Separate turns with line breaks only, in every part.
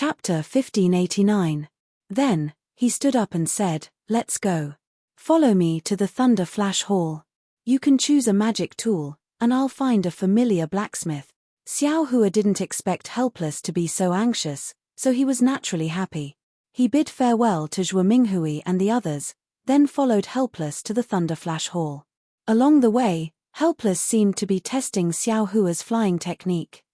Chapter 1589. Then, he stood up and said, "Let's go. Follow me to the Thunder Flash Hall. You can choose a magic tool, and I'll find a familiar blacksmith." Xiao Hua didn't expect Helpless to be so anxious, so he was naturally happy. He bid farewell to Zhuo Minghui and the others, then followed Helpless to the Thunder Flash Hall. Along the way, Helpless seemed to be testing Xiao Hua's flying technique.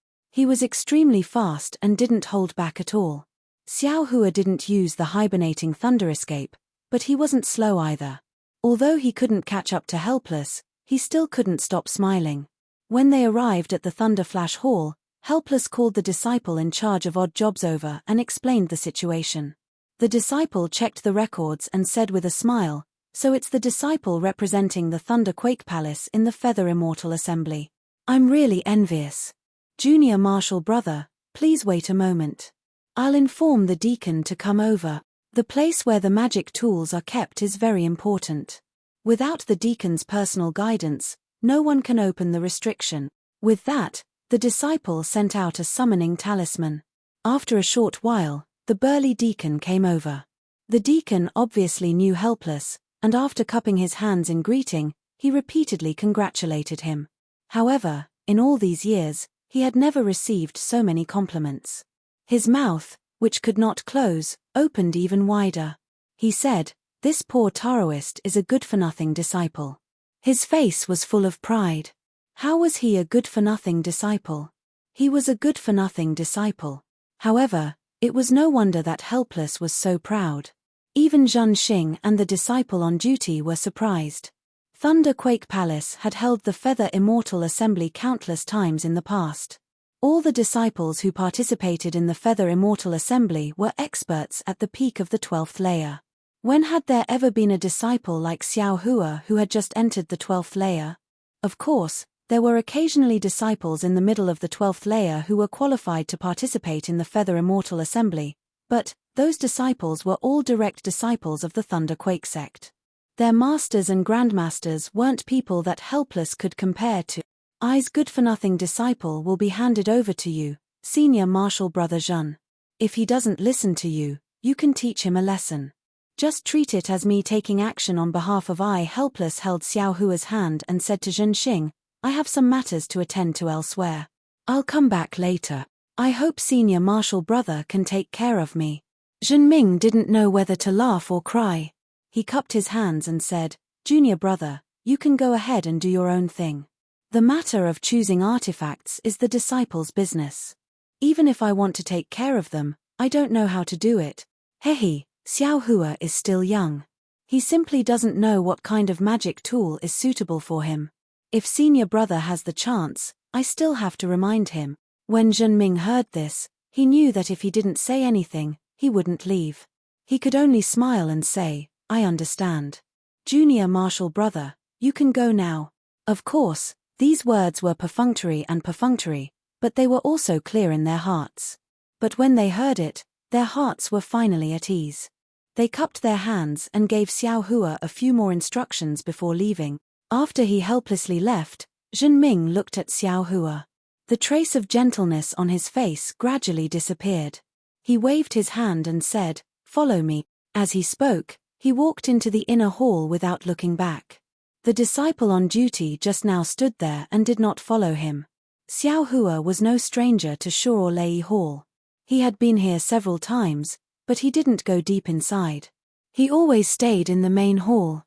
He was extremely fast and didn't hold back at all. Xiao Hua didn't use the hibernating thunder escape, but he wasn't slow either. Although he couldn't catch up to Helpless, he still couldn't stop smiling. When they arrived at the Thunder Flash Hall, Helpless called the disciple in charge of odd jobs over and explained the situation. The disciple checked the records and said with a smile, "So it's the disciple representing the Thunder Quake Palace in the Feather Immortal Assembly. I'm really envious. Junior Marshal Brother, please wait a moment. I'll inform the deacon to come over. The place where the magic tools are kept is very important. Without the deacon's personal guidance, no one can open the restriction." With that, the disciple sent out a summoning talisman. After a short while, the burly deacon came over. The deacon obviously knew Helpless, and after cupping his hands in greeting, he repeatedly congratulated him. However, in all these years, he had never received so many compliments. His mouth, which could not close, opened even wider. He said, "This poor Taoist is a good-for-nothing disciple." His face was full of pride. How was he a good-for-nothing disciple? He was a good-for-nothing disciple. However, it was no wonder that Helpless was so proud. Even Zhen Xing and the disciple on duty were surprised. Thunder Quake Palace had held the Feather Immortal Assembly countless times in the past. All the disciples who participated in the Feather Immortal Assembly were experts at the peak of the 12th layer. When had there ever been a disciple like Xiao Hua who had just entered the 12th layer? Of course, there were occasionally disciples in the middle of the 12th layer who were qualified to participate in the Feather Immortal Assembly, but those disciples were all direct disciples of the Thunder Quake sect. Their masters and grandmasters weren't people that Helpless could compare to. "I's good-for-nothing disciple will be handed over to you, Senior Marshal Brother Zhen. If he doesn't listen to you, you can teach him a lesson. Just treat it as me taking action on behalf of I." Helpless held Xiao Hua's hand and said to Zhen Xing, "I have some matters to attend to elsewhere. I'll come back later. I hope Senior Marshal Brother can take care of me." Zhen Ming didn't know whether to laugh or cry. He cupped his hands and said, "Junior Brother, you can go ahead and do your own thing. The matter of choosing artifacts is the disciple's business. Even if I want to take care of them, I don't know how to do it. Hehe, Xiao Hua is still young. He simply doesn't know what kind of magic tool is suitable for him. If Senior Brother has the chance, I still have to remind him." When Zhen Ming heard this, he knew that if he didn't say anything, he wouldn't leave. He could only smile and say, "I understand. Junior Marshal Brother, you can go now." Of course, these words were perfunctory, but they were also clear in their hearts. But when they heard it, their hearts were finally at ease. They cupped their hands and gave Xiao Hua a few more instructions before leaving. After he helplessly left, Zhen Ming looked at Xiao Hua. The trace of gentleness on his face gradually disappeared. He waved his hand and said, "Follow me." As he spoke, he walked into the inner hall without looking back. The disciple on duty just now stood there and did not follow him. Xiao Hua was no stranger to Shurolei Hall. He had been here several times, but he didn't go deep inside. He always stayed in the main hall.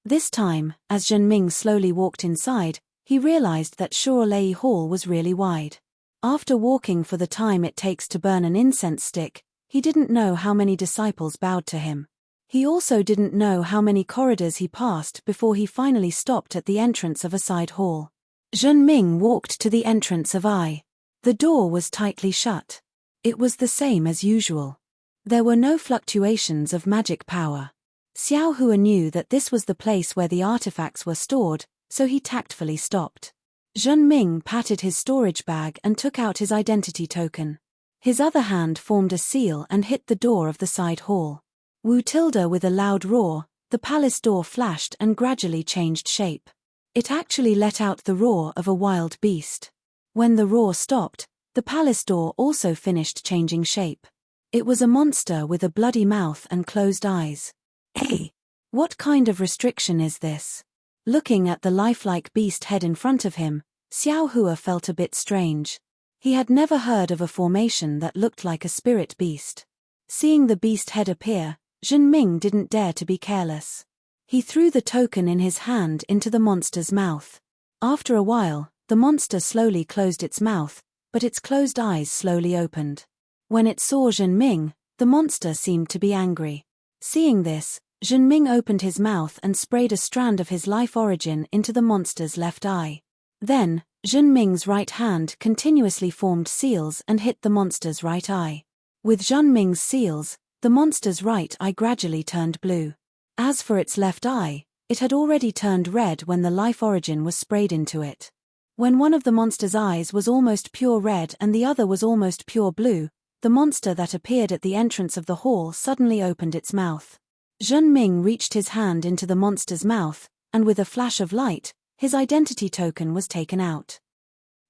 This time, as Zhen Ming slowly walked inside, he realized that Shurolei Hall was really wide. After walking for the time it takes to burn an incense stick, he didn't know how many disciples bowed to him. He also didn't know how many corridors he passed before he finally stopped at the entrance of a side hall. Zhen Ming walked to the entrance of I. The door was tightly shut. It was the same as usual. There were no fluctuations of magic power. Xiao Hua knew that this was the place where the artifacts were stored, so he tactfully stopped. Zhen Ming patted his storage bag and took out his identity token. His other hand formed a seal and hit the door of the side hall. Wu tilde with a loud roar, the palace door flashed and gradually changed shape. It actually let out the roar of a wild beast. When the roar stopped, the palace door also finished changing shape. It was a monster with a bloody mouth and closed eyes. Hey! What kind of restriction is this? Looking at the lifelike beast head in front of him, Xiao Hua felt a bit strange. He had never heard of a formation that looked like a spirit beast. Seeing the beast head appear, Zhenming didn't dare to be careless. He threw the token in his hand into the monster's mouth. After a while, the monster slowly closed its mouth, but its closed eyes slowly opened. When it saw Zhenming, the monster seemed to be angry. Seeing this, Zhenming opened his mouth and sprayed a strand of his life origin into the monster's left eye. Then, Zhenming's right hand continuously formed seals and hit the monster's right eye. With Zhenming's seals, the monster's right eye gradually turned blue. As for its left eye, it had already turned red when the life origin was sprayed into it. When one of the monster's eyes was almost pure red and the other was almost pure blue, the monster that appeared at the entrance of the hall suddenly opened its mouth. Zhenming reached his hand into the monster's mouth, and with a flash of light, his identity token was taken out.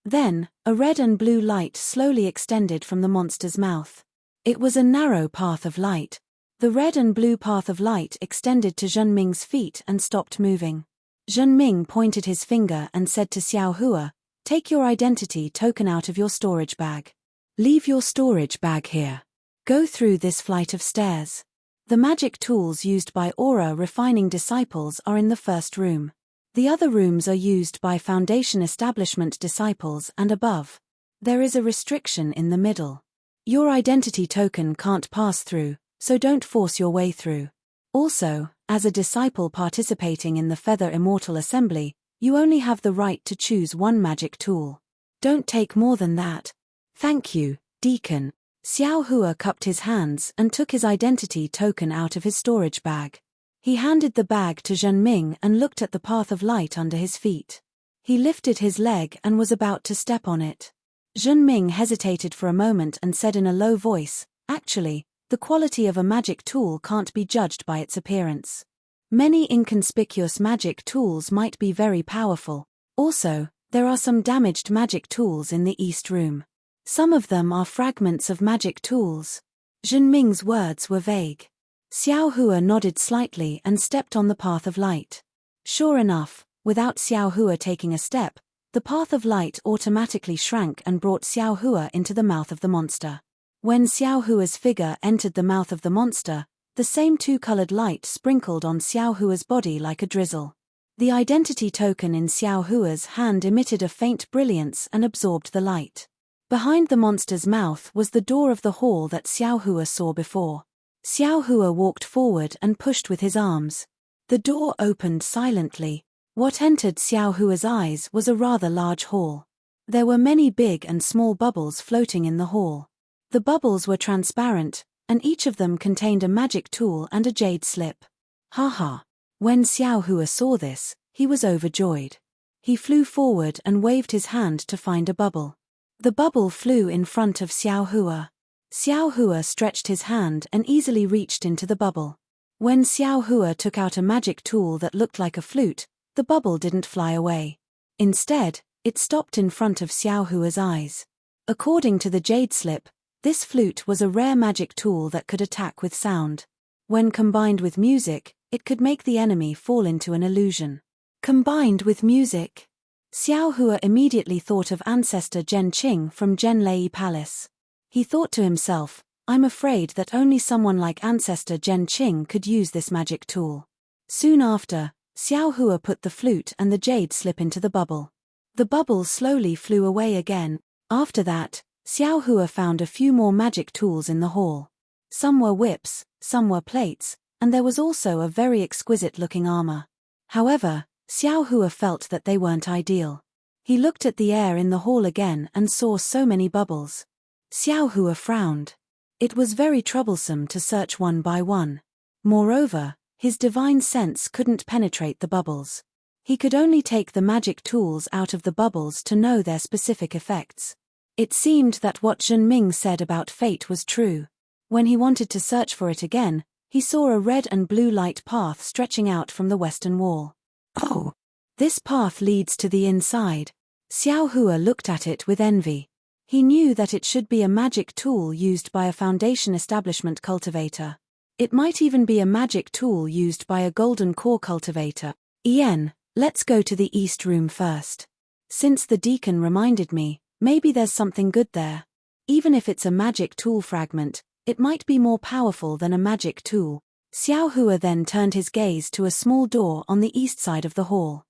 Then, a red and blue light slowly extended from the monster's mouth. It was a narrow path of light. The red and blue path of light extended to Zhenming's feet and stopped moving. Zhenming pointed his finger and said to Xiao Hua, "Take your identity token out of your storage bag. Leave your storage bag here. Go through this flight of stairs. The magic tools used by aura refining disciples are in the first room. The other rooms are used by Foundation Establishment disciples and above. There is a restriction in the middle. Your identity token can't pass through, so don't force your way through. Also, as a disciple participating in the Feather Immortal Assembly, you only have the right to choose one magic tool. Don't take more than that." "Thank you, Deacon." Xiao Hua cupped his hands and took his identity token out of his storage bag. He handed the bag to Zhenming and looked at the path of light under his feet. He lifted his leg and was about to step on it. Zhenming hesitated for a moment and said in a low voice, "Actually, the quality of a magic tool can't be judged by its appearance. Many inconspicuous magic tools might be very powerful. Also, there are some damaged magic tools in the East Room. Some of them are fragments of magic tools." Zhenming's words were vague. Xiao Hua nodded slightly and stepped on the path of light. Sure enough, without Xiao Hua taking a step, the path of light automatically shrank and brought Xiao Hua into the mouth of the monster. When Xiao Hua's figure entered the mouth of the monster, the same two-colored light sprinkled on Xiao Hua's body like a drizzle. The identity token in Xiao Hua's hand emitted a faint brilliance and absorbed the light. Behind the monster's mouth was the door of the hall that Xiao Hua saw before. Xiao Hua walked forward and pushed with his arms. The door opened silently. What entered Xiao Hua's eyes was a rather large hall. There were many big and small bubbles floating in the hall. The bubbles were transparent, and each of them contained a magic tool and a jade slip. Ha! When Xiao Hua saw this, he was overjoyed. He flew forward and waved his hand to find a bubble. The bubble flew in front of Xiao Hua. Xiao Hua stretched his hand and easily reached into the bubble. When Xiao Hua took out a magic tool that looked like a flute, the bubble didn't fly away. Instead, it stopped in front of Xiao Hua's eyes. According to the jade slip, this flute was a rare magic tool that could attack with sound. When combined with music, it could make the enemy fall into an illusion. Combined with music? Xiao Hua immediately thought of ancestor Zhen Qing from Zhenlei Palace. He thought to himself, "I'm afraid that only someone like ancestor Zhen Qing could use this magic tool." Soon after, Xiao Hua put the flute and the jade slip into the bubble. The bubble slowly flew away again. After that, Xiao Hua found a few more magic tools in the hall. Some were whips, some were plates, and there was also a very exquisite-looking armor. However, Xiao Hua felt that they weren't ideal. He looked at the air in the hall again and saw so many bubbles. Xiao Hua frowned. It was very troublesome to search one by one. Moreover, his divine sense couldn't penetrate the bubbles. He could only take the magic tools out of the bubbles to know their specific effects. It seemed that what Zhenming said about fate was true. When he wanted to search for it again, he saw a red and blue light path stretching out from the western wall. Oh! This path leads to the inside. Xiao Hua looked at it with envy. He knew that it should be a magic tool used by a Foundation establishment cultivator. It might even be a magic tool used by a golden core cultivator. Ian, let's go to the east room first. Since the deacon reminded me, maybe there's something good there. Even if it's a magic tool fragment, it might be more powerful than a magic tool. Xiao Hua then turned his gaze to a small door on the east side of the hall.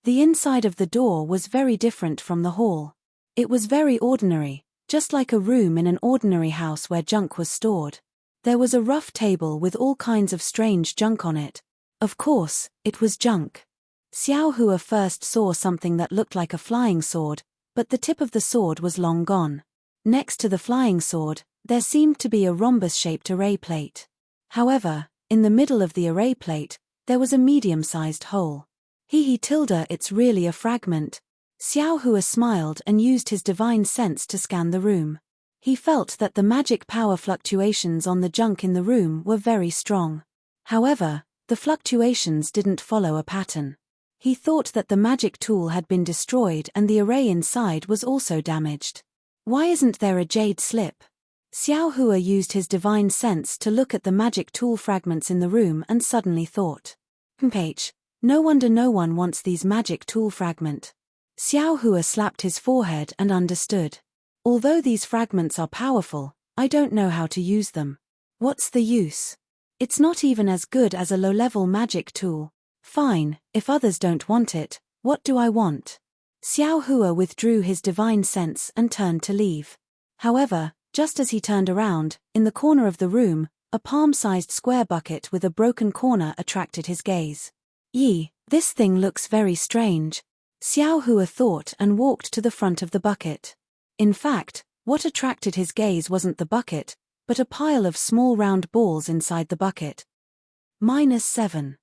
The inside of the door was very different from the hall. It was very ordinary, just like a room in an ordinary house where junk was stored. There was a rough table with all kinds of strange junk on it. Of course, it was junk. Xiao Hua first saw something that looked like a flying sword, but the tip of the sword was long gone. Next to the flying sword, there seemed to be a rhombus-shaped array plate. However, in the middle of the array plate, there was a medium-sized hole. It's really a fragment. Xiao Hua smiled and used his divine sense to scan the room. He felt that the magic power fluctuations on the junk in the room were very strong. However, the fluctuations didn't follow a pattern. He thought that the magic tool had been destroyed and the array inside was also damaged. Why isn't there a jade slip? Xiao Hua used his divine sense to look at the magic tool fragments in the room and suddenly thought, no wonder no one wants these magic tool fragment. Xiao Hua slapped his forehead and understood. Although these fragments are powerful, I don't know how to use them. What's the use? It's not even as good as a low-level magic tool. Fine, if others don't want it, what do I want? Xiao Hua withdrew his divine sense and turned to leave. However, just as he turned around, in the corner of the room, a palm-sized square bucket with a broken corner attracted his gaze. This thing looks very strange. Xiao Hua thought and walked to the front of the bucket. In fact, what attracted his gaze wasn't the bucket, but a pile of small round balls inside the bucket. -7.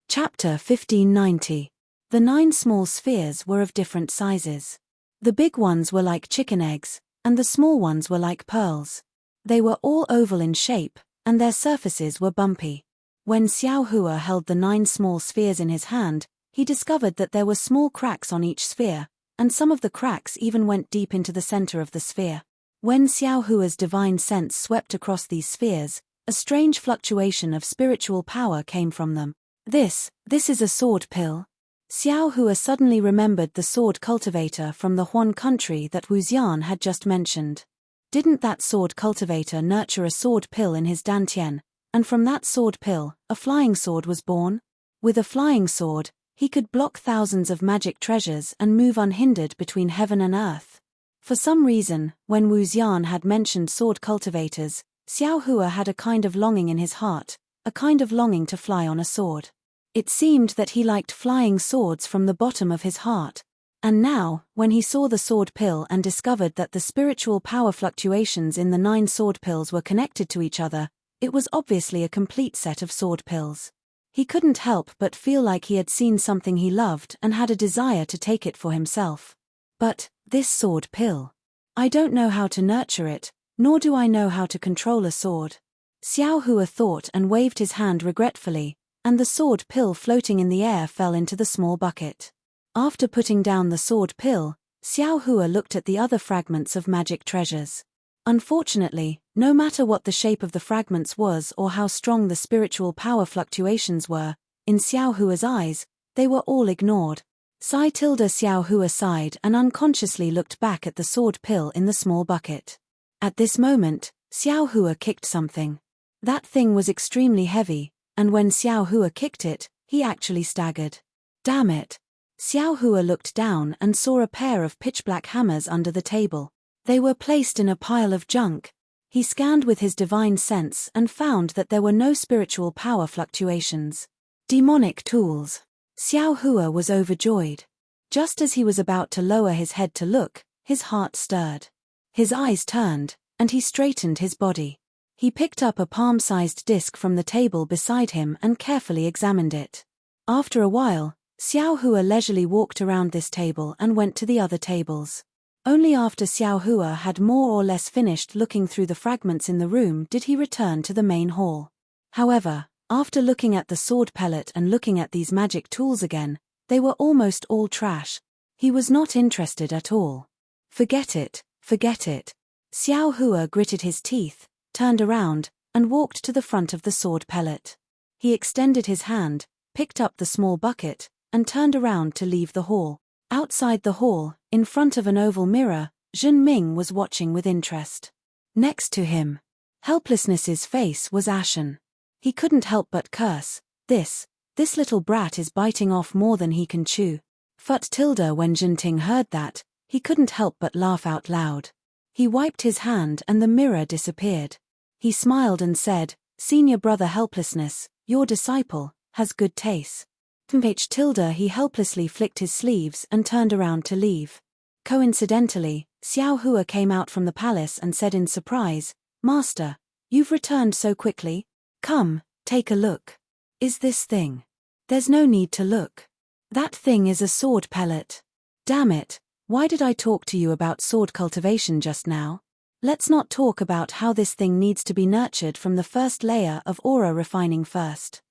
Chapter 1590. The 9 small spheres were of different sizes. The big ones were like chicken eggs, and the small ones were like pearls. They were all oval in shape, and their surfaces were bumpy. When Xiao Hua held the 9 small spheres in his hand, he discovered that there were small cracks on each sphere, and some of the cracks even went deep into the center of the sphere. When Xiao Hua's divine sense swept across these spheres, a strange fluctuation of spiritual power came from them. This is a sword pill. Xiao Hua suddenly remembered the sword cultivator from the Huan country that Wu Xian had just mentioned. Didn't that sword cultivator nurture a sword pill in his dantian, and from that sword pill, a flying sword was born? With a flying sword, he could block thousands of magic treasures and move unhindered between heaven and earth. For some reason, when Wu Xian had mentioned sword cultivators, Xiao Hua had a kind of longing in his heart, a kind of longing to fly on a sword. It seemed that he liked flying swords from the bottom of his heart. And now, when he saw the sword pill and discovered that the spiritual power fluctuations in the 9 sword pills were connected to each other, it was obviously a complete set of sword pills. He couldn't help but feel like he had seen something he loved and had a desire to take it for himself. But, this sword pill. I don't know how to nurture it, nor do I know how to control a sword. Xiao Hua thought and waved his hand regretfully, and the sword pill floating in the air fell into the small bucket. After putting down the sword pill, Xiao Hua looked at the other fragments of magic treasures. Unfortunately, no matter what the shape of the fragments was or how strong the spiritual power fluctuations were, in Xiao Hua's eyes, they were all ignored. Xiao Hua sighed and unconsciously looked back at the sword pill in the small bucket. At this moment, Xiao Hua kicked something. That thing was extremely heavy, and when Xiao Hua kicked it, he actually staggered. Damn it! Xiao Hua looked down and saw a pair of pitch-black hammers under the table. They were placed in a pile of junk. He scanned with his divine sense and found that there were no spiritual power fluctuations. Demonic tools. Xiao Hua was overjoyed. Just as he was about to lower his head to look, his heart stirred. His eyes turned, and he straightened his body. He picked up a palm-sized disc from the table beside him and carefully examined it. After a while, Xiao Hua leisurely walked around this table and went to the other tables. Only after Xiao Hua had more or less finished looking through the fragments in the room did he return to the main hall. However, after looking at the sword pellet and looking at these magic tools again, they were almost all trash. He was not interested at all. Forget it, forget it. Xiao Hua gritted his teeth, turned around, and walked to the front of the sword pellet. He extended his hand, picked up the small bucket, and turned around to leave the hall. Outside the hall, in front of an oval mirror, Zhen Ming was watching with interest. Next to him, Helplessness's face was ashen. He couldn't help but curse. This little brat is biting off more than he can chew. Fut tilde when Jinting heard that, he couldn't help but laugh out loud. He wiped his hand and the mirror disappeared. He smiled and said, Senior brother Helplessness, your disciple, has good taste. He helplessly flicked his sleeves and turned around to leave. Coincidentally, Xiao Hua came out from the palace and said in surprise, Master, you've returned so quickly? Come, take a look. Is this thing? There's no need to look. That thing is a sword pellet. Damn it, why did I talk to you about sword cultivation just now? Let's not talk about how this thing needs to be nurtured from the first layer of aura refining first.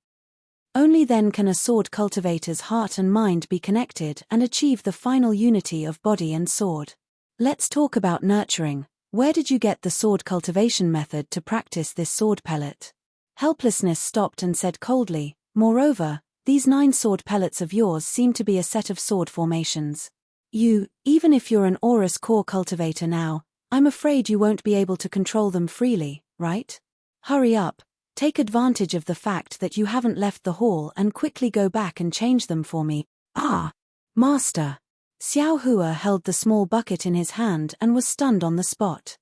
Only then can a sword cultivator's heart and mind be connected and achieve the final unity of body and sword. Let's talk about nurturing. Where did you get the sword cultivation method to practice this sword pellet? Helplessness stopped and said coldly, Moreover, these 9 sword pellets of yours seem to be a set of sword formations. Even if you're an Aurus core cultivator now, I'm afraid you won't be able to control them freely, right? Hurry up, take advantage of the fact that you haven't left the hall and quickly go back and change them for me. Ah! Master! Xiao Hua held the small bucket in his hand and was stunned on the spot.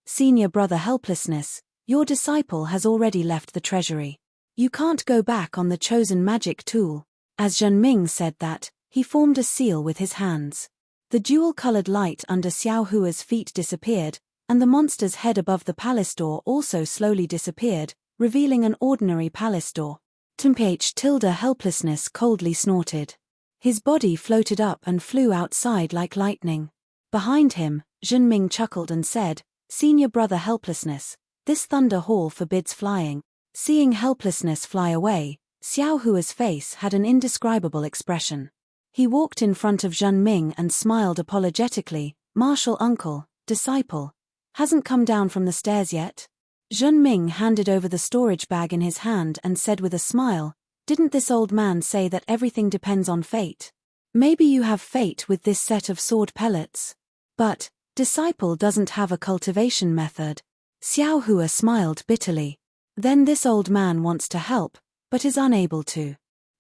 Senior brother Helplessness, your disciple has already left the treasury. You can't go back on the chosen magic tool. As Zhen Ming said that, he formed a seal with his hands. The jewel-colored light under Xiao Hua's feet disappeared, and the monster's head above the palace door also slowly disappeared, revealing an ordinary palace door. Helplessness coldly snorted. His body floated up and flew outside like lightning. Behind him, Zhen Ming chuckled and said, Senior brother Helplessness, this thunder hall forbids flying. Seeing Helplessness fly away, Xiao Hua's face had an indescribable expression. He walked in front of Zhen Ming and smiled apologetically, Martial uncle, disciple, hasn't come down from the stairs yet? Zhen Ming handed over the storage bag in his hand and said with a smile, Didn't this old man say that everything depends on fate? Maybe you have fate with this set of sword pellets. But, disciple doesn't have a cultivation method. Xiao Hua smiled bitterly. Then this old man wants to help, but is unable to.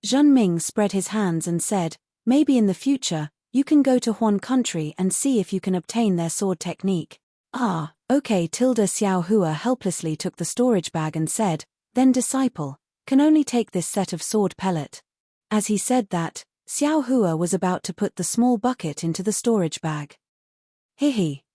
Zhen Ming spread his hands and said, Maybe in the future, you can go to Huan country and see if you can obtain their sword technique. Ah, okay. Xiao Hua helplessly took the storage bag and said, Then disciple, can only take this set of sword pellet. As he said that, Xiao Hua was about to put the small bucket into the storage bag.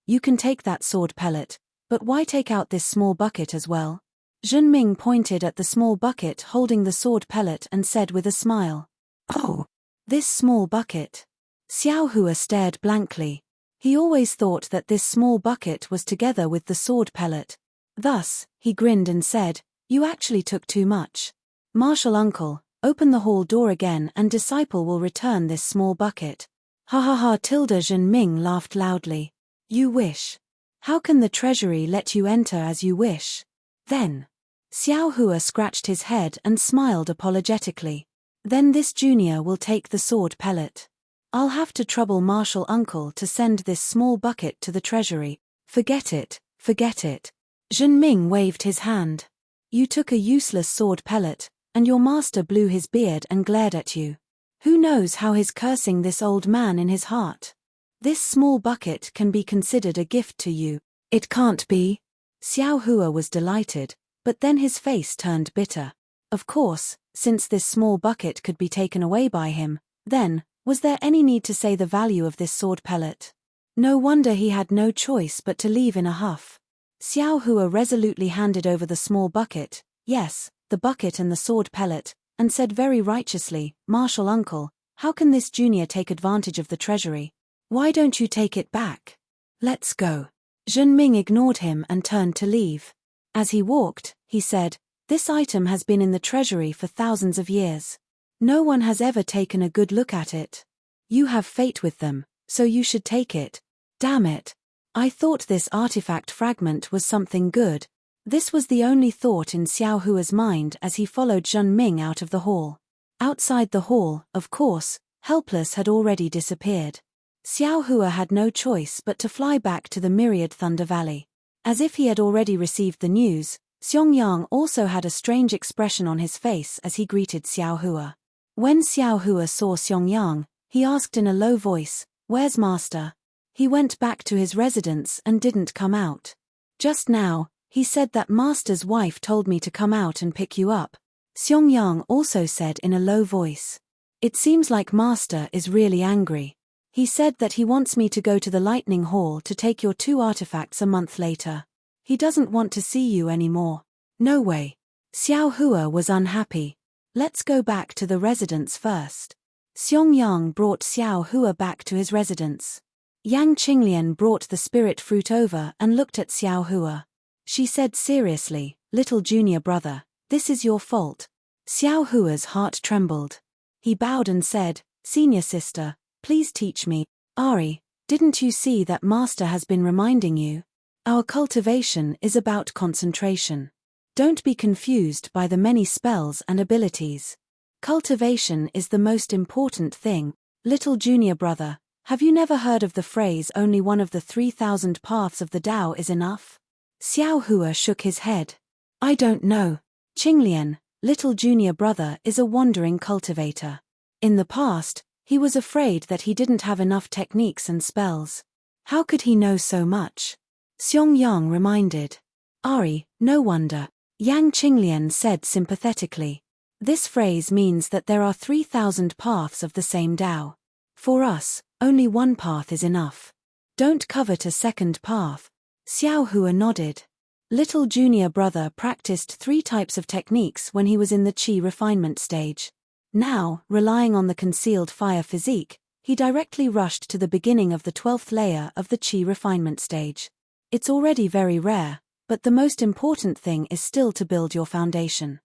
You can take that sword pellet, but why take out this small bucket as well? Zhen Ming pointed at the small bucket holding the sword pellet and said with a smile, Oh, this small bucket. Xiao Hua stared blankly. He always thought that this small bucket was together with the sword pellet. Thus, he grinned and said, You actually took too much. Martial uncle, open the hall door again and disciple will return this small bucket. Ha ha ha. Zhen Ming laughed loudly. You wish. How can the treasury let you enter as you wish? Then. Xiao Hua scratched his head and smiled apologetically. Then this junior will take the sword pellet. I'll have to trouble Martial uncle to send this small bucket to the treasury. Forget it, forget it. Zhen Ming waved his hand. You took a useless sword pellet, and your master blew his beard and glared at you. Who knows how he's cursing this old man in his heart? This small bucket can be considered a gift to you. It can't be. Xiao Hua was delighted, but then his face turned bitter. Of course, since this small bucket could be taken away by him, then, was there any need to say the value of this sword pellet? No wonder he had no choice but to leave in a huff. Xiao Hua resolutely handed over the small bucket, yes, the bucket and the sword pellet, and said very righteously, Martial uncle, how can this junior take advantage of the treasury? Why don't you take it back? Let's go. Zhen Ming ignored him and turned to leave. As he walked, he said, This item has been in the treasury for thousands of years. No one has ever taken a good look at it. You have fate with them, so you should take it. Damn it. I thought this artifact fragment was something good. This was the only thought in Xiao Hua's mind as he followed Zhen Ming out of the hall. Outside the hall, of course, Helpless had already disappeared. Xiao Hua had no choice but to fly back to the Myriad Thunder Valley. As if he had already received the news, Xiong also had a strange expression on his face as he greeted Xiao Hua. When Xiao Hua saw Xiong, he asked in a low voice, "Where's Master?" He went back to his residence and didn't come out. "Just now, he said that Master's wife told me to come out and pick you up," Xiong also said in a low voice. "It seems like Master is really angry. He said that he wants me to go to the Lightning Hall to take your 2 artifacts a month later. He doesn't want to see you anymore." "No way." Xiao Hua was unhappy. "Let's go back to the residence first." Xiong brought Xiao Hua back to his residence. Yang Qinglian brought the spirit fruit over and looked at Xiao Hua. She said seriously, "Little junior brother, this is your fault." Xiao Hua's heart trembled. He bowed and said, "Senior sister, please teach me." "Ari, didn't you see that Master has been reminding you? Our cultivation is about concentration. Don't be confused by the many spells and abilities. Cultivation is the most important thing. Little junior brother, have you never heard of the phrase only one of the 3,000 paths of the Tao is enough?" Xiao Hua shook his head. "I don't know. Qinglian, little junior brother is a wandering cultivator. In the past, he was afraid that he didn't have enough techniques and spells. How could he know so much?" Xiong reminded. "Ari, no wonder," Yang Qinglian said sympathetically. "This phrase means that there are 3,000 paths of the same Tao. For us, only one path is enough. Don't covet a second path." Xiao Hua nodded. Little junior brother practiced 3 types of techniques when he was in the Qi refinement stage. Now, relying on the concealed fire physique, he directly rushed to the beginning of the 12th layer of the Qi refinement stage. It's already very rare, but the most important thing is still to build your foundation.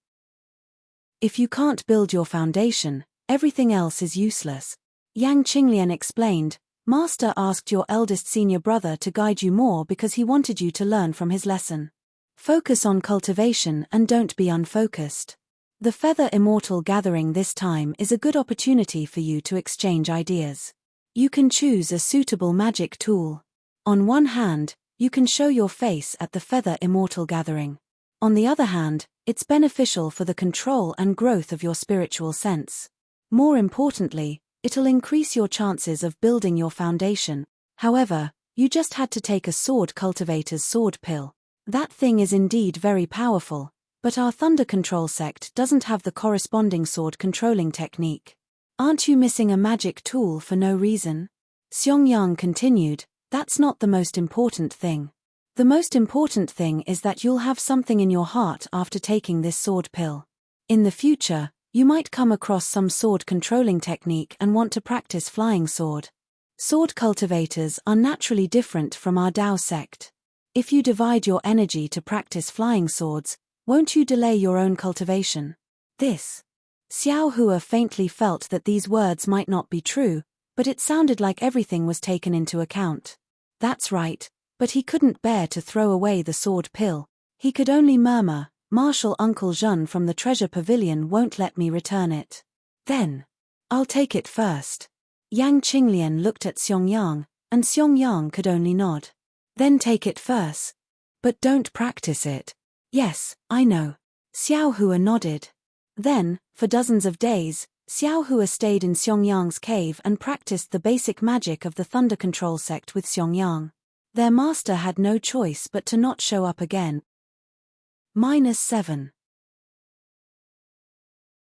If you can't build your foundation, everything else is useless. Yang Qinglian explained, "Master asked your eldest senior brother to guide you more because he wanted you to learn from his lesson. Focus on cultivation and don't be unfocused. The Feather Immortal Gathering this time is a good opportunity for you to exchange ideas. You can choose a suitable magic tool. On one hand, you can show your face at the Feather Immortal Gathering. On the other hand, it's beneficial for the control and growth of your spiritual sense. More importantly, it'll increase your chances of building your foundation. However, you just had to take a sword cultivator's sword pill. That thing is indeed very powerful, but our Thunder Control sect doesn't have the corresponding sword controlling technique. Aren't you missing a magic tool for no reason?" Xiong continued, "That's not the most important thing. The most important thing is that you'll have something in your heart after taking this sword pill. In the future, you might come across some sword controlling technique and want to practice flying sword. Sword cultivators are naturally different from our Dao sect. If you divide your energy to practice flying swords, won't you delay your own cultivation?" This. Xiao Hua faintly felt that these words might not be true, but it sounded like everything was taken into account. That's right, but he couldn't bear to throw away the sword pill. He could only murmur, "Marshal Uncle Zhen from the treasure pavilion won't let me return it." "Then, I'll take it first." Yang Qinglian looked at Xiong, and Xiong could only nod. "Then take it first. But don't practice it." "Yes, I know." Xiao Hua nodded. Then, for dozens of days, Xiao Hua stayed in Xiong cave and practiced the basic magic of the Thunder Control sect with Xiong. Their master had no choice but to not show up again. -7.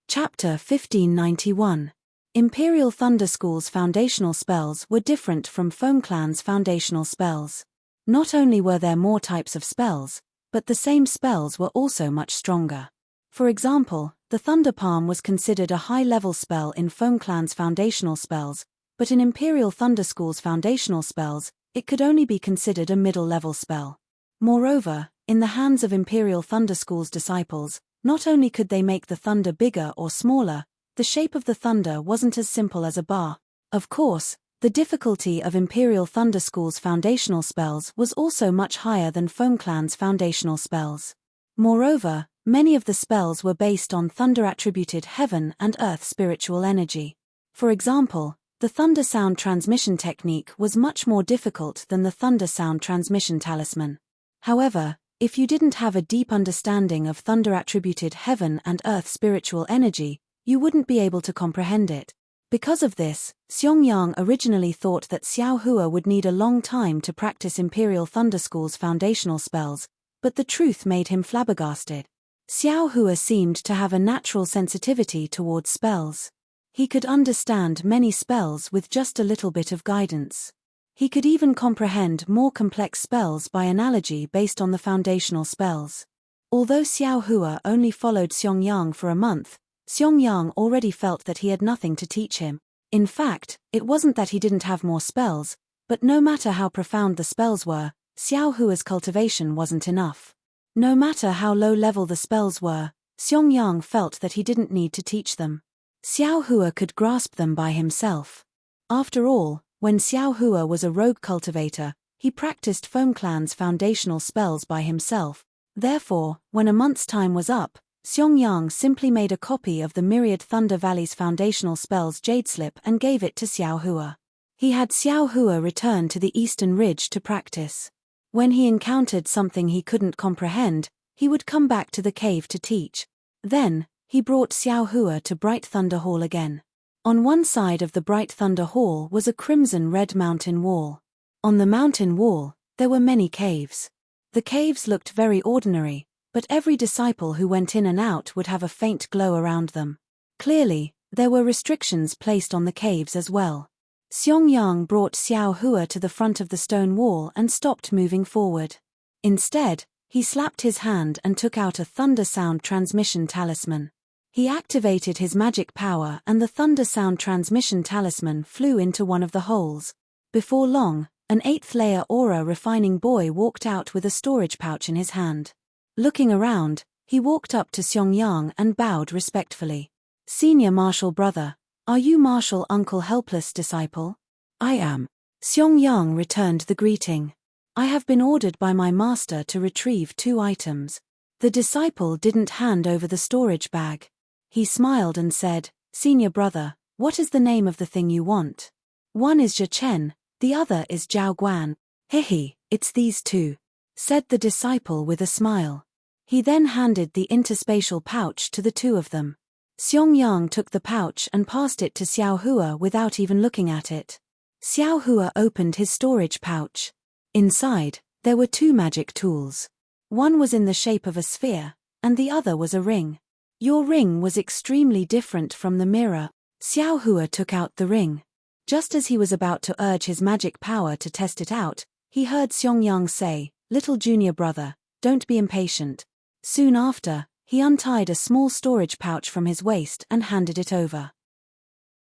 Chapter 1591. Imperial Thunder School's foundational spells were different from Foam Clan's foundational spells. Not only were there more types of spells, but the same spells were also much stronger. For example, the Thunder Palm was considered a high-level spell in Foam Clan's foundational spells, but in Imperial Thunder School's foundational spells, it could only be considered a middle-level spell. Moreover, in the hands of Imperial Thunder School's disciples, not only could they make the thunder bigger or smaller, the shape of the thunder wasn't as simple as a bar. Of course, The difficulty of Imperial Thunder School's foundational spells was also much higher than FoamClan's foundational spells. Moreover, many of the spells were based on thunder-attributed heaven and earth spiritual energy. For example, the thunder sound transmission technique was much more difficult than the thunder sound transmission talisman. However, if you didn't have a deep understanding of thunder-attributed heaven and earth spiritual energy, you wouldn't be able to comprehend it. Because of this, Xiangyang originally thought that Xiao Hua would need a long time to practice Imperial Thunder School's foundational spells, but the truth made him flabbergasted. Xiao Hua seemed to have a natural sensitivity towards spells. He could understand many spells with just a little bit of guidance. He could even comprehend more complex spells by analogy based on the foundational spells. Although Xiao Hua only followed Xiangyang for a month, Xiangyang already felt that he had nothing to teach him. In fact, it wasn't that he didn't have more spells, but no matter how profound the spells were, Xiao Hua's cultivation wasn't enough. No matter how low level the spells were, Xiangyang felt that he didn't need to teach them. Xiao Hua could grasp them by himself. After all, when Xiao Hua was a rogue cultivator, he practiced FoamClan's foundational spells by himself. Therefore, when a month's time was up, Xiangyang simply made a copy of the Myriad Thunder Valley's foundational spells Jade Slip and gave it to Xiao Hua. He had Xiao Hua return to the Eastern Ridge to practice. When he encountered something he couldn't comprehend, he would come back to the cave to teach. Then, he brought Xiao Hua to Bright Thunder Hall again. On one side of the Bright Thunder Hall was a crimson-red mountain wall. On the mountain wall, there were many caves. The caves looked very ordinary, but every disciple who went in and out would have a faint glow around them. Clearly, there were restrictions placed on the caves as well. Xiangyang brought Xiao Hua to the front of the stone wall and stopped moving forward. Instead, he slapped his hand and took out a thunder sound transmission talisman. He activated his magic power and the thunder sound transmission talisman flew into one of the holes. Before long, an 8th-layer aura refining boy walked out with a storage pouch in his hand. Looking around, he walked up to Xiangyang and bowed respectfully. "Senior Martial Brother, are you Martial Uncle Helpless Disciple?" "I am." Xiangyang returned the greeting. "I have been ordered by my master to retrieve 2 items." The disciple didn't hand over the storage bag. He smiled and said, "Senior Brother, what is the name of the thing you want?" "One is Zhe Chen, the other is Zhao Guan." "Hehe, it's these 2," said the disciple with a smile. He then handed the interspatial pouch to the 2 of them. Xiangyang took the pouch and passed it to Xiao Hua without even looking at it. Xiao Hua opened his storage pouch. Inside, there were 2 magic tools. One was in the shape of a sphere, and the other was a ring. "Your ring was extremely different from the mirror." Xiao Hua took out the ring. Just as he was about to urge his magic power to test it out, he heard Xiangyang say, "Little junior brother, don't be impatient." Soon after, he untied a small storage pouch from his waist and handed it over.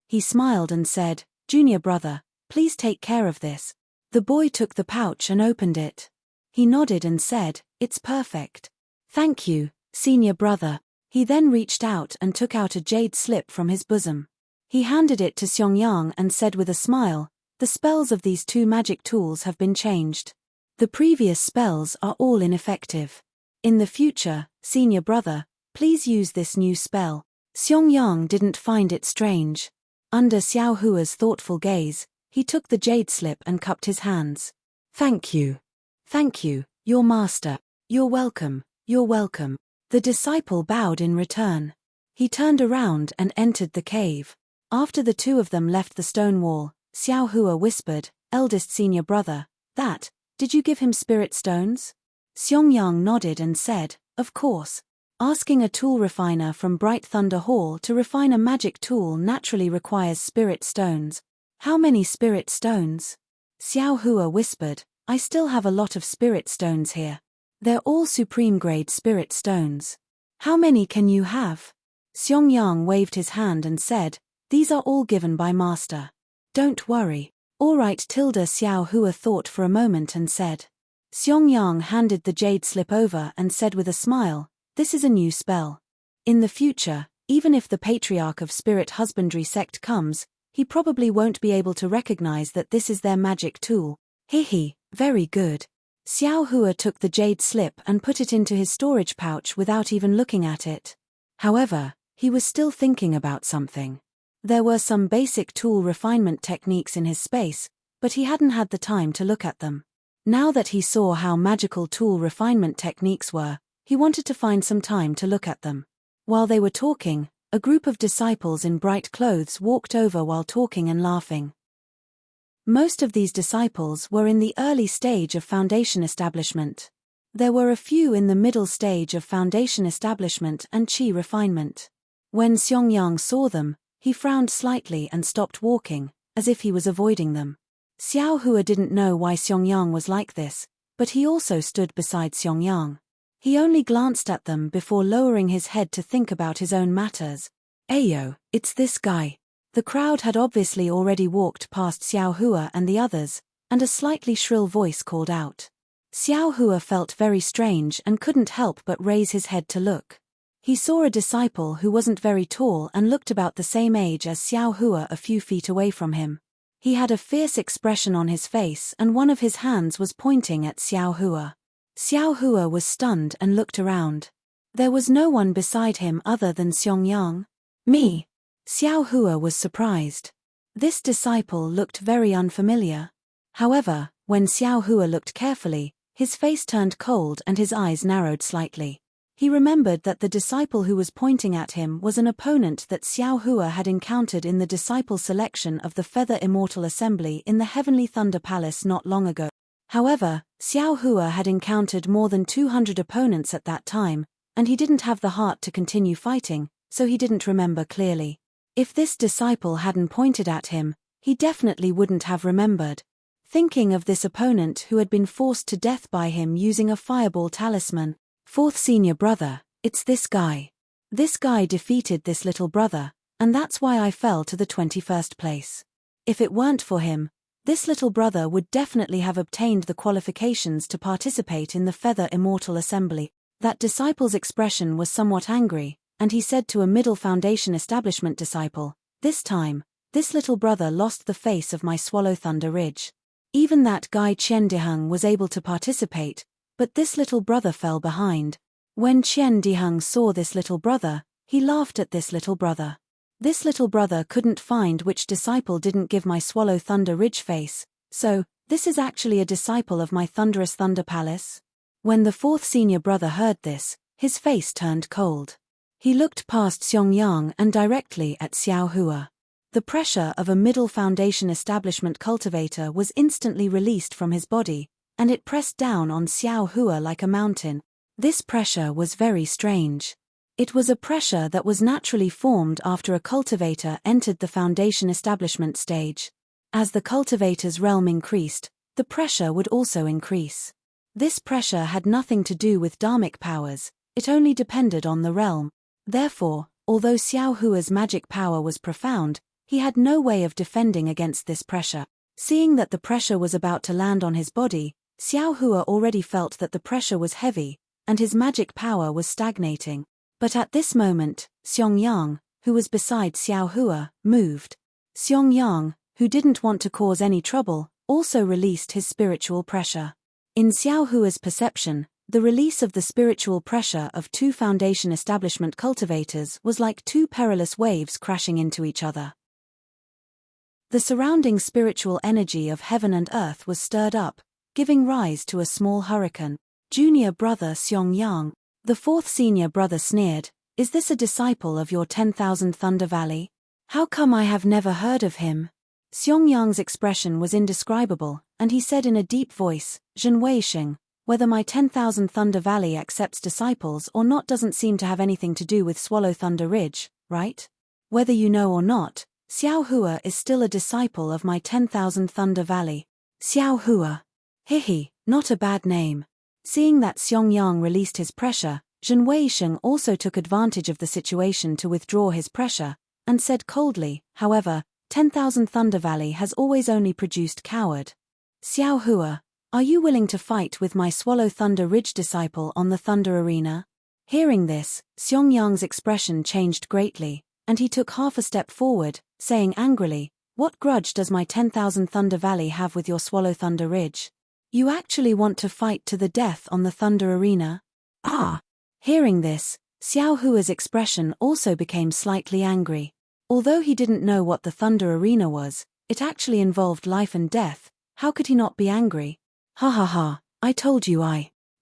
He smiled and said, "Junior brother, please take care of this." The boy took the pouch and opened it. He nodded and said, "It's perfect." "Thank you, senior brother." He then reached out and took out a jade slip from his bosom. He handed it to Xiangyang and said with a smile, "The spells of these 2 magic tools have been changed. The previous spells are all ineffective. In the future, senior brother, please use this new spell." Xiangyang didn't find it strange. Under Xiao Hua's thoughtful gaze, he took the jade slip and cupped his hands. "Thank you. Thank you, your master. You're welcome, you're welcome." The disciple bowed in return. He turned around and entered the cave. After the 2 of them left the stone wall, Xiao Hua whispered, "Eldest senior brother, did you give him spirit stones?" Xiangyang nodded and said, "Of course." Asking a tool refiner from Bright Thunder Hall to refine a magic tool naturally requires spirit stones. "How many spirit stones?" Xiao Hua whispered, "I still have a lot of spirit stones here. They're all supreme grade spirit stones." "How many can you have?" Xiangyang waved his hand and said, "These are all given by master. Don't worry." "All right." Xiao Hua thought for a moment and said. Xiangyang handed the jade slip over and said with a smile, "This is a new spell. In the future, even if the Patriarch of Spirit Husbandry sect comes, he he probably won't be able to recognize that this is their magic tool. Hehe, very good. Xiao Hua took the jade slip and put it into his storage pouch without even looking at it. However, he was still thinking about something. There were some basic tool refinement techniques in his space, but he hadn't had the time to look at them. Now that he saw how magical tool refinement techniques were, he wanted to find some time to look at them. While they were talking, a group of disciples in bright clothes walked over while talking and laughing. Most of these disciples were in the early stage of foundation establishment. There were a few in the middle stage of foundation establishment and qi refinement. When Xiangyang saw them, he frowned slightly and stopped walking, as if he was avoiding them. Xiao Hua didn't know why Xiangyang was like this, but he also stood beside Xiangyang. He only glanced at them before lowering his head to think about his own matters. Ayo, it's this guy. The crowd had obviously already walked past Xiao Hua and the others, and a slightly shrill voice called out. Xiao Hua felt very strange and couldn't help but raise his head to look. He saw a disciple who wasn't very tall and looked about the same age as Xiao Hua a few feet away from him. He had a fierce expression on his face and one of his hands was pointing at Xiao Hua. Xiao Hua was stunned and looked around. There was no one beside him other than Xiangyang. Me. Xiao Hua was surprised. This disciple looked very unfamiliar. However, when Xiao Hua looked carefully, his face turned cold and his eyes narrowed slightly. He remembered that the disciple who was pointing at him was an opponent that Xiao Hua had encountered in the disciple selection of the Feather Immortal Assembly in the Heavenly Thunder Palace not long ago. However, Xiao Hua had encountered more than 200 opponents at that time, and he didn't have the heart to continue fighting, so he didn't remember clearly. If this disciple hadn't pointed at him, he definitely wouldn't have remembered. Thinking of this opponent who had been forced to death by him using a fireball talisman, fourth senior brother, it's this guy. This guy defeated this little brother, and that's why I fell to the 21st place. If it weren't for him, this little brother would definitely have obtained the qualifications to participate in the Feather Immortal Assembly. That disciple's expression was somewhat angry, and he said to a middle foundation establishment disciple, "This time, this little brother lost the face of my Swallow Thunder Ridge. Even that guy Qian Diheng was able to participate, but this little brother fell behind." When Qian Diheng saw this little brother, he laughed at this little brother. This little brother couldn't find which disciple didn't give my Swallow Thunder Ridge face, so, this is actually a disciple of my Thunderous Thunder Palace? When the fourth senior brother heard this, his face turned cold. He looked past Xiangyang and directly at Xiao Hua. The pressure of a middle foundation establishment cultivator was instantly released from his body, and it pressed down on Xiao Hua like a mountain. This pressure was very strange. It was a pressure that was naturally formed after a cultivator entered the foundation establishment stage. As the cultivator's realm increased, the pressure would also increase. This pressure had nothing to do with dharmic powers, it only depended on the realm. Therefore, although Xiao Hua's magic power was profound, he had no way of defending against this pressure. Seeing that the pressure was about to land on his body, Xiao Hua already felt that the pressure was heavy, and his magic power was stagnating. But at this moment, Xiangyang, who was beside Xiao Hua, moved. Xiangyang, who didn't want to cause any trouble, also released his spiritual pressure. In Xiao Hua's perception, the release of the spiritual pressure of two foundation establishment cultivators was like two perilous waves crashing into each other. The surrounding spiritual energy of heaven and earth was stirred up, giving rise to a small hurricane. Junior brother Xiangyang. The fourth senior brother sneered, "Is this a disciple of your 10,000 Thunder Valley? How come I have never heard of him?" Xiangyang's expression was indescribable, and he said in a deep voice, "Zhenwei Xing, whether my 10,000 Thunder Valley accepts disciples or not doesn't seem to have anything to do with Swallow Thunder Ridge, right? Whether you know or not, Xiao Hua is still a disciple of my 10,000 Thunder Valley." Xiao Hua. Hihi, not a bad name. Seeing that Xiangyang released his pressure, Zhenwei Xing also took advantage of the situation to withdraw his pressure, and said coldly, "However, 10,000 Thunder Valley has always only produced coward. Xiao Hua, are you willing to fight with my Swallow Thunder Ridge disciple on the Thunder Arena?" Hearing this, Xiangyang's expression changed greatly, and he took half a step forward, saying angrily, What grudge does my 10,000 Thunder Valley have with your Swallow Thunder Ridge? You actually want to fight to the death on the Thunder Arena? Ah! Hearing this, Xiao Hua's expression also became slightly angry. Although he didn't know what the Thunder Arena was, it actually involved life and death. How could he not be angry? Ha ha ha, I told you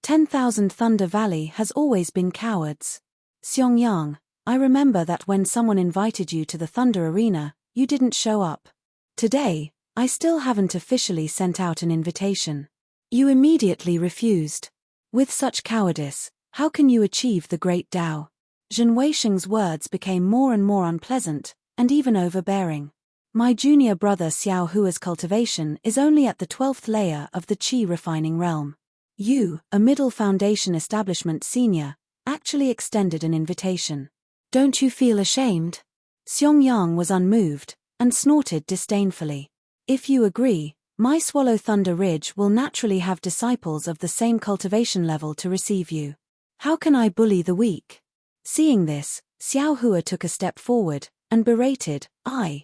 10,000 Thunder Valley has always been cowards. Xiongyang, I remember that when someone invited you to the Thunder Arena, you didn't show up. Today, I still haven't officially sent out an invitation. You immediately refused. With such cowardice, how can you achieve the great Tao? Zhen Weisheng's words became more and more unpleasant, and even overbearing. My junior brother Xiao Hua's cultivation is only at the 12th layer of the Qi refining realm. You, a middle foundation establishment senior, actually extended an invitation. Don't you feel ashamed? Xiongyang was unmoved, and snorted disdainfully. If you agree, my Swallow Thunder Ridge will naturally have disciples of the same cultivation level to receive you. How can I bully the weak? Seeing this, Xiao Hua took a step forward, and berated,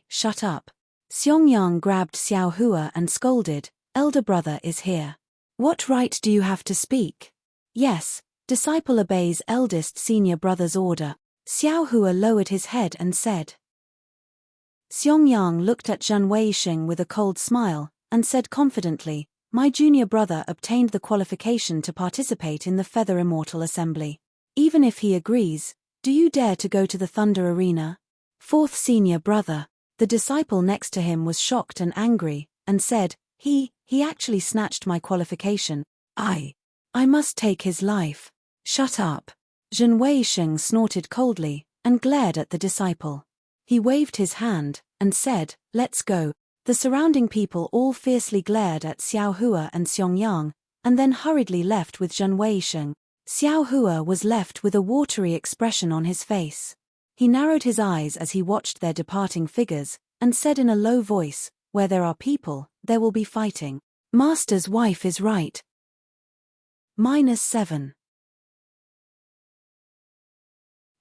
shut up. Xiongyang grabbed Xiao Hua and scolded, elder brother is here. What right do you have to speak? Yes, disciple obeys eldest senior brother's order. Xiao Hua lowered his head and said. Xiongyang looked at Zhen Weisheng with a cold smile, and said confidently, my junior brother obtained the qualification to participate in the Feather Immortal Assembly. Even if he agrees, do you dare to go to the Thunder Arena? Fourth senior brother, the disciple next to him was shocked and angry, and said, he actually snatched my qualification. I must take his life. Shut up. Zhen Weisheng snorted coldly, and glared at the disciple. He waved his hand, and said, let's go. The surrounding people all fiercely glared at Xiao Hua and Xiongyang, and then hurriedly left with Zhen Weisheng. Xiao Hua was left with a watery expression on his face. He narrowed his eyes as he watched their departing figures, and said in a low voice, where there are people, there will be fighting. Master's wife is right. -7.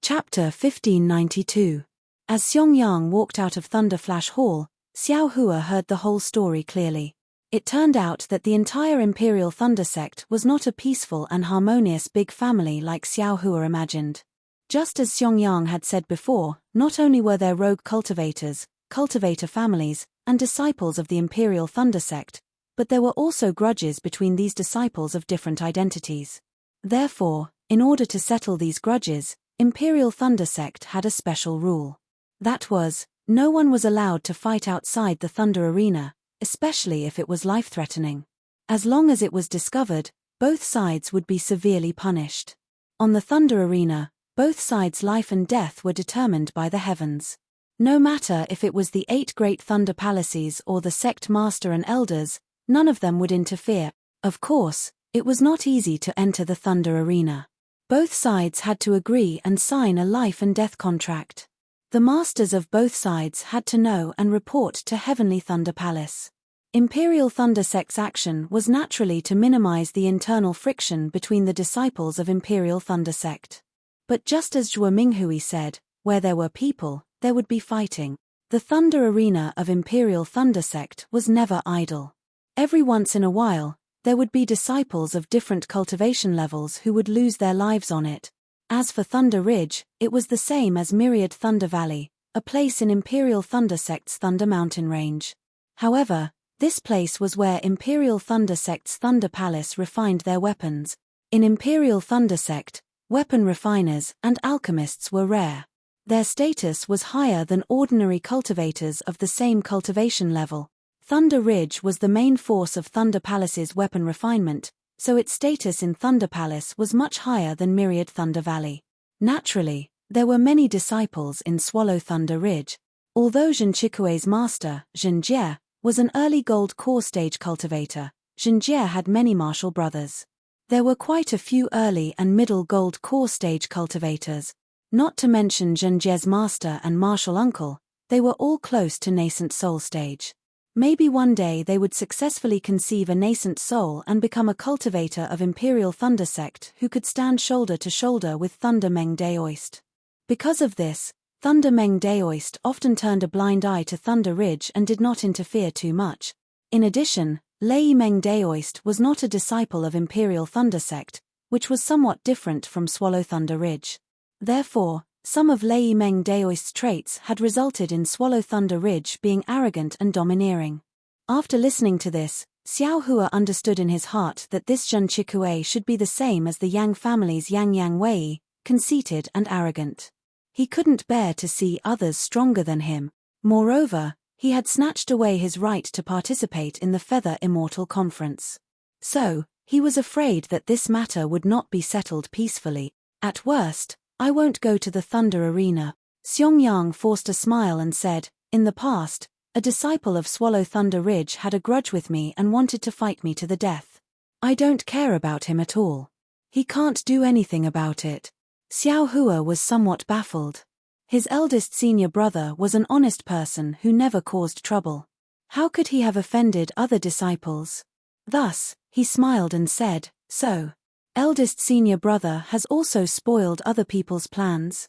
Chapter 1592. As Xiongyang walked out of Thunder Flash Hall, Xiao Hua heard the whole story clearly. It turned out that the entire Imperial Thunder sect was not a peaceful and harmonious big family like Xiao Hua imagined. Just as Xiongyang had said before, not only were there rogue cultivators, cultivator families, and disciples of the Imperial Thunder sect, but there were also grudges between these disciples of different identities. Therefore, in order to settle these grudges, Imperial Thunder sect had a special rule. That was, no one was allowed to fight outside the Thunder Arena, especially if it was life-threatening. As long as it was discovered, both sides would be severely punished. On the Thunder Arena, both sides' life and death were determined by the heavens. No matter if it was the 8 great Thunder Palaces or the sect master and elders, none of them would interfere. Of course, it was not easy to enter the Thunder Arena. Both sides had to agree and sign a life and death contract. The masters of both sides had to know and report to Heavenly Thunder Palace. Imperial Thunder sect's action was naturally to minimize the internal friction between the disciples of Imperial Thunder sect. But just as Zhuo Minghui said, where there were people, there would be fighting. The Thunder Arena of Imperial Thunder sect was never idle. Every once in a while, there would be disciples of different cultivation levels who would lose their lives on it. As for Thunder Ridge, it was the same as Myriad Thunder Valley, a place in Imperial Thunder sect's Thunder Mountain range. However, this place was where Imperial Thunder sect's Thunder Palace refined their weapons. In Imperial Thunder sect, weapon refiners and alchemists were rare. Their status was higher than ordinary cultivators of the same cultivation level. Thunder Ridge was the main force of Thunder Palace's weapon refinement, so its status in Thunder Palace was much higher than Myriad Thunder Valley. Naturally, there were many disciples in Swallow Thunder Ridge. Although Zhen Chikue's master, Zhen Jie, was an early gold core stage cultivator, Zhen Jie had many martial brothers. There were quite a few early and middle gold core stage cultivators. Not to mention Zhen Jie's master and martial uncle, they were all close to nascent soul stage. Maybe one day they would successfully conceive a nascent soul and become a cultivator of Imperial Thunder sect who could stand shoulder to shoulder with Thunder Meng Daoist. Because of this, Thunder Meng Daoist often turned a blind eye to Thunder Ridge and did not interfere too much. In addition, Lei Meng Daoist was not a disciple of Imperial Thunder Sect, which was somewhat different from Swallow Thunder Ridge. Therefore, some of Lei Meng Daoist's traits had resulted in Swallow Thunder Ridge being arrogant and domineering. After listening to this, Xiao Hua understood in his heart that this Zhen Chikue should be the same as the Yang family's Yang Yang Wei, conceited and arrogant. He couldn't bear to see others stronger than him. Moreover, he had snatched away his right to participate in the Feather Immortal Conference. So, he was afraid that this matter would not be settled peacefully. At worst, I won't go to the Thunder Arena. Xiong forced a smile and said, in the past, a disciple of Swallow Thunder Ridge had a grudge with me and wanted to fight me to the death. I don't care about him at all. He can't do anything about it. Xiao Hua was somewhat baffled. His eldest senior brother was an honest person who never caused trouble. How could he have offended other disciples? Thus, he smiled and said, so, eldest senior brother has also spoiled other people's plans?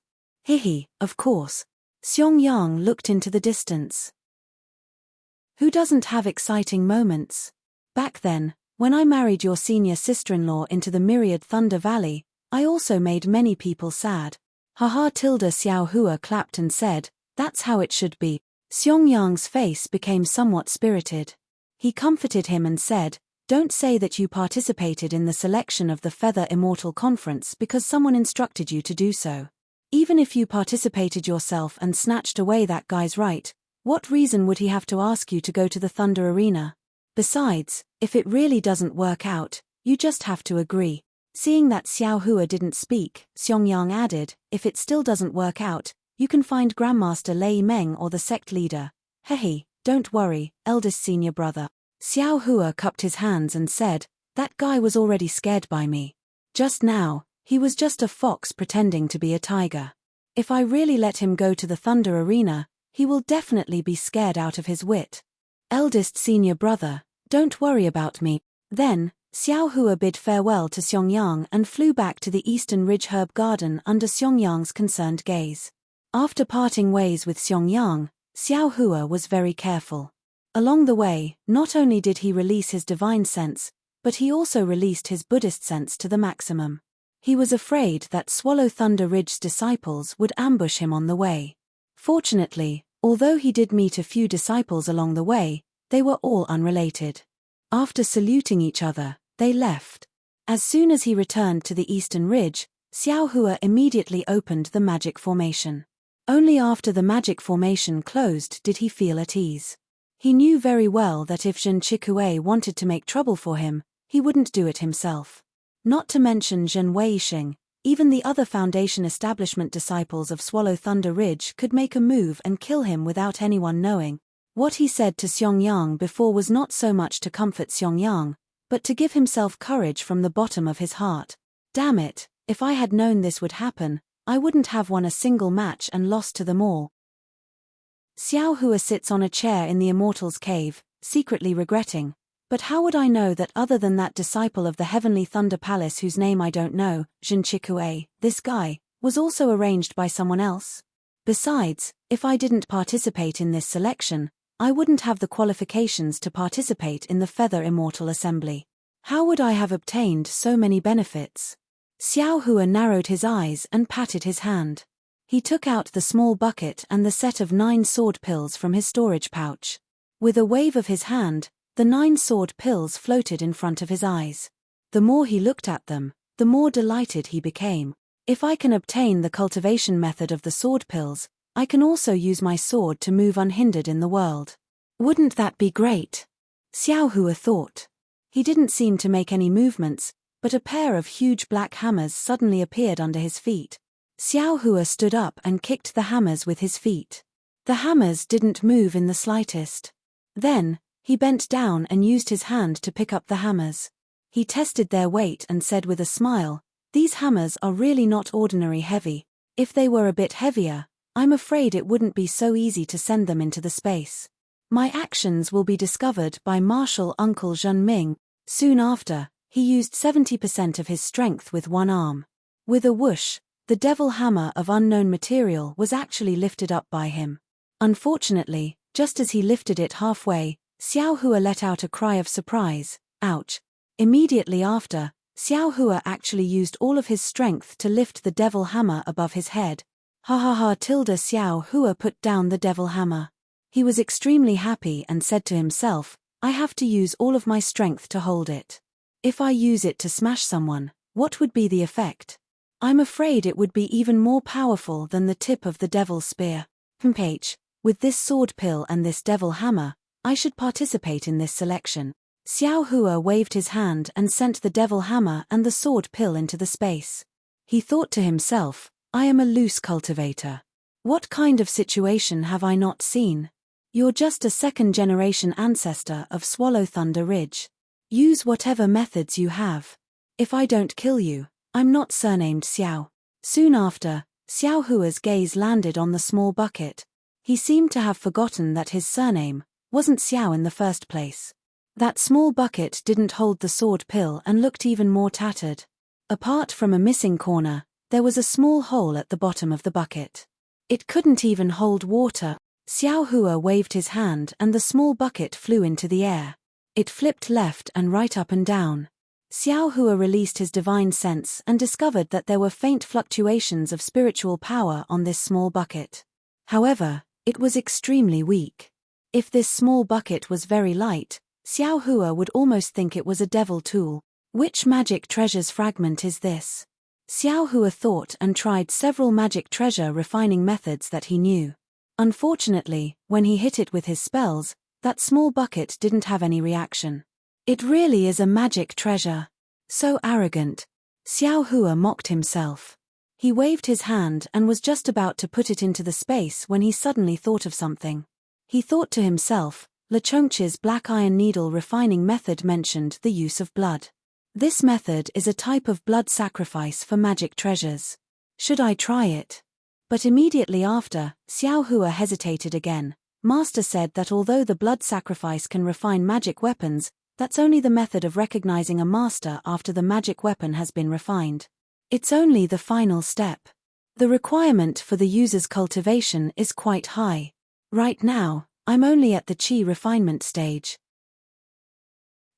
Hihi, of course. Xiong looked into the distance. Who doesn't have exciting moments? Back then, when I married your senior sister-in-law into the myriad Thunder Valley, I also made many people sad. Haha. Xiao Hua clapped and said, that's how it should be. Xiong face became somewhat spirited. He comforted him and said, don't say that you participated in the selection of the Feather Immortal Conference because someone instructed you to do so. Even if you participated yourself and snatched away that guy's right, what reason would he have to ask you to go to the Thunder Arena? Besides, if it really doesn't work out, you just have to agree. Seeing that Xiao Hua didn't speak, Xiong added, if it still doesn't work out, you can find Grandmaster Lei Meng or the sect leader. Hehe, don't worry, eldest senior brother. Xiao Hua cupped his hands and said, that guy was already scared by me. Just now, he was just a fox pretending to be a tiger. If I really let him go to the Thunder Arena, he will definitely be scared out of his wit. Eldest senior brother, don't worry about me. Then, Xiao Hua bid farewell to Xiong and flew back to the Eastern Ridge Herb Garden under Xiong concerned gaze. After parting ways with Xiong, Xiao Hua was very careful. Along the way, not only did he release his divine sense, but he also released his Buddhist sense to the maximum. He was afraid that Swallow Thunder Ridge's disciples would ambush him on the way. Fortunately, although he did meet a few disciples along the way, they were all unrelated. After saluting each other, they left. As soon as he returned to the Eastern Ridge, Xiao Hua immediately opened the magic formation. Only after the magic formation closed did he feel at ease. He knew very well that if Zhen Chikue wanted to make trouble for him, he wouldn't do it himself. Not to mention Zhen Weixing, even the other Foundation establishment disciples of Swallow Thunder Ridge could make a move and kill him without anyone knowing. What he said to Xiong before was not so much to comfort Xiong, but to give himself courage from the bottom of his heart. Damn it, if I had known this would happen, I wouldn't have won a single match and lost to them all. Xiao Hua sits on a chair in the Immortal's Cave, secretly regretting, but how would I know that other than that disciple of the Heavenly Thunder Palace whose name I don't know, Zhen Chikue, this guy, was also arranged by someone else? Besides, if I didn't participate in this selection, I wouldn't have the qualifications to participate in the Feather Immortal Assembly. How would I have obtained so many benefits? Xiao Hua narrowed his eyes and patted his hand. He took out the small bucket and the set of 9 sword pills from his storage pouch. With a wave of his hand, the 9 sword pills floated in front of his eyes. The more he looked at them, the more delighted he became. If I can obtain the cultivation method of the sword pills, I can also use my sword to move unhindered in the world. Wouldn't that be great? Xiao Hua thought. He didn't seem to make any movements, but a pair of huge black hammers suddenly appeared under his feet. Xiao Hua stood up and kicked the hammers with his feet. The hammers didn't move in the slightest. Then, he bent down and used his hand to pick up the hammers. He tested their weight and said with a smile, "These hammers are really not ordinary heavy. If they were a bit heavier, I'm afraid it wouldn't be so easy to send them into the space. My actions will be discovered by Marshal Uncle Zhen Ming." Soon after, he used 70% of his strength with one arm. With a whoosh, The devil hammer of unknown material was actually lifted up by him. Unfortunately, just as he lifted it halfway, Xiao Hua let out a cry of surprise. Ouch. Immediately after, Xiao Hua actually used all of his strength to lift the devil hammer above his head. Ha ha ha! Xiao Hua put down the devil hammer. He was extremely happy and said to himself, I have to use all of my strength to hold it. If I use it to smash someone, what would be the effect? I'm afraid it would be even more powerful than the tip of the devil's spear. With this sword pill and this devil hammer, I should participate in this selection. Xiao Hua waved his hand and sent the devil hammer and the sword pill into the space. He thought to himself, I am a loose cultivator. What kind of situation have I not seen? You're just a second-generation ancestor of Swallow Thunder Ridge. Use whatever methods you have. If I don't kill you, I'm not surnamed Xiao. Soon after, Xiao Hua's gaze landed on the small bucket. He seemed to have forgotten that his surname wasn't Xiao in the first place. That small bucket didn't hold the sword pill and looked even more tattered. Apart from a missing corner, there was a small hole at the bottom of the bucket. It couldn't even hold water. Xiao Hua waved his hand and the small bucket flew into the air. It flipped left and right up and down. Xiao Hua released his divine sense and discovered that there were faint fluctuations of spiritual power on this small bucket. However, it was extremely weak. If this small bucket was very light, Xiao Hua would almost think it was a devil tool. Which magic treasure's fragment is this? Xiao Hua thought and tried several magic treasure refining methods that he knew. Unfortunately, when he hit it with his spells, that small bucket didn't have any reaction. It really is a magic treasure. So arrogant. Xiao Hua mocked himself. He waved his hand and was just about to put it into the space when he suddenly thought of something. He thought to himself, Lechonchi's black iron needle refining method mentioned the use of blood. This method is a type of blood sacrifice for magic treasures. Should I try it? But immediately after, Xiao Hua hesitated again. Master said that although the blood sacrifice can refine magic weapons, that's only the method of recognizing a master after the magic weapon has been refined. It's only the final step. The requirement for the user's cultivation is quite high. Right now, I'm only at the chi refinement stage.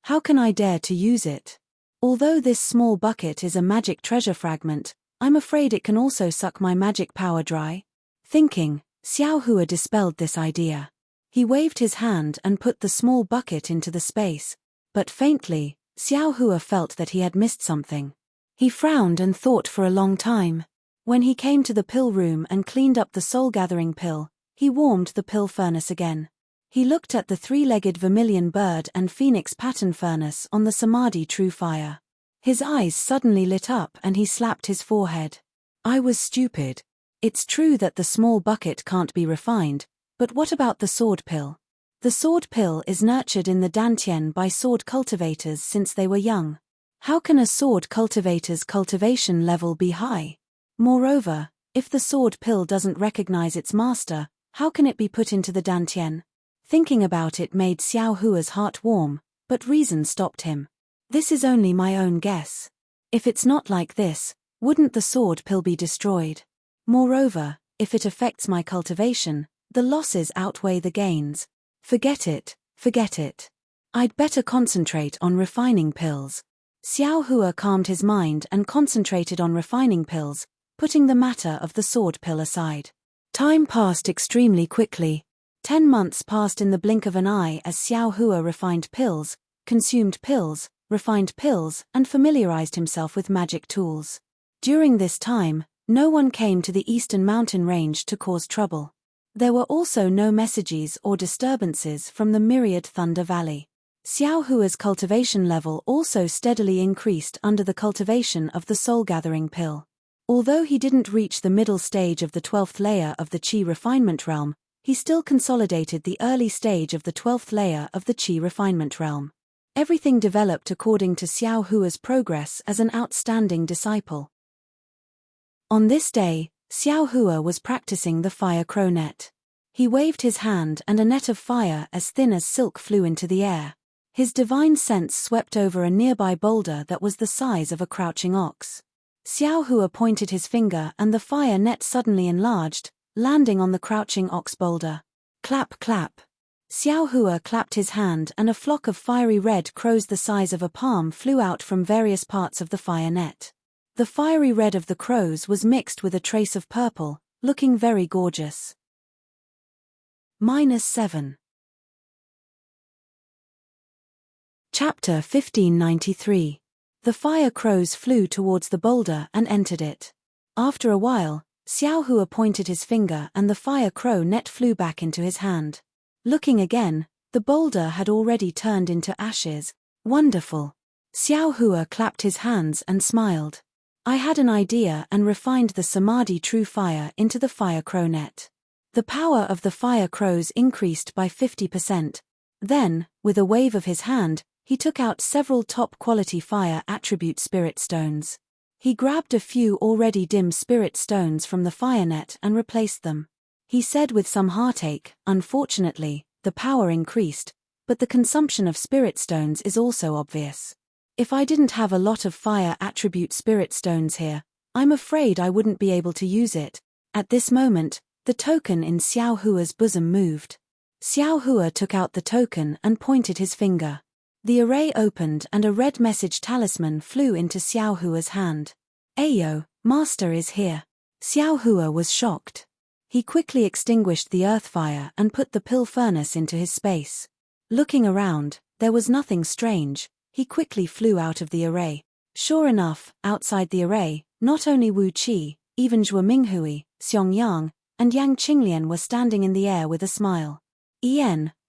How can I dare to use it? Although this small bucket is a magic treasure fragment, I'm afraid it can also suck my magic power dry. Thinking, Xiao Hua dispelled this idea. He waved his hand and put the small bucket into the space, but faintly, Xiao Hua felt that he had missed something. He frowned and thought for a long time. When he came to the pill room and cleaned up the soul-gathering pill, he warmed the pill furnace again. He looked at the three-legged vermilion bird and phoenix pattern furnace on the Samadhi true fire. His eyes suddenly lit up and he slapped his forehead. I was stupid. It's true that the small bucket can't be refined, but what about the sword pill? The sword pill is nurtured in the Dantian by sword cultivators since they were young. How can a sword cultivator's cultivation level be high? Moreover, if the sword pill doesn't recognize its master, how can it be put into the Dantian? Thinking about it made Xiao Hua's heart warm, but reason stopped him. This is only my own guess. If it's not like this, wouldn't the sword pill be destroyed? Moreover, if it affects my cultivation, the losses outweigh the gains. Forget it, forget it. I'd better concentrate on refining pills. Xiao Hua calmed his mind and concentrated on refining pills, putting the matter of the sword pill aside. Time passed extremely quickly. 10 months passed in the blink of an eye as Xiao Hua refined pills, consumed pills, refined pills, and familiarized himself with magic tools. During this time, no one came to the eastern mountain range to cause trouble. There were also no messages or disturbances from the myriad Thunder Valley. Xiao Hua's cultivation level also steadily increased under the cultivation of the soul-gathering pill. Although he didn't reach the middle stage of the 12th layer of the Qi refinement realm, he still consolidated the early stage of the 12th layer of the Qi refinement realm. Everything developed according to Xiao Hua's progress as an outstanding disciple. On this day, Xiao Hua was practicing the fire crow net. He waved his hand and a net of fire as thin as silk flew into the air. His divine sense swept over a nearby boulder that was the size of a crouching ox. Xiao Hua pointed his finger and the fire net suddenly enlarged, landing on the crouching ox boulder. Clap clap. Xiao Hua clapped his hand and a flock of fiery red crows the size of a palm flew out from various parts of the fire net. The fiery red of the crows was mixed with a trace of purple, looking very gorgeous. -7. Chapter 1593. The fire crows flew towards the boulder and entered it. After a while, Xiao Hua pointed his finger and the fire crow net flew back into his hand. Looking again, the boulder had already turned into ashes. Wonderful. Xiao Hua clapped his hands and smiled. I had an idea and refined the Samadhi true fire into the fire crow net. The power of the fire crows increased by 50%. Then, with a wave of his hand, he took out several top-quality fire attribute spirit stones. He grabbed a few already dim spirit stones from the fire net and replaced them. He said with some heartache, unfortunately, the power increased, but the consumption of spirit stones is also obvious. If I didn't have a lot of fire attribute spirit stones here, I'm afraid I wouldn't be able to use it. At this moment, the token in Xiao Hua's bosom moved. Xiao Hua took out the token and pointed his finger. The array opened and a red message talisman flew into Xiao Hua's hand. Ayo, Master is here. Xiao Hua was shocked. He quickly extinguished the earth fire and put the pill furnace into his space. Looking around, there was nothing strange. He quickly flew out of the array. Sure enough, outside the array, not only Wu Qi, even Zhuo Minghui, Xiong Yang, and Yang Qinglian were standing in the air with a smile.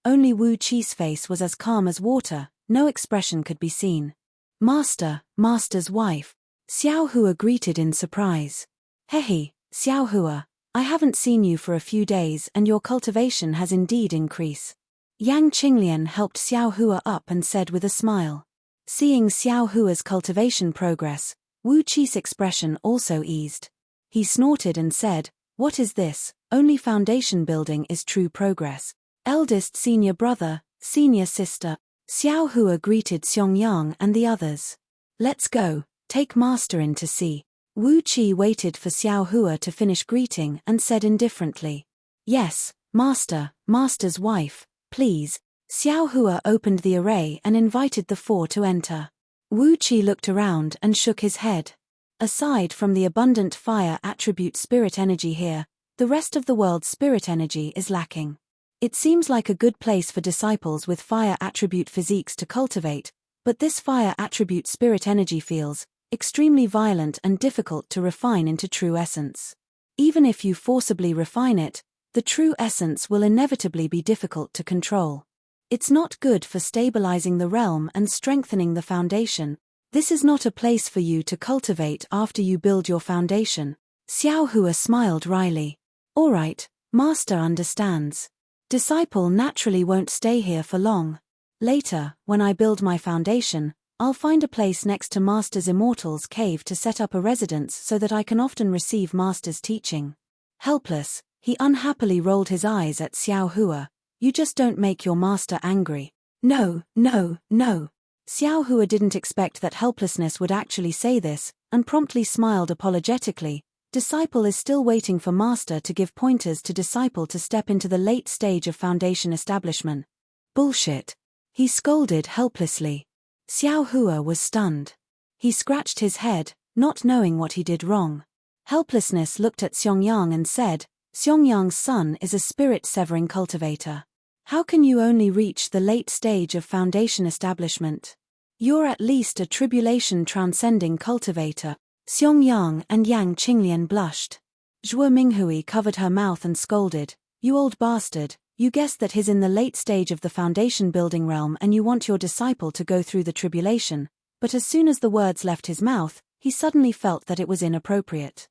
Only Wu Qi's face was as calm as water, no expression could be seen. Master's wife. Xiao Hua greeted in surprise. Hehe, Xiao Hua, I haven't seen you for a few days and your cultivation has indeed increased. Yang Qinglian helped Xiao Hua up and said with a smile. Seeing Xiao Hua's cultivation progress, Wu Qi's expression also eased. He snorted and said, what is this? Only foundation building is true progress. Eldest senior brother, senior sister. Xiao Hua greeted Xiong Yang and the others. Let's go, take Master in to see. Wu Qi waited for Xiao Hua to finish greeting and said indifferently. Yes, Master's wife, please. Xiao Hua opened the array and invited the four to enter. Wu Qi looked around and shook his head. Aside from the abundant fire attribute spirit energy here, the rest of the world's spirit energy is lacking. It seems like a good place for disciples with fire attribute physiques to cultivate, but this fire attribute spirit energy feels extremely violent and difficult to refine into true essence. Even if you forcibly refine it, the true essence will inevitably be difficult to control. It's not good for stabilizing the realm and strengthening the foundation. This is not a place for you to cultivate after you build your foundation. Xiao Hua smiled wryly. All right, Master understands. Disciple naturally won't stay here for long. Later, when I build my foundation, I'll find a place next to Master's Immortal's cave to set up a residence so that I can often receive Master's teaching. Helpless, he unhappily rolled his eyes at Xiao Hua. You just don't make your master angry. No. Xiao Hua didn't expect that helplessness would actually say this, and promptly smiled apologetically. Disciple is still waiting for Master to give pointers to Disciple to step into the late stage of foundation establishment. Bullshit. He scolded helplessly. Xiao Hua was stunned. He scratched his head, not knowing what he did wrong. Helplessness looked at Xiong Yang and said, Xiong Yang's son is a spirit-severing cultivator. How can you only reach the late stage of foundation establishment? You're at least a tribulation-transcending cultivator. Xiong Yang and Yang Qinglian blushed. Zhuo Minghui covered her mouth and scolded, You old bastard, you guessed that he's in the late stage of the foundation building realm and you want your disciple to go through the tribulation, but as soon as the words left his mouth, he suddenly felt that it was inappropriate.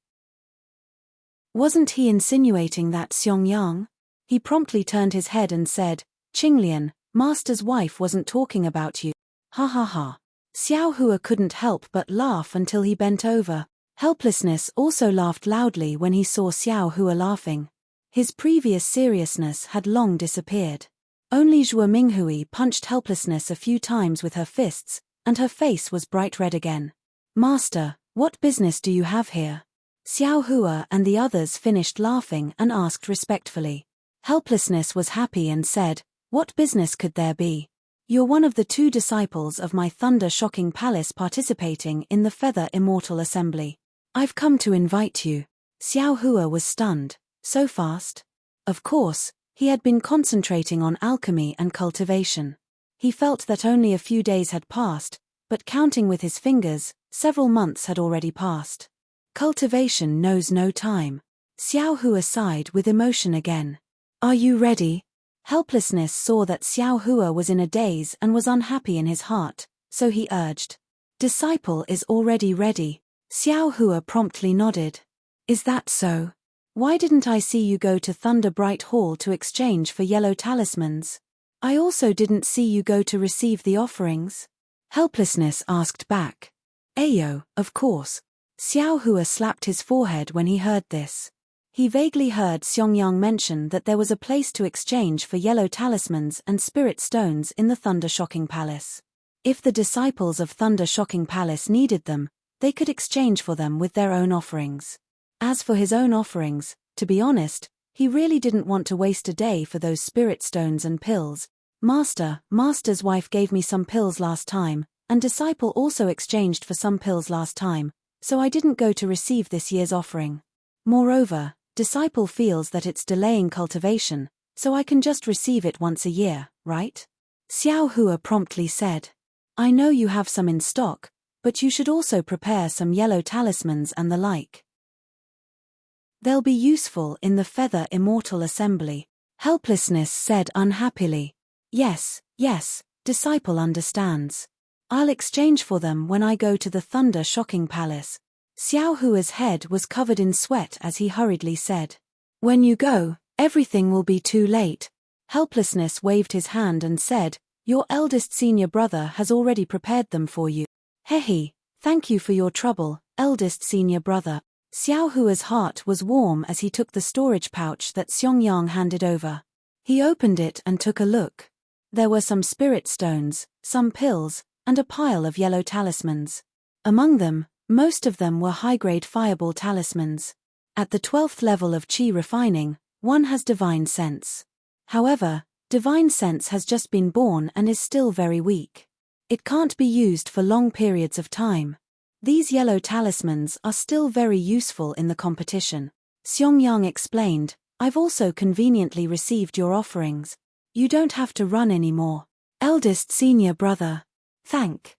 Wasn't he insinuating that, Xiong Yang? He promptly turned his head and said, Qinglian, Master's wife wasn't talking about you. Ha ha ha. Xiao Hua couldn't help but laugh until he bent over. Helplessness also laughed loudly when he saw Xiao Hua laughing. His previous seriousness had long disappeared. Only Zhuo Minghui punched Helplessness a few times with her fists, and her face was bright red again. Master, What business do you have here? Xiao Hua and the others finished laughing and asked respectfully. Helplessness was happy and said, what business could there be? You're one of the 2 disciples of my thunder-shocking palace participating in the Feather Immortal Assembly. I've come to invite you. Xiao Hua was stunned. So fast? Of course, he had been concentrating on alchemy and cultivation. He felt that only a few days had passed, but counting with his fingers, several months had already passed. Cultivation knows no time. Xiao Hua sighed with emotion again. Are you ready? Helplessness saw that Xiao Hua was in a daze and was unhappy in his heart, so he urged. Disciple is already ready. Xiao Hua promptly nodded. Is that so? Why didn't I see you go to Thunder Bright Hall to exchange for yellow talismans? I also didn't see you go to receive the offerings. Helplessness asked back. Ayo, of course. Xiao Hua slapped his forehead when he heard this. He vaguely heard Xiangyang mention that there was a place to exchange for yellow talismans and spirit stones in the Thunder Shocking Palace. If the disciples of Thunder Shocking Palace needed them, they could exchange for them with their own offerings. As for his own offerings, to be honest, he really didn't want to waste a day for those spirit stones and pills. Master's wife gave me some pills last time, and disciple also exchanged for some pills last time, so I didn't go to receive this year's offering. Moreover, disciple feels that it's delaying cultivation, so I can just receive it once a year, right? Xiao Hua promptly said. I know you have some in stock, but you should also prepare some yellow talismans and the like. They'll be useful in the Feather Immortal Assembly. Helplessness said unhappily. Yes, disciple understands. I'll exchange for them when I go to the Thunder Shocking Palace. Xiao Hua's head was covered in sweat as he hurriedly said. When you go, everything will be too late. Helplessness waved his hand and said, your eldest senior brother has already prepared them for you. Hehe, thank you for your trouble, eldest senior brother. Xiao Hua's heart was warm as he took the storage pouch that Xiangyang handed over. He opened it and took a look. There were some spirit stones, some pills, and a pile of yellow talismans. Among them, most of them were high-grade fireball talismans. At the 12th level of Qi refining, one has divine sense. However, divine sense has just been born and is still very weak. It can't be used for long periods of time. These yellow talismans are still very useful in the competition. Xiangyang explained, I've also conveniently received your offerings. You don't have to run anymore. Eldest senior brother. Thank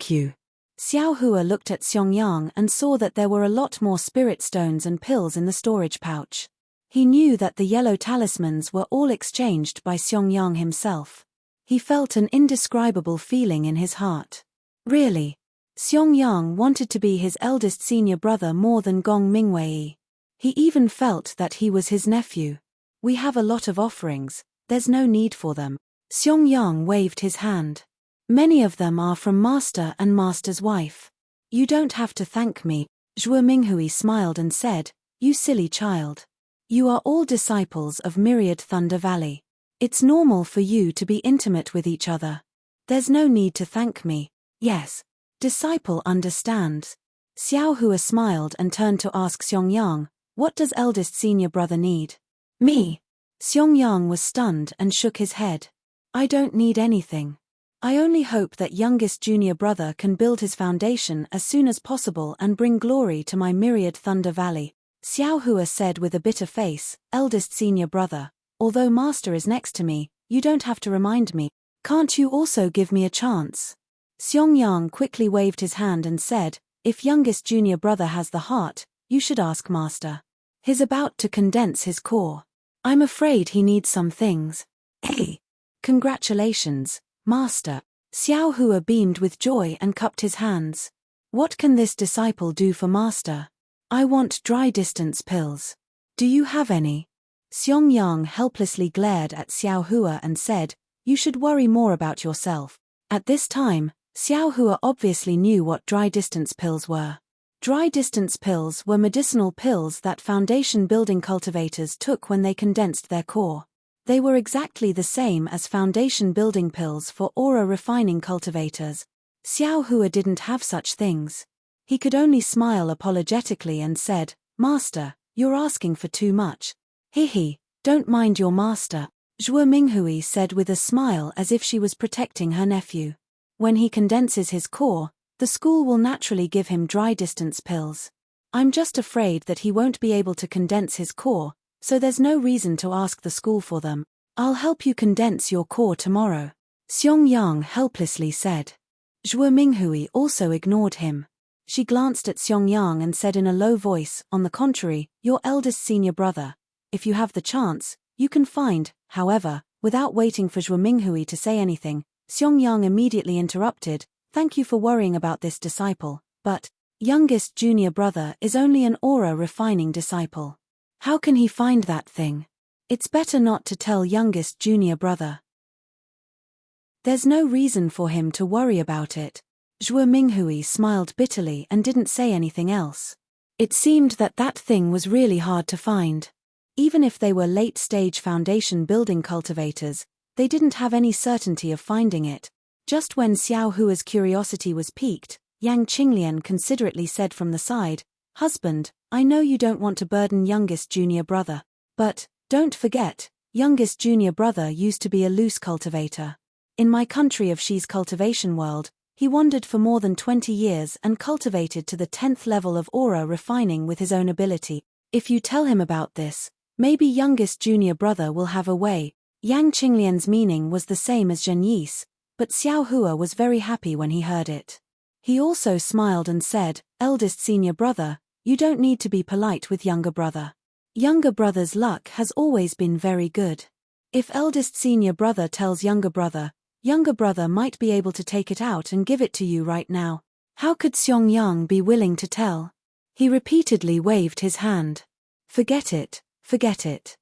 you. Xiao Hua looked at Xiangyang and saw that there were a lot more spirit stones and pills in the storage pouch. He knew that the yellow talismans were all exchanged by Xiangyang himself. He felt an indescribable feeling in his heart. Really? Xiangyang wanted to be his eldest senior brother more than Gong Mingwei. He even felt that he was his nephew. We have a lot of offerings, there's no need for them. Xiangyang waved his hand. Many of them are from Master and Master's wife. You don't have to thank me. Zhuo Minghui smiled and said, you silly child. You are all disciples of Myriad Thunder Valley. It's normal for you to be intimate with each other. There's no need to thank me. Yes. Disciple understands. Xiao Hua smiled and turned to ask Xiangyang, what does eldest senior brother need? Me. Xiangyang was stunned and shook his head. I don't need anything. I only hope that youngest junior brother can build his foundation as soon as possible and bring glory to my Myriad Thunder Valley. Xiao Hua said with a bitter face, eldest senior brother, although Master is next to me, you don't have to remind me. Can't you also give me a chance? Xiangyang quickly waved his hand and said, if youngest junior brother has the heart, you should ask Master. He's about to condense his core. I'm afraid he needs some things. Hey! Congratulations, Master. Xiao Hua beamed with joy and cupped his hands. What can this disciple do for Master? I want dry distance pills. Do you have any? Xiangyang helplessly glared at Xiao Hua and said, you should worry more about yourself. At this time, Xiao Hua obviously knew what dry distance pills were. Dry distance pills were medicinal pills that foundation building cultivators took when they condensed their core. They were exactly the same as foundation building pills for aura refining cultivators. Xiao Hua didn't have such things. He could only smile apologetically and said, "Master, you're asking for too much." "Hehe, don't mind your master," Zhuo Minghui said with a smile as if she was protecting her nephew. "When he condenses his core, the school will naturally give him dry distance pills. I'm just afraid that he won't be able to condense his core, so there's no reason to ask the school for them. I'll help you condense your core tomorrow," Xiong Yang helplessly said. Zhuo Minghui also ignored him. She glanced at Xiong Yang and said in a low voice, "On the contrary, your eldest senior brother. If you have the chance, you can find." However, without waiting for Zhuo Minghui to say anything, Xiong Yang immediately interrupted, "Thank you for worrying about this disciple, but youngest junior brother is only an aura refining disciple. How can he find that thing? It's better not to tell youngest junior brother. There's no reason for him to worry about it." Zhuo Minghui smiled bitterly and didn't say anything else. It seemed that that thing was really hard to find. Even if they were late-stage foundation building cultivators, they didn't have any certainty of finding it. Just when Xiao Hua's curiosity was piqued, Yang Qinglian considerately said from the side, "Husband, I know you don't want to burden youngest junior brother. But, don't forget, youngest junior brother used to be a loose cultivator. In my country of Shi's cultivation world, he wandered for more than 20 years and cultivated to the 10th level of aura refining with his own ability. If you tell him about this, maybe youngest junior brother will have a way." Yang Qinglian's meaning was the same as Zhen Yi's, but Xiao Hua was very happy when he heard it. He also smiled and said, "Eldest senior brother, you don't need to be polite with younger brother. Younger brother's luck has always been very good. If eldest senior brother tells younger brother might be able to take it out and give it to you right now." How could Xiong Yang be willing to tell? He repeatedly waved his hand. Forget it, forget it.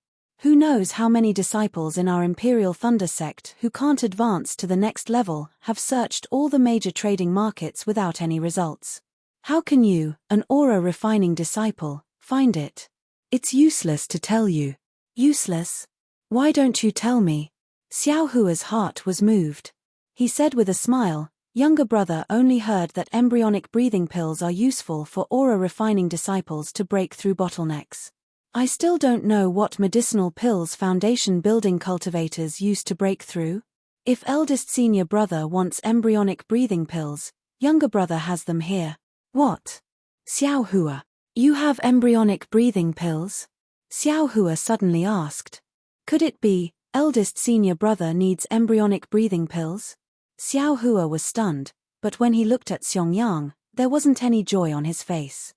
Who knows how many disciples in our Imperial Thunder sect who can't advance to the next level have searched all the major trading markets without any results. How can you, an aura refining disciple, find it? It's useless to tell you. Useless? Why don't you tell me? Xiao Hua's heart was moved. He said with a smile, "Younger brother only heard that embryonic breathing pills are useful for aura refining disciples to break through bottlenecks. I still don't know what medicinal pills foundation building cultivators use to break through. If eldest senior brother wants embryonic breathing pills, younger brother has them here." "What? Xiao Hua, you have embryonic breathing pills?" Xiao Hua suddenly asked. Could it be, eldest senior brother needs embryonic breathing pills? Xiao Hua was stunned, but when he looked at Xiong Yang, there wasn't any joy on his face.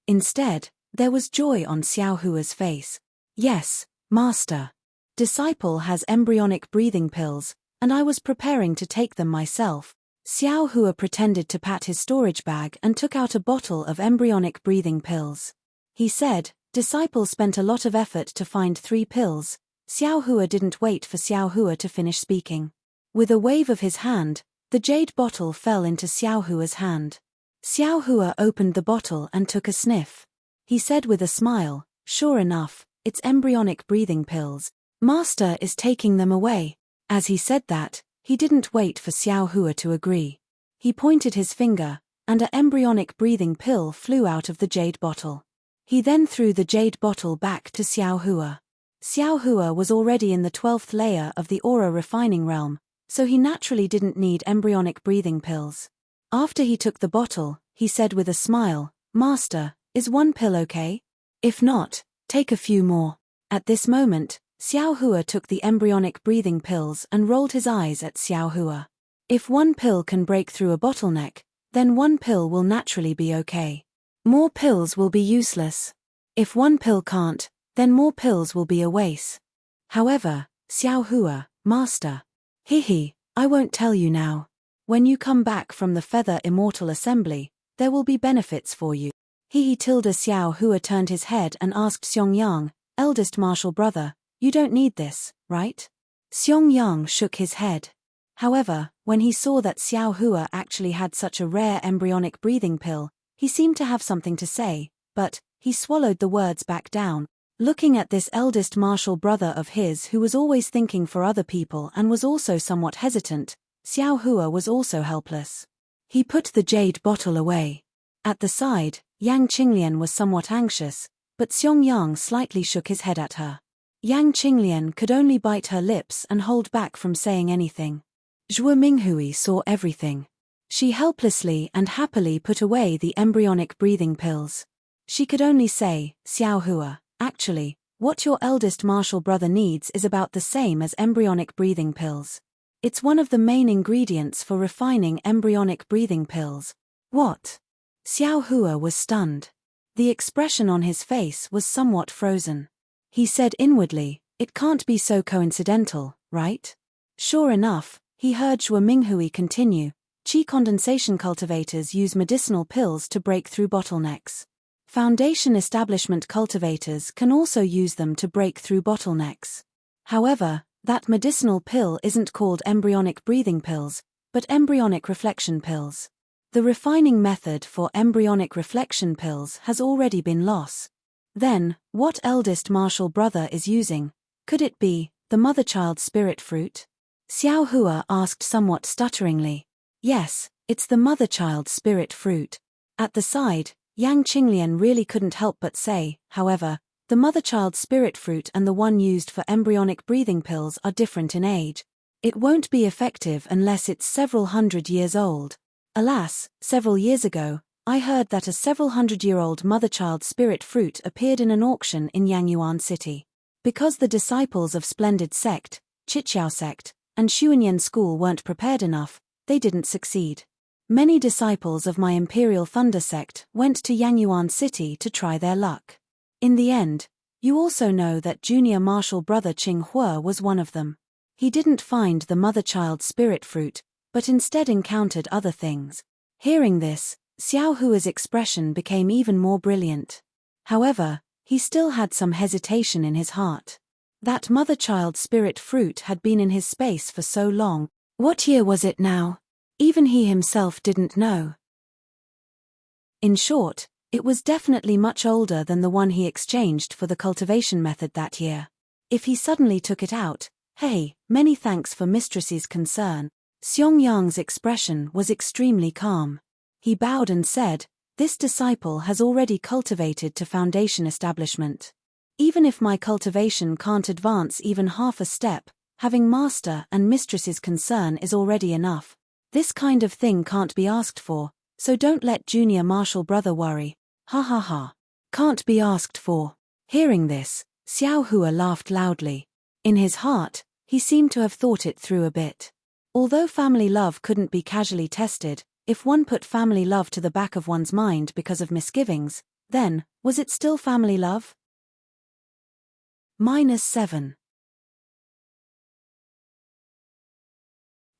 Instead, there was joy on Xiao Hua's face. "Yes, master. Disciple has embryonic breathing pills, and I was preparing to take them myself." Xiao Hua pretended to pat his storage bag and took out a bottle of embryonic breathing pills. He said, "Disciple spent a lot of effort to find 3 pills." Xiao Hua didn't wait for Xiao Hua to finish speaking. With a wave of his hand, the jade bottle fell into Xiao Hua's hand. Xiao Hua opened the bottle and took a sniff. He said with a smile, "Sure enough, it's embryonic breathing pills. Master is taking them away." As he said that, he didn't wait for Xiao Hua to agree. He pointed his finger, and an embryonic breathing pill flew out of the jade bottle. He then threw the jade bottle back to Xiao Hua. Xiao Hua was already in the 12th layer of the aura refining realm, so he naturally didn't need embryonic breathing pills. After he took the bottle, he said with a smile, "Master, is 1 pill okay? If not, take a few more." At this moment, Xiao Hua took the embryonic breathing pills and rolled his eyes at Xiao Hua. If 1 pill can break through a bottleneck, then 1 pill will naturally be okay. More pills will be useless. If 1 pill can't, then more pills will be a waste. However, Xiao Hua, master. Hehe, I won't tell you now. When you come back from the Feather Immortal Assembly, there will be benefits for you. Xiao Hua turned his head and asked Xiong Yang, "Eldest martial brother, you don't need this, right?" Xiong Yang shook his head. However, when he saw that Xiao Hua actually had such a rare embryonic breathing pill, he seemed to have something to say, but he swallowed the words back down. Looking at this eldest martial brother of his who was always thinking for other people and was also somewhat hesitant, Xiao Hua was also helpless. He put the jade bottle away. At the side, Yang Qinglian was somewhat anxious, but Xiong slightly shook his head at her. Yang Qinglian could only bite her lips and hold back from saying anything. Zhuo Minghui saw everything. She helplessly and happily put away the embryonic breathing pills. She could only say, Xiao Hua, actually, what your eldest martial brother needs is about the same as embryonic breathing pills. It's one of the main ingredients for refining embryonic breathing pills. What? Xiao Hua was stunned. The expression on his face was somewhat frozen. He said inwardly, it can't be so coincidental, right? Sure enough, he heard Zhuo Minghui continue, qi condensation cultivators use medicinal pills to break through bottlenecks. Foundation establishment cultivators can also use them to break through bottlenecks. However, that medicinal pill isn't called embryonic breathing pills, but embryonic reflection pills. The refining method for embryonic reflection pills has already been lost. Then, what eldest martial brother is using? Could it be the mother-child spirit fruit? Xiao Hua asked somewhat stutteringly. Yes, it's the mother-child spirit fruit. At the side, Yang Qinglian really couldn't help but say, however, the mother-child spirit fruit and the one used for embryonic breathing pills are different in age. It won't be effective unless it's several hundred years old. Alas, several years ago, I heard that a several hundred-year-old mother-child spirit fruit appeared in an auction in Yangyuan City. Because the disciples of Splendid Sect, Chiqiao Sect, and Xuanyan School weren't prepared enough, they didn't succeed. Many disciples of my Imperial Thunder Sect went to Yangyuan City to try their luck. In the end, you also know that junior martial brother Qing Hua was one of them. He didn't find the mother-child spirit fruit, but instead encountered other things. Hearing this, Xiao Hua's expression became even more brilliant. However, he still had some hesitation in his heart. That mother-child spirit fruit had been in his space for so long. What year was it now? Even he himself didn't know. In short, it was definitely much older than the one he exchanged for the cultivation method that year. If he suddenly took it out, hey, many thanks for mistress's concern. Xiong expression was extremely calm. He bowed and said, this disciple has already cultivated to foundation establishment. Even if my cultivation can't advance even half a step, having master and mistress's concern is already enough. This kind of thing can't be asked for, so don't let junior martial brother worry. Ha ha ha. Can't be asked for. Hearing this, Xiao Hua laughed loudly. In his heart, he seemed to have thought it through a bit. Although family love couldn't be casually tested, if one put family love to the back of one's mind because of misgivings, then, was it still family love? -7.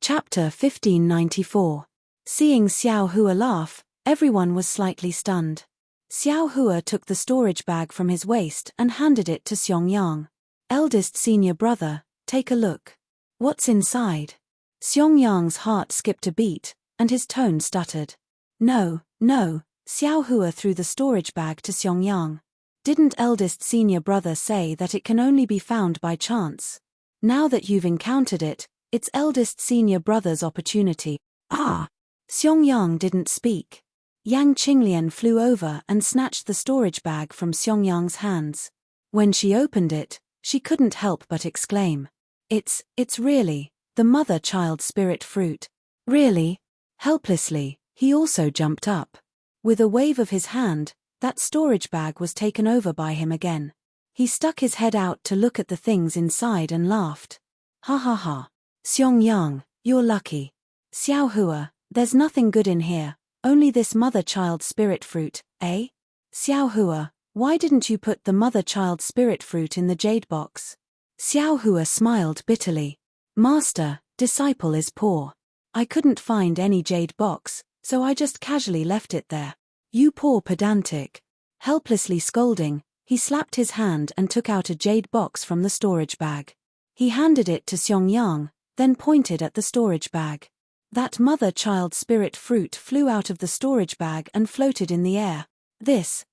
Chapter 1594. Seeing Xiao Hua laugh, everyone was slightly stunned. Xiao Hua took the storage bag from his waist and handed it to Xiong. Eldest senior brother, take a look. What's inside? Xiong heart skipped a beat, and his tone stuttered. No, Xiao Hua threw the storage bag to Xiong. Didn't eldest senior brother say that it can only be found by chance? Now that you've encountered it, it's eldest senior brother's opportunity. Ah! Xiong didn't speak. Yang Qinglian flew over and snatched the storage bag from Xiong hands. When she opened it, she couldn't help but exclaim. It's really the mother-child spirit fruit. Really? Helplessly, he also jumped up. With a wave of his hand, that storage bag was taken over by him again. He stuck his head out to look at the things inside and laughed. Ha ha ha. Xiong, you're lucky. Xiao Hua, there's nothing good in here, only this mother-child spirit fruit, eh? Xiao Hua, why didn't you put the mother-child spirit fruit in the jade box? Xiao Hua smiled bitterly. Master, disciple is poor. I couldn't find any jade box, so I just casually left it there. You poor pedantic. Helplessly scolding, he slapped his hand and took out a jade box from the storage bag. He handed it to Xiong, then pointed at the storage bag. That mother-child spirit fruit flew out of the storage bag and floated in the air. This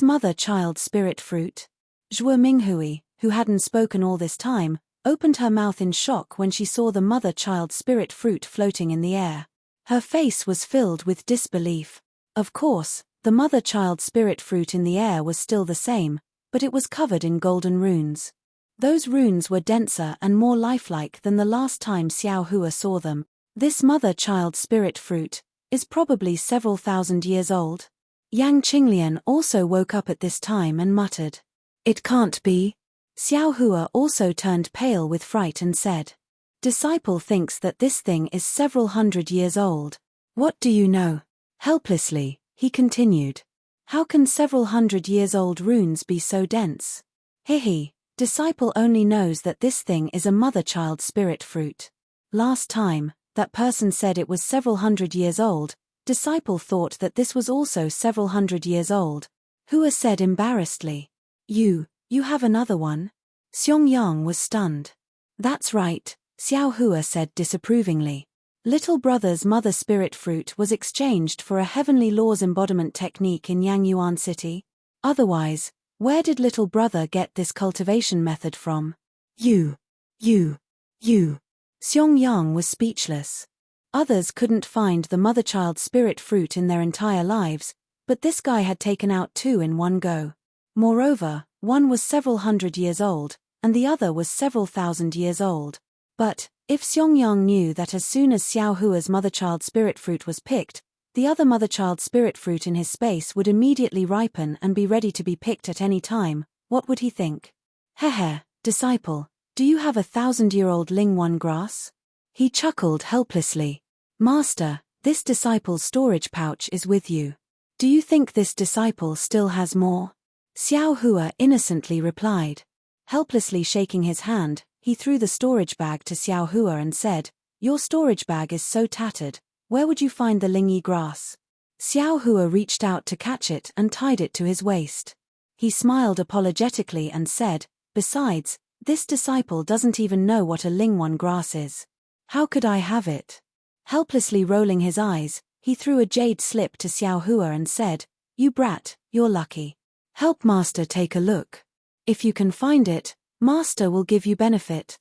mother-child spirit fruit? Zhuo Minghui, who hadn't spoken all this time, opened her mouth in shock when she saw the mother-child spirit fruit floating in the air. Her face was filled with disbelief. Of course, the mother-child spirit fruit in the air was still the same, but it was covered in golden runes. Those runes were denser and more lifelike than the last time Xiao Hua saw them. This mother-child spirit fruit is probably several thousand years old. Yang Qinglian also woke up at this time and muttered, "It can't be." Xiao Hua also turned pale with fright and said, "Disciple thinks that this thing is several hundred years old. What do you know?" Helplessly, he continued, "How can several hundred years old runes be so dense?" Hihi, disciple only knows that this thing is a mother-child spirit fruit. Last time, that person said it was several hundred years old. Disciple thought that this was also several hundred years old. Hua said embarrassedly, You have another one?" Xiong Yang was stunned. "That's right," Xiao Hua said disapprovingly. Little brother's mother spirit fruit was exchanged for a heavenly laws embodiment technique in Yangyuan City. Otherwise, where did little brother get this cultivation method from? You. Xiong Yang was speechless. Others couldn't find the mother-child spirit fruit in their entire lives, but this guy had taken out 2 in one go. Moreover, one was several hundred years old, and the other was several thousand years old. But, if Xiong Yang knew that as soon as Xiao Hua's mother-child spirit fruit was picked, the other mother-child spirit fruit in his space would immediately ripen and be ready to be picked at any time, what would he think? Hehe, disciple, do you have 1,000-year-old Lingwan grass? He chuckled helplessly. Master, this disciple's storage pouch is with you. Do you think this disciple still has more? Xiao Hua innocently replied. Helplessly shaking his hand, he threw the storage bag to Xiao Hua and said, Your storage bag is so tattered, where would you find the Lingyi grass? Xiao Hua reached out to catch it and tied it to his waist. He smiled apologetically and said, Besides, this disciple doesn't even know what a Lingwan grass is. How could I have it? Helplessly rolling his eyes, he threw a jade slip to Xiao Hua and said, You brat, you're lucky. Help Master take a look. If you can find it, Master will give you benefit.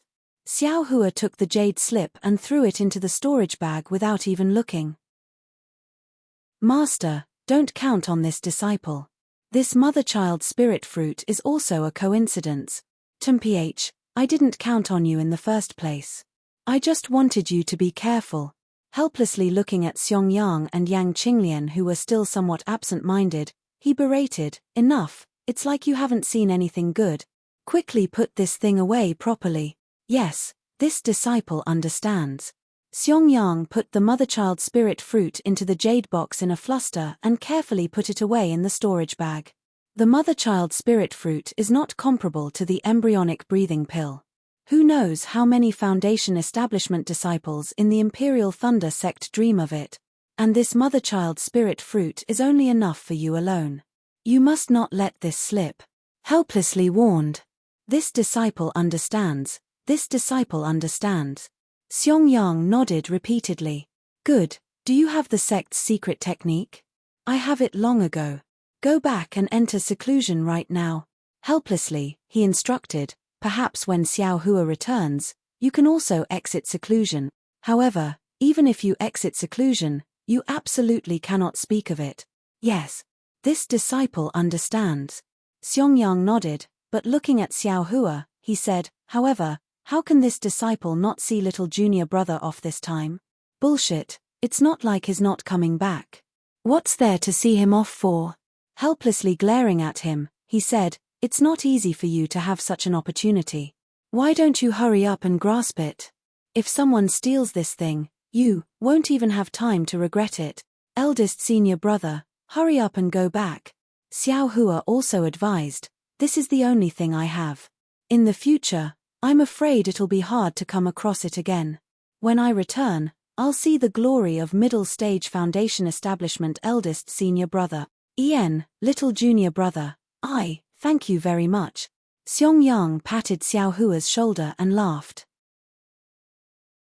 Xiao Hua took the jade slip and threw it into the storage bag without even looking. Master, don't count on this disciple. This mother-child spirit fruit is also a coincidence. Mph, I didn't count on you in the first place. I just wanted you to be careful. Helplessly looking at Xiong Yang and Yang Qinglian, who were still somewhat absent-minded, he berated, Enough, it's like you haven't seen anything good. Quickly put this thing away properly. Yes, this disciple understands. Xiong Yang put the mother-child spirit fruit into the jade box in a fluster and carefully put it away in the storage bag. The mother-child spirit fruit is not comparable to the embryonic breathing pill. Who knows how many Foundation establishment disciples in the Imperial Thunder sect dream of it. And this mother-child spirit fruit is only enough for you alone. You must not let this slip. Helplessly warned. This disciple understands. This disciple understands. Xiong Yang nodded repeatedly. Good, do you have the sect's secret technique? I have it long ago. Go back and enter seclusion right now. Helplessly, he instructed. Perhaps when Xiao Hua returns, you can also exit seclusion. However, even if you exit seclusion, you absolutely cannot speak of it. Yes. This disciple understands. Xiong Yang nodded, but looking at Xiao Hua, he said, However, how can this disciple not see little junior brother off this time? Bullshit, it's not like he's not coming back. What's there to see him off for? Helplessly glaring at him, he said, It's not easy for you to have such an opportunity. Why don't you hurry up and grasp it? If someone steals this thing, you won't even have time to regret it. Eldest senior brother, hurry up and go back. Xiao Hua also advised, This is the only thing I have. In the future, I'm afraid it'll be hard to come across it again. When I return, I'll see the glory of middle stage Foundation establishment eldest senior brother. Little junior brother, thank you very much. Xiong Yang patted Xiao Hua's shoulder and laughed.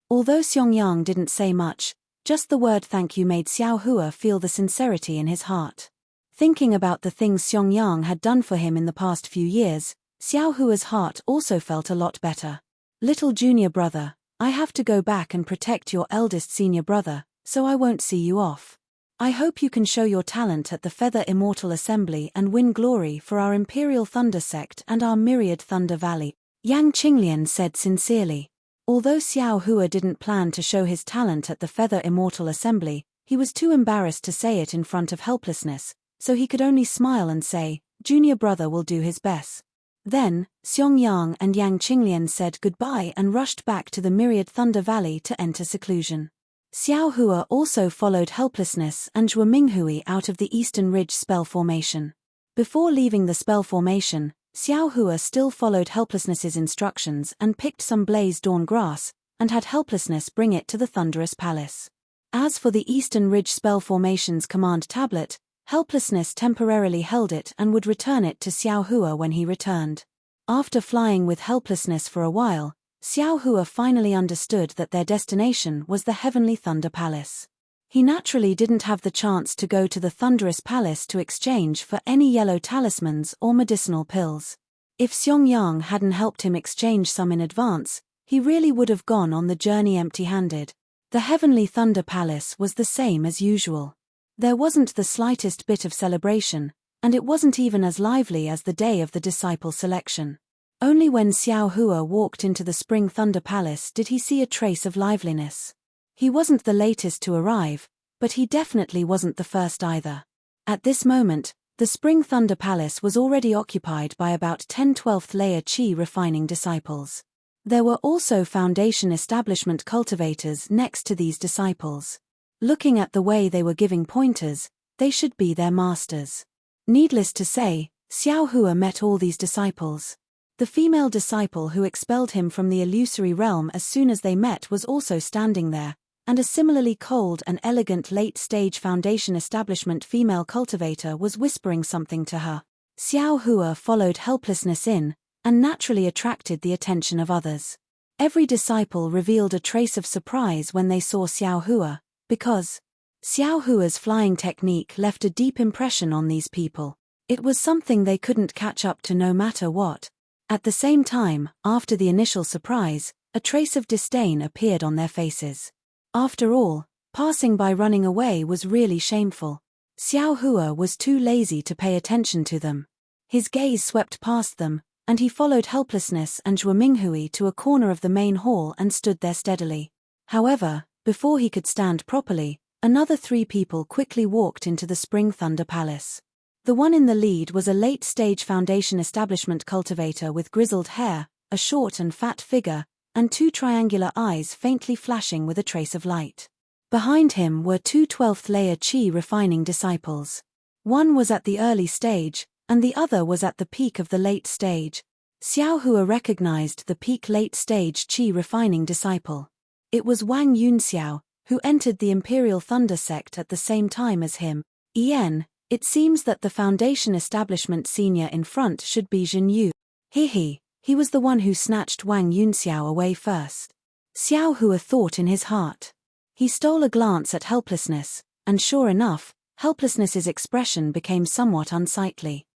Although Xiong Yang didn't say much, just the word thank you made Xiao Hua feel the sincerity in his heart. Thinking about the things Xiong Yang had done for him in the past few years, Xiao Hua's heart also felt a lot better. Little junior brother, I have to go back and protect your eldest senior brother, so I won't see you off. I hope you can show your talent at the Feather Immortal Assembly and win glory for our Imperial Thunder Sect and our myriad Thunder Valley, Yang Qinglian said sincerely. Although Xiao Hua didn't plan to show his talent at the Feather Immortal Assembly, he was too embarrassed to say it in front of Helplessness, so he could only smile and say, "Junior brother will do his best." Then, Xiong and Yang Qinglian said goodbye and rushed back to the myriad Thunder Valley to enter seclusion. Xiao Hua also followed Helplessness and Zhuo Minghui out of the Eastern Ridge spell formation. Before leaving the spell formation, Xiao Hua still followed Helplessness's instructions and picked some Blaze Dawn grass, and had Helplessness bring it to the Thunderous Palace. As for the Eastern Ridge spell formation's command tablet, Helplessness temporarily held it and would return it to Xiao Hua when he returned. After flying with Helplessness for a while, Xiao Hua finally understood that their destination was the Heavenly Thunder Palace. He naturally didn't have the chance to go to the Thunderous Palace to exchange for any yellow talismans or medicinal pills. If Xiong hadn't helped him exchange some in advance, he really would have gone on the journey empty-handed. The Heavenly Thunder Palace was the same as usual. There wasn't the slightest bit of celebration, and it wasn't even as lively as the day of the disciple selection. Only when Xiao Hua walked into the Spring Thunder Palace did he see a trace of liveliness. He wasn't the latest to arrive, but he definitely wasn't the first either. At this moment, the Spring Thunder Palace was already occupied by about 10 12th layer Qi refining disciples. There were also Foundation establishment cultivators next to these disciples. Looking at the way they were giving pointers, they should be their masters. Needless to say, Xiao Hua met all these disciples. The female disciple who expelled him from the illusory realm as soon as they met was also standing there, and a similarly cold and elegant late-stage Foundation establishment female cultivator was whispering something to her. Xiao Hua followed Helplessness in, and naturally attracted the attention of others. Every disciple revealed a trace of surprise when they saw Xiao Hua, because Xiao Hua's flying technique left a deep impression on these people. It was something they couldn't catch up to no matter what. At the same time, after the initial surprise, a trace of disdain appeared on their faces. After all, passing by running away was really shameful. Xiao Hua was too lazy to pay attention to them. His gaze swept past them, and he followed Helplessness and Zhuo Minghui to a corner of the main hall and stood there steadily. However, before he could stand properly, another 3 people quickly walked into the Spring Thunder Palace. The one in the lead was a late-stage Foundation establishment cultivator with grizzled hair, a short and fat figure, and 2 triangular eyes faintly flashing with a trace of light. Behind him were 2 12th layer Qi refining disciples. One was at the early stage, and the other was at the peak of the late stage. Xiao Hua recognized the peak late stage Qi refining disciple. It was Wang Yunxiao, who entered the Imperial Thunder Sect at the same time as him. It seems that the Foundation establishment senior in front should be Zhen Yu. He was the one who snatched Wang Yunxiao away first. Xiao Hua thought in his heart. He stole a glance at Helplessness, and sure enough, Helplessness's expression became somewhat unsightly.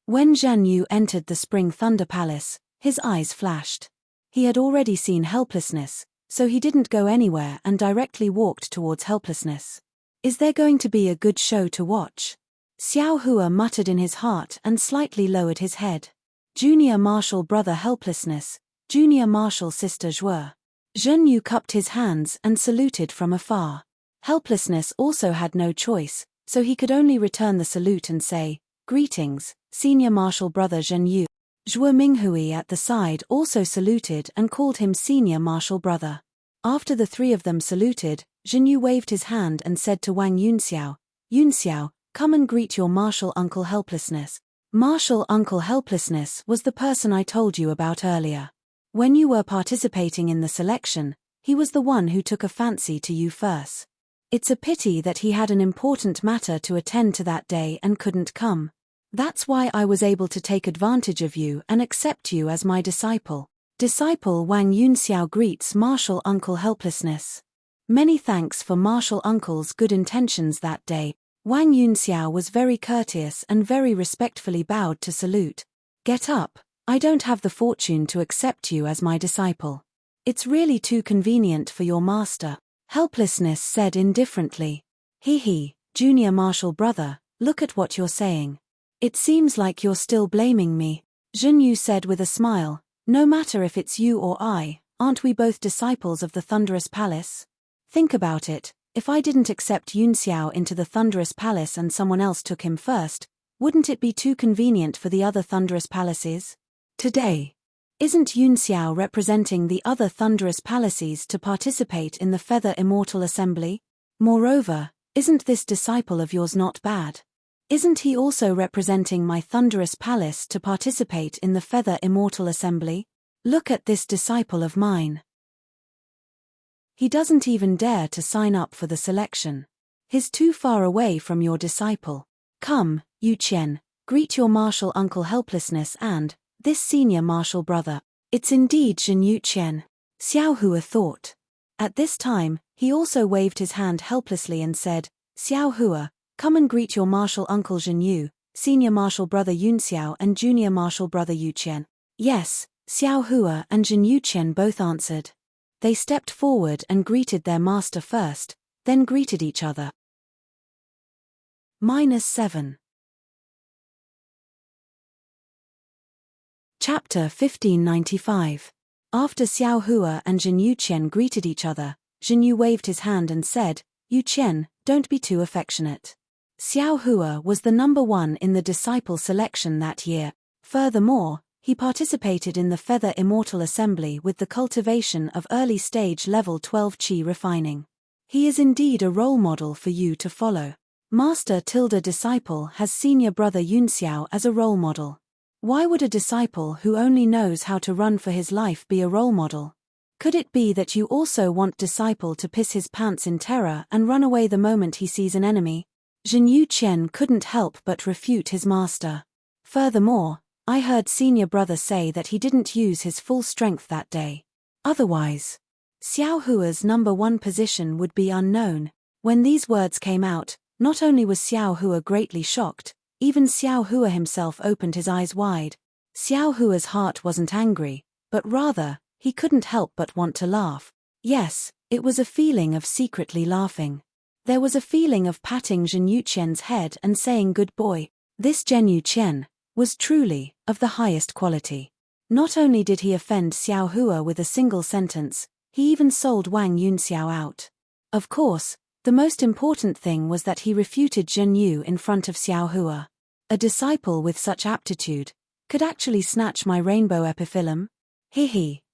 When Zhen Yu entered the Spring Thunder Palace, his eyes flashed. He had already seen Helplessness, so he didn't go anywhere and directly walked towards Helplessness. Is there going to be a good show to watch? Xiao Hua muttered in his heart and slightly lowered his head. Junior Marshal Brother Helplessness, Junior Marshal Sister Zhuo. Zhen Yu cupped his hands and saluted from afar. Helplessness also had no choice, so he could only return the salute and say, "Greetings, Senior Marshal Brother Zhen Yu." Zhuo Minghui at the side also saluted and called him Senior Marshal Brother. After the 3 of them saluted, Zhen Yu waved his hand and said to Wang Yunxiao, "Yunxiao, come and greet your Marshal Uncle Helplessness." Marshal Uncle Helplessness was the person I told you about earlier. When you were participating in the selection, he was the one who took a fancy to you first. It's a pity that he had an important matter to attend to that day and couldn't come. That's why I was able to take advantage of you and accept you as my disciple. Disciple Wang Yunxiao greets Marshal Uncle Helplessness. Many thanks for Marshal Uncle's good intentions that day. Wang Yunxiao was very courteous and very respectfully bowed to salute. Get up, I don't have the fortune to accept you as my disciple. It's really too convenient for your master. Helplessness said indifferently. He, junior martial brother, look at what you're saying. It seems like you're still blaming me. Zhenyu said with a smile, no matter if it's you or I, aren't we both disciples of the Thunderous Palace? Think about it, if I didn't accept Yun Xiao into the Thunderous Palace and someone else took him first, wouldn't it be too convenient for the other Thunderous Palaces? Today, isn't Yun Xiao representing the other Thunderous Palaces to participate in the Feather Immortal Assembly? Moreover, isn't this disciple of yours not bad? Isn't he also representing my Thunderous Palace to participate in the Feather Immortal Assembly? Look at this disciple of mine. He doesn't even dare to sign up for the selection. He's too far away from your disciple. Come, Yu Qian, greet your martial uncle Helplessness and this senior martial brother. It's indeed Zhen Yu Qian. Xiao Hua thought. At this time, he also waved his hand helplessly and said, Xiao Hua, come and greet your martial uncle Zhen Yu, senior martial brother Yun Xiao and junior martial brother Yu Qian. Yes, Xiao Hua and Zhen Yu Qian both answered. They stepped forward and greeted their master first, then greeted each other. -7. Chapter 1595. After Xiao Hua and Zhen Yu Qian greeted each other, Zhen Yu waved his hand and said, Yu Qian, don't be too affectionate. Xiao Hua was the number one in the disciple selection that year. Furthermore, he participated in the Feather Immortal Assembly with the cultivation of early stage level 12 Qi refining. He is indeed a role model for you to follow. Master Tilda disciple has senior brother Yun Xiao as a role model. Why would a disciple who only knows how to run for his life be a role model? Could it be that you also want disciple to piss his pants in terror and run away the moment he sees an enemy? Zhen Yu Qian couldn't help but refute his master. Furthermore, I heard senior brother say that he didn't use his full strength that day. Otherwise, Xiao Hua's number one position would be unknown. When these words came out, not only was Xiao Hua greatly shocked, even Xiao Hua himself opened his eyes wide. Xiao Hua's heart wasn't angry, but rather, he couldn't help but want to laugh. Yes, it was a feeling of secretly laughing. There was a feeling of patting Zhen Yu Qian's head and saying good boy. This Zhen Yu Qian was truly of the highest quality. Not only did he offend Xiao Hua with a single sentence, he even sold Wang Yunxiao out. Of course, the most important thing was that he refuted Zhen Yu in front of Xiao Hua. A disciple with such aptitude could actually snatch my rainbow epiphyllum?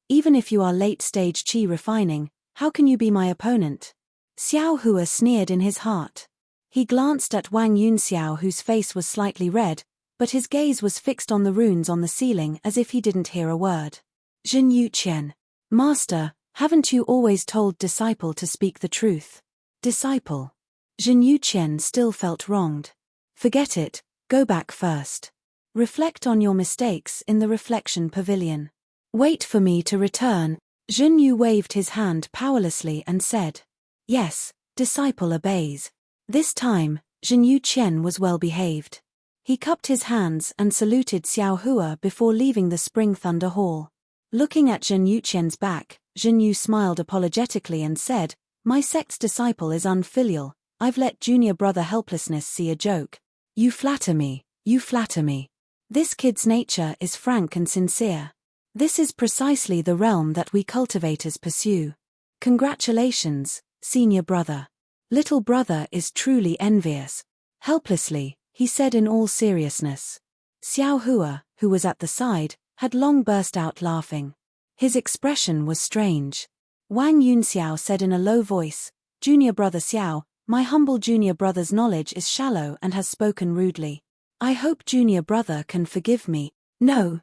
Even if you are late-stage Qi refining, how can you be my opponent? Xiao Hua sneered in his heart. He glanced at Wang Yunxiao whose face was slightly red, but his gaze was fixed on the runes on the ceiling as if he didn't hear a word. Zhen Yu Qian. Master, haven't you always told disciple to speak the truth? Disciple. Zhen Yu Qian still felt wronged. Forget it, go back first. Reflect on your mistakes in the reflection pavilion. Wait for me to return. Zhen Yu waved his hand powerlessly and said. Yes, disciple obeys. This time, Zhen Yu Qian was well behaved. He cupped his hands and saluted Xiao Hua before leaving the Spring Thunder Hall. Looking at Zhen Yu Qian's back, Zhen Yu smiled apologetically and said, My sect's disciple is unfilial, I've let junior brother Helplessness see a joke. You flatter me, you flatter me. This kid's nature is frank and sincere. This is precisely the realm that we cultivators pursue. Congratulations, senior brother. Little brother is truly envious. Helplessly, he said in all seriousness. Xiao Hua, who was at the side, had long burst out laughing. His expression was strange. Wang Yunxiao said in a low voice, Junior brother Xiao, my humble junior brother's knowledge is shallow and has spoken rudely. I hope junior brother can forgive me. No.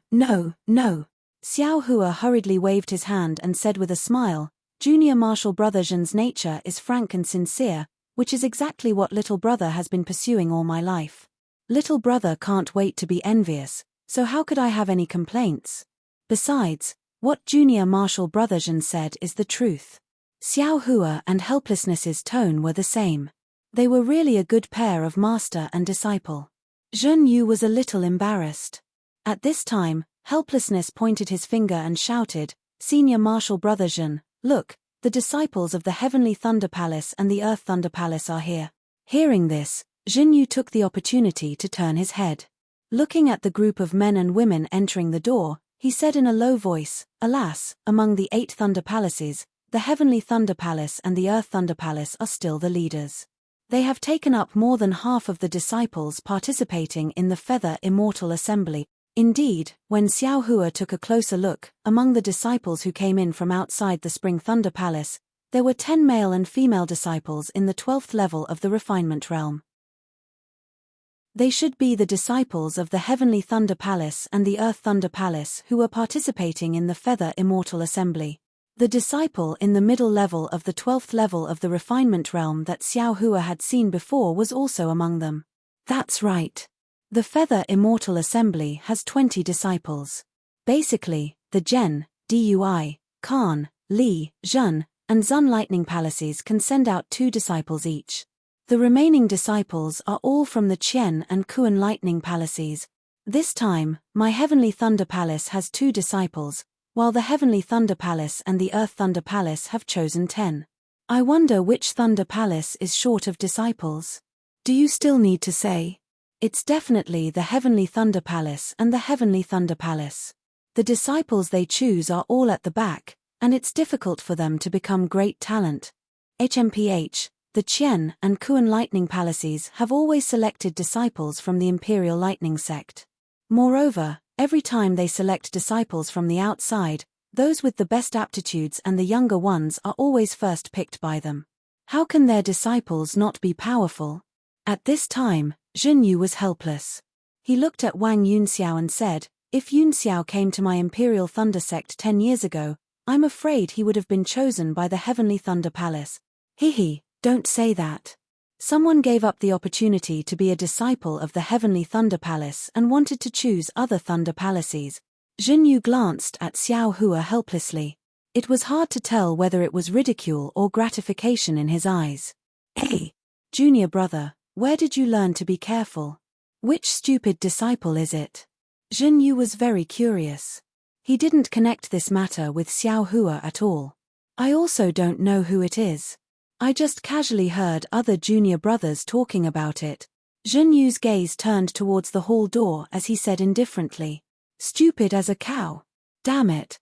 Xiao Hua hurriedly waved his hand and said with a smile, Junior martial brother Zhen's nature is frank and sincere, which is exactly what little brother has been pursuing all my life. Little brother can't wait to be envious, so how could I have any complaints? Besides, what junior martial brother Zhen said is the truth. Xiao Hua and Helplessness's tone were the same. They were really a good pair of master and disciple. Zhen Yu was a little embarrassed. At this time, Helplessness pointed his finger and shouted, Senior martial brother Zhen, look, The disciples of the Heavenly Thunder Palace and the Earth Thunder Palace are here. Hearing this, Jinyu took the opportunity to turn his head. Looking at the group of men and women entering the door, he said in a low voice, "Alas, among the 8 Thunder Palaces, the Heavenly Thunder Palace and the Earth Thunder Palace are still the leaders. They have taken up more than half of the disciples participating in the Feather Immortal Assembly." Indeed, when Xiao Hua took a closer look, among the disciples who came in from outside the Spring Thunder Palace, there were 10 male and female disciples in the 12th level of the Refinement Realm. They should be the disciples of the Heavenly Thunder Palace and the Earth Thunder Palace who were participating in the Feather Immortal Assembly. The disciple in the middle level of the 12th level of the Refinement Realm that Xiao Hua had seen before was also among them. That's right. The Feather Immortal Assembly has 20 disciples. Basically, the Zhen, Dui, Khan, Li, Zhen, and Zun Lightning Palaces can send out 2 disciples each. The remaining disciples are all from the Qian and Kuan Lightning Palaces. This time, my Heavenly Thunder Palace has 2 disciples, while the Heavenly Thunder Palace and the Earth Thunder Palace have chosen 10. I wonder which Thunder Palace is short of disciples. Do you still need to say? It's definitely the Heavenly Thunder Palace and the Heavenly Thunder Palace. The disciples they choose are all at the back, and it's difficult for them to become great talent. HMPH, the Qian and Kuan Lightning Palaces have always selected disciples from the Imperial Lightning Sect. Moreover, every time they select disciples from the outside, those with the best aptitudes and the younger ones are always first picked by them. How can their disciples not be powerful? At this time, Jinyu was helpless. He looked at Wang Yunxiao and said, "If Yunxiao came to my Imperial Thunder Sect 10 years ago, I'm afraid he would have been chosen by the Heavenly Thunder Palace." Hihi, don't say that. Someone gave up the opportunity to be a disciple of the Heavenly Thunder Palace and wanted to choose other Thunder Palaces. Jinyu glanced at Xiao Hua helplessly. It was hard to tell whether it was ridicule or gratification in his eyes. "Hey, junior brother, where did you learn to be careful? Which stupid disciple is it?" Jinyu was very curious. He didn't connect this matter with Xiao Hua at all. "I also don't know who it is. I just casually heard other junior brothers talking about it." Jinyu's gaze turned towards the hall door as he said indifferently, "Stupid as a cow. Damn it."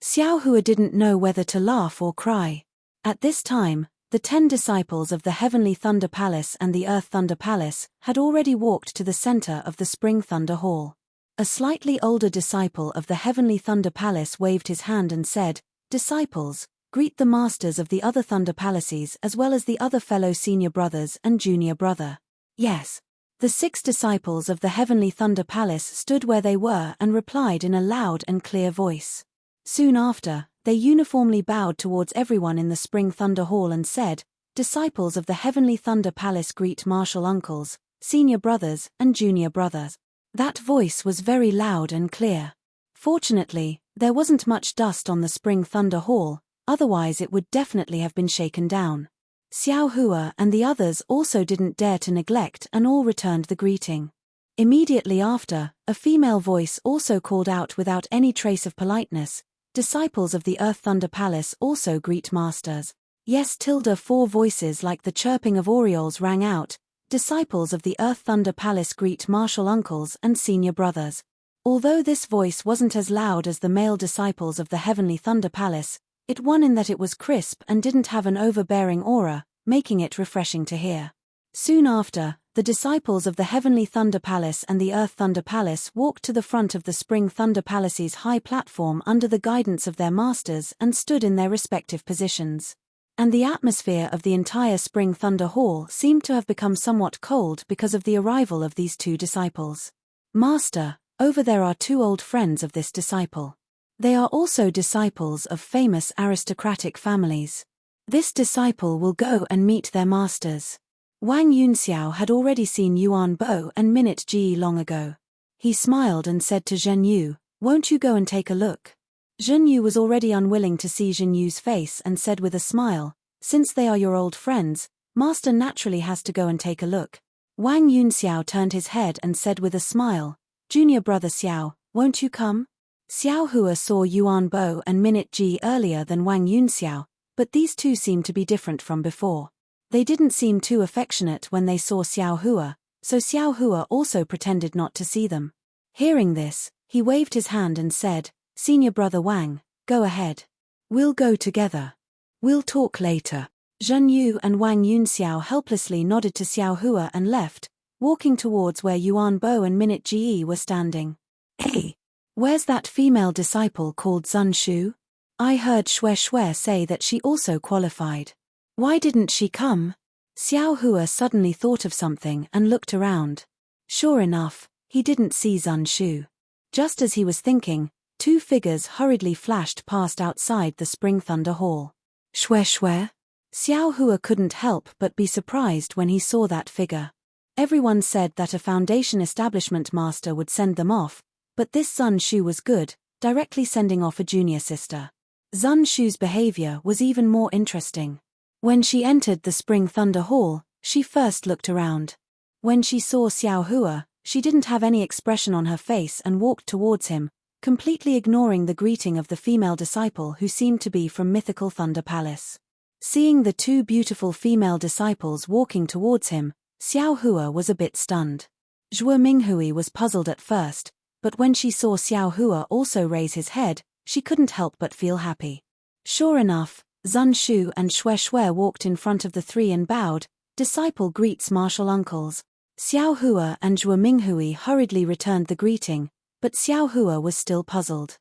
Xiao Hua didn't know whether to laugh or cry. At this time, the 10 disciples of the Heavenly Thunder Palace and the Earth Thunder Palace had already walked to the center of the Spring Thunder Hall. A slightly older disciple of the Heavenly Thunder Palace waved his hand and said, "Disciples, greet the masters of the other Thunder Palaces as well as the other fellow senior brothers and junior brother." Yes. The 6 disciples of the Heavenly Thunder Palace stood where they were and replied in a loud and clear voice. Soon after, they uniformly bowed towards everyone in the Spring Thunder Hall and said, "Disciples of the Heavenly Thunder Palace greet martial uncles, senior brothers and junior brothers." That voice was very loud and clear. Fortunately, there wasn't much dust on the Spring Thunder Hall, otherwise it would definitely have been shaken down. Xiao Hua and the others also didn't dare to neglect and all returned the greeting. Immediately after, a female voice also called out without any trace of politeness, "Disciples of the Earth Thunder Palace also greet masters." Yes, 4 voices like the chirping of orioles rang out, "Disciples of the Earth Thunder Palace greet martial uncles and senior brothers." Although this voice wasn't as loud as the male disciples of the Heavenly Thunder Palace, it won in that it was crisp and didn't have an overbearing aura, making it refreshing to hear. Soon after, the disciples of the Heavenly Thunder Palace and the Earth Thunder Palace walked to the front of the Spring Thunder Palace's high platform under the guidance of their masters and stood in their respective positions. And the atmosphere of the entire Spring Thunder Hall seemed to have become somewhat cold because of the arrival of these 2 disciples. "Master, over there are 2 old friends of this disciple. They are also disciples of famous aristocratic families. This disciple will go and meet their masters." Wang Yunxiao had already seen Yuan Bo and Minute Ji long ago. He smiled and said to Zhenyu, "Won't you go and take a look?" Zhenyu was already unwilling to see Zhenyu's face and said with a smile, "Since they are your old friends, Master naturally has to go and take a look." Wang Yunxiao turned his head and said with a smile, "Junior brother Xiao, won't you come?" Xiao Hua saw Yuan Bo and Minute Ji earlier than Wang Yunxiao, but these two seemed to be different from before. They didn't seem too affectionate when they saw Xiao Hua, so Xiao Hua also pretended not to see them. Hearing this, he waved his hand and said, "Senior brother Wang, go ahead. We'll go together. We'll talk later." Zhen Yu and Wang Yunxiao helplessly nodded to Xiao Hua and left, walking towards where Yuan Bo and Minute Ji were standing. "Hey, where's that female disciple called Zun Shu? I heard Xue say that she also qualified. Why didn't she come?" Xiao Hua suddenly thought of something and looked around. Sure enough, he didn't see Zun Shu. Just as he was thinking, two figures hurriedly flashed past outside the Spring Thunder Hall. Xue? Xiao Hua couldn't help but be surprised when he saw that figure. Everyone said that a foundation establishment master would send them off, but this Zun Shu was good, directly sending off a junior sister. Zun Shu's behavior was even more interesting. When she entered the Spring Thunder Hall, she first looked around. When she saw Xiao Hua, she didn't have any expression on her face and walked towards him, completely ignoring the greeting of the female disciple who seemed to be from mythical Thunder Palace. Seeing the two beautiful female disciples walking towards him, Xiao Hua was a bit stunned. Zhuo Minghui was puzzled at first, but when she saw Xiao Hua also raise his head, she couldn't help but feel happy. Sure enough, Zun Shu and Xue walked in front of the three and bowed, "Disciple greets martial uncles." Xiao Hua and Zhuo Minghui hurriedly returned the greeting, but Xiao Hua was still puzzled.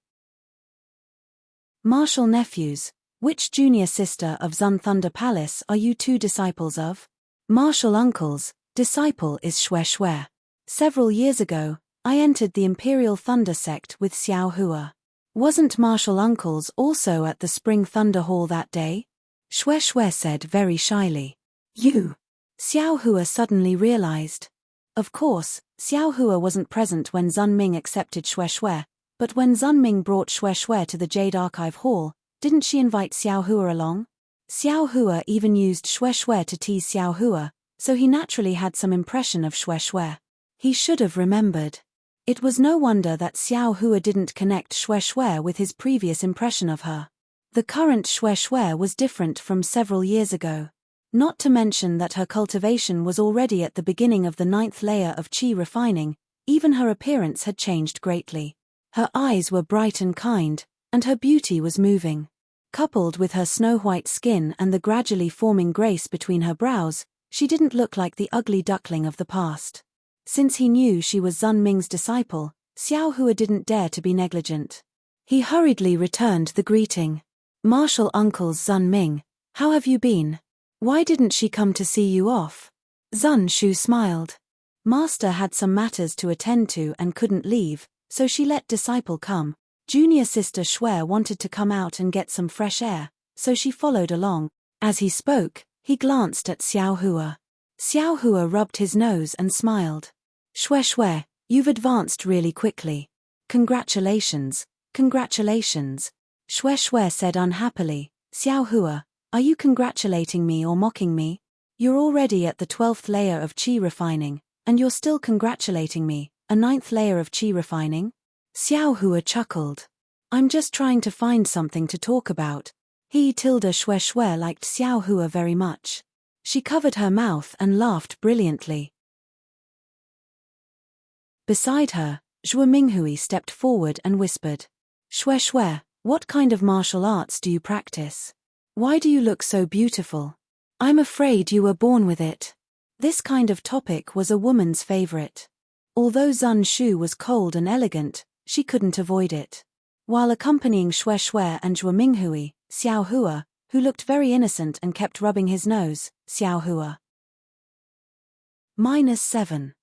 "Martial nephews, which junior sister of Zun Thunder Palace are you two disciples of?" "Martial uncles, disciple is Xue. Several years ago, I entered the Imperial Thunder sect with Xiao Hua. Wasn't martial uncles also at the Spring Thunder Hall that day?" Xue said very shyly. "You?" Xiao Hua suddenly realized. Of course, Xiao Hua wasn't present when Zun Ming accepted Xue, but when Zun Ming brought Xue to the Jade Archive Hall, didn't she invite Xiao Hua along? Xiao Hua even used Xue to tease Xiao Hua, so he naturally had some impression of Xue. He should have remembered. It was no wonder that Xiao Hua didn't connect Xue with his previous impression of her. The current Xue was different from several years ago. Not to mention that her cultivation was already at the beginning of the 9th layer of qi refining, even her appearance had changed greatly. Her eyes were bright and kind, and her beauty was moving. Coupled with her snow-white skin and the gradually forming grace between her brows, she didn't look like the ugly duckling of the past. Since he knew she was Zun Ming's disciple, Xiao Hua didn't dare to be negligent. He hurriedly returned the greeting. "Martial uncles Zun Ming, how have you been? Why didn't she come to see you off?" Zun Shu smiled. Master had some matters to attend to and couldn't leave, so she let disciple come. Junior sister Xue wanted to come out and get some fresh air, so she followed along. As he spoke, he glanced at Xiao Hua. Xiao Hua rubbed his nose and smiled. "Xue, you've advanced really quickly. Congratulations, congratulations." Xue said unhappily. "Xiao Hua, are you congratulating me or mocking me? You're already at the 12th layer of qi refining, and you're still congratulating me, a 9th layer of qi refining?" Xiao Hua chuckled. "I'm just trying to find something to talk about." Xue liked Xiao Hua very much. She covered her mouth and laughed brilliantly. Beside her, Zhuo Minghui stepped forward and whispered, "Xue, what kind of martial arts do you practice? Why do you look so beautiful? I'm afraid you were born with it." This kind of topic was a woman's favorite. Although Zun Shu was cold and elegant, she couldn't avoid it. While accompanying Xue and Zhuo Minghui, Xiao Hua, who looked very innocent and kept rubbing his nose, Xiao Hua. -7.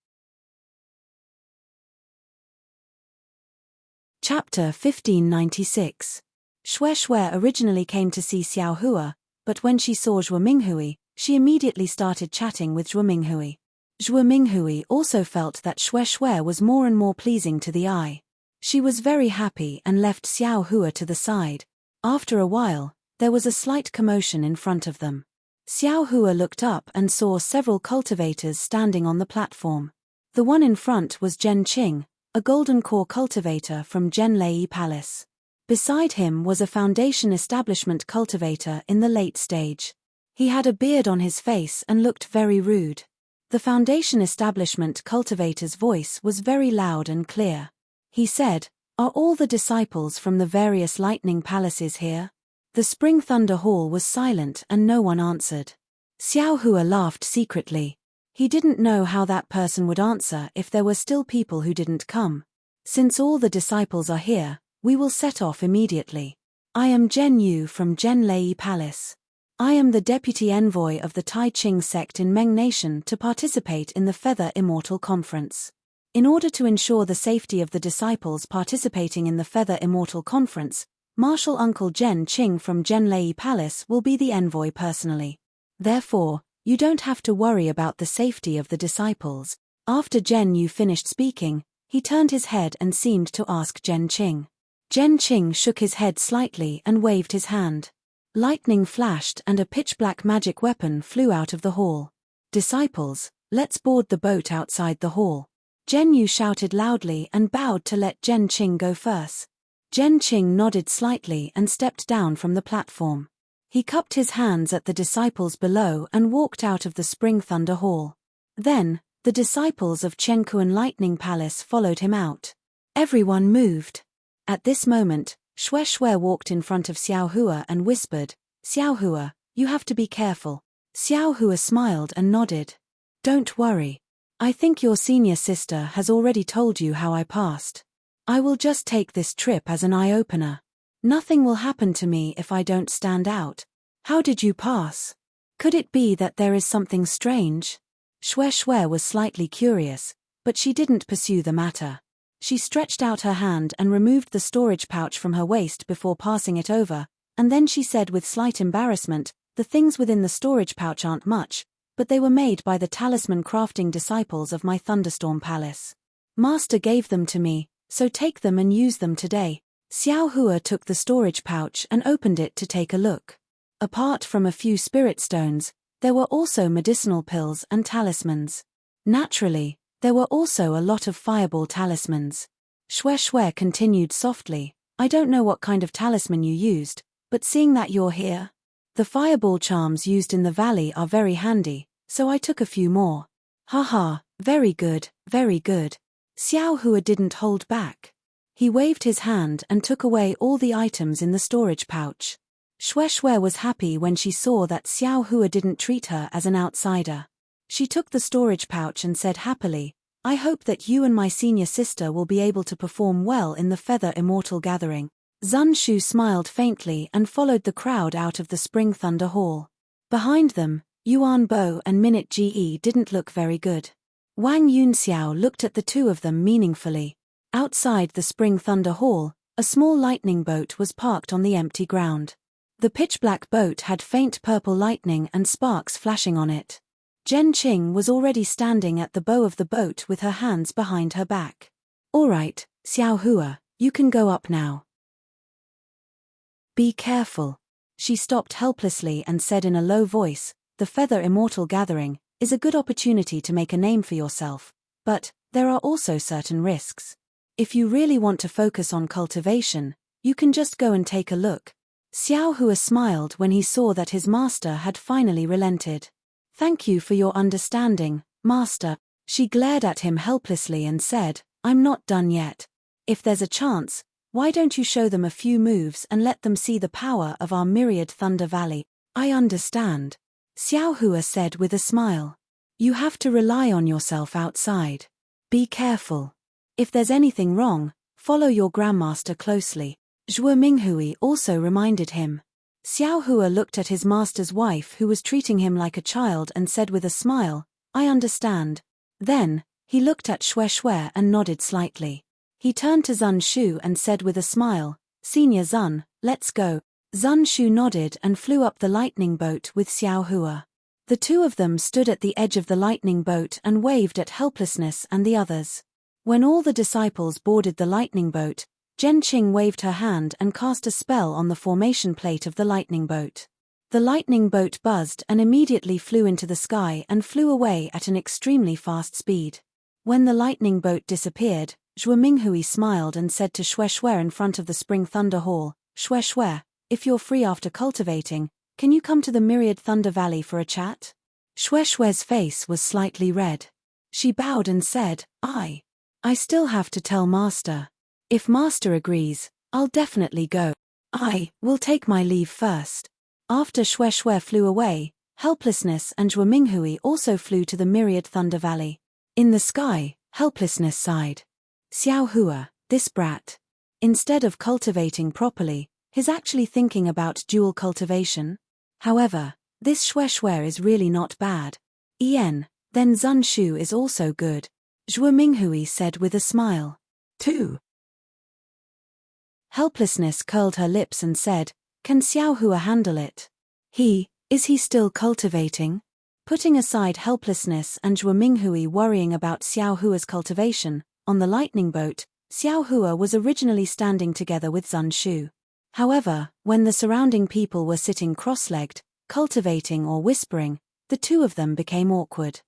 Chapter 1596. Xue originally came to see Xiao Hua, but when she saw Zhuo Minghui, she immediately started chatting with Zhuo Minghui. Zhuo Minghui also felt that Xue was more and more pleasing to the eye. She was very happy and left Xiao Hua to the side. After a while, there was a slight commotion in front of them. Xiao Hua looked up and saw several cultivators standing on the platform. The one in front was Zhen Qing, a golden core cultivator from Genlei Palace. Beside him was a foundation establishment cultivator in the late stage. He had a beard on his face and looked very rude. The foundation establishment cultivator's voice was very loud and clear. He said, "Are all the disciples from the various lightning palaces here?" The Spring Thunder Hall was silent and no one answered. Xiao Hua laughed secretly. He didn't know how that person would answer if there were still people who didn't come. "Since all the disciples are here, we will set off immediately. I am Zhen Yu from Genlei Palace. I am the deputy envoy of the Tai Ching sect in Meng Nation to participate in the Feather Immortal Conference. In order to ensure the safety of the disciples participating in the Feather Immortal Conference, Marshal Uncle Zhen Qing from Genlei Palace will be the envoy personally. Therefore, you don't have to worry about the safety of the disciples." After Zhen Yu finished speaking, he turned his head and seemed to ask Zhen Qing. Zhen Qing shook his head slightly and waved his hand. Lightning flashed and a pitch-black magic weapon flew out of the hall. "Disciples, let's board the boat outside the hall." Zhen Yu shouted loudly and bowed to let Zhen Qing go first. Zhen Qing nodded slightly and stepped down from the platform. He cupped his hands at the disciples below and walked out of the Spring Thunder Hall. Then, the disciples of Chengkuan Lightning Palace followed him out. Everyone moved. At this moment, Xue Xue walked in front of Xiao Hua and whispered, "Xiao Hua, you have to be careful." Xiao Hua smiled and nodded. "Don't worry. I think your senior sister has already told you how I passed. I will just take this trip as an eye-opener. Nothing will happen to me if I don't stand out." "How did you pass? Could it be that there is something strange?" Xue Xue was slightly curious, but she didn't pursue the matter. She stretched out her hand and removed the storage pouch from her waist before passing it over, and then she said with slight embarrassment, "The things within the storage pouch aren't much, but they were made by the talisman crafting disciples of my Thunderstorm Palace. Master gave them to me, so take them and use them today." Xiao Hua took the storage pouch and opened it to take a look. Apart from a few spirit stones, there were also medicinal pills and talismans. Naturally, there were also a lot of fireball talismans. Xue Xue continued softly, "I don't know what kind of talisman you used, but seeing that you're here, the fireball charms used in the valley are very handy, so I took a few more." "Haha, very good, very good." Xiao Hua didn't hold back. He waved his hand and took away all the items in the storage pouch. Xue Xue was happy when she saw that Xiao Hua didn't treat her as an outsider. She took the storage pouch and said happily, "I hope that you and my senior sister will be able to perform well in the Feather Immortal Gathering." Zun Shu smiled faintly and followed the crowd out of the Spring Thunder Hall. Behind them, Yuan Bo and Minute Ge didn't look very good. Wang Yunxiao looked at the two of them meaningfully. Outside the Spring Thunder Hall, a small lightning boat was parked on the empty ground. The pitch-black boat had faint purple lightning and sparks flashing on it. Zhen Qing was already standing at the bow of the boat with her hands behind her back. "All right, Xiao Hua, you can go up now. Be careful." She stopped helplessly and said in a low voice, "The Feather Immortal Gathering is a good opportunity to make a name for yourself, but there are also certain risks. If you really want to focus on cultivation, you can just go and take a look." Xiao Hua smiled when he saw that his master had finally relented. "Thank you for your understanding, master." She glared at him helplessly and said, "I'm not done yet. If there's a chance, why don't you show them a few moves and let them see the power of our myriad Thunder Valley?" "I understand," Xiao Hua said with a smile. "You have to rely on yourself outside. Be careful. If there's anything wrong, follow your grandmaster closely." Zhuo Minghui also reminded him. Xiao Hua looked at his master's wife who was treating him like a child and said with a smile, "I understand." Then, he looked at Xue Xue and nodded slightly. He turned to Zun Shu and said with a smile, "Senior Zun, let's go." Zun Shu nodded and flew up the lightning boat with Xiao Hua. The two of them stood at the edge of the lightning boat and waved at Helplessness and the others. When all the disciples boarded the lightning boat, Zhen Qing waved her hand and cast a spell on the formation plate of the lightning boat. The lightning boat buzzed and immediately flew into the sky and flew away at an extremely fast speed. When the lightning boat disappeared, Zhuo Minghui smiled and said to Xue Xue in front of the Spring Thunder Hall, Xue Xue, if you're free after cultivating, can you come to the Myriad Thunder Valley for a chat? Xue Xue's face was slightly red. She bowed and said, I still have to tell Master. If Master agrees, I'll definitely go. I will take my leave first. After Xue Xue flew away, Helplessness and Zhuo Minghui also flew to the Myriad Thunder Valley. In the sky, Helplessness sighed. Xiao Hua, this brat. Instead of cultivating properly, he's actually thinking about dual cultivation. However, this Xue Xue is really not bad. Then Zun Shu is also good. Zhuo Minghui said with a smile. 2. Helplessness curled her lips and said, can Xiao Hua handle it? Is he still cultivating? Putting aside Helplessness and Zhuo Minghui worrying about Xiao Hua's cultivation, on the lightning boat, Xiao Hua was originally standing together with Zun Shu. However, when the surrounding people were sitting cross-legged, cultivating or whispering, the two of them became awkward.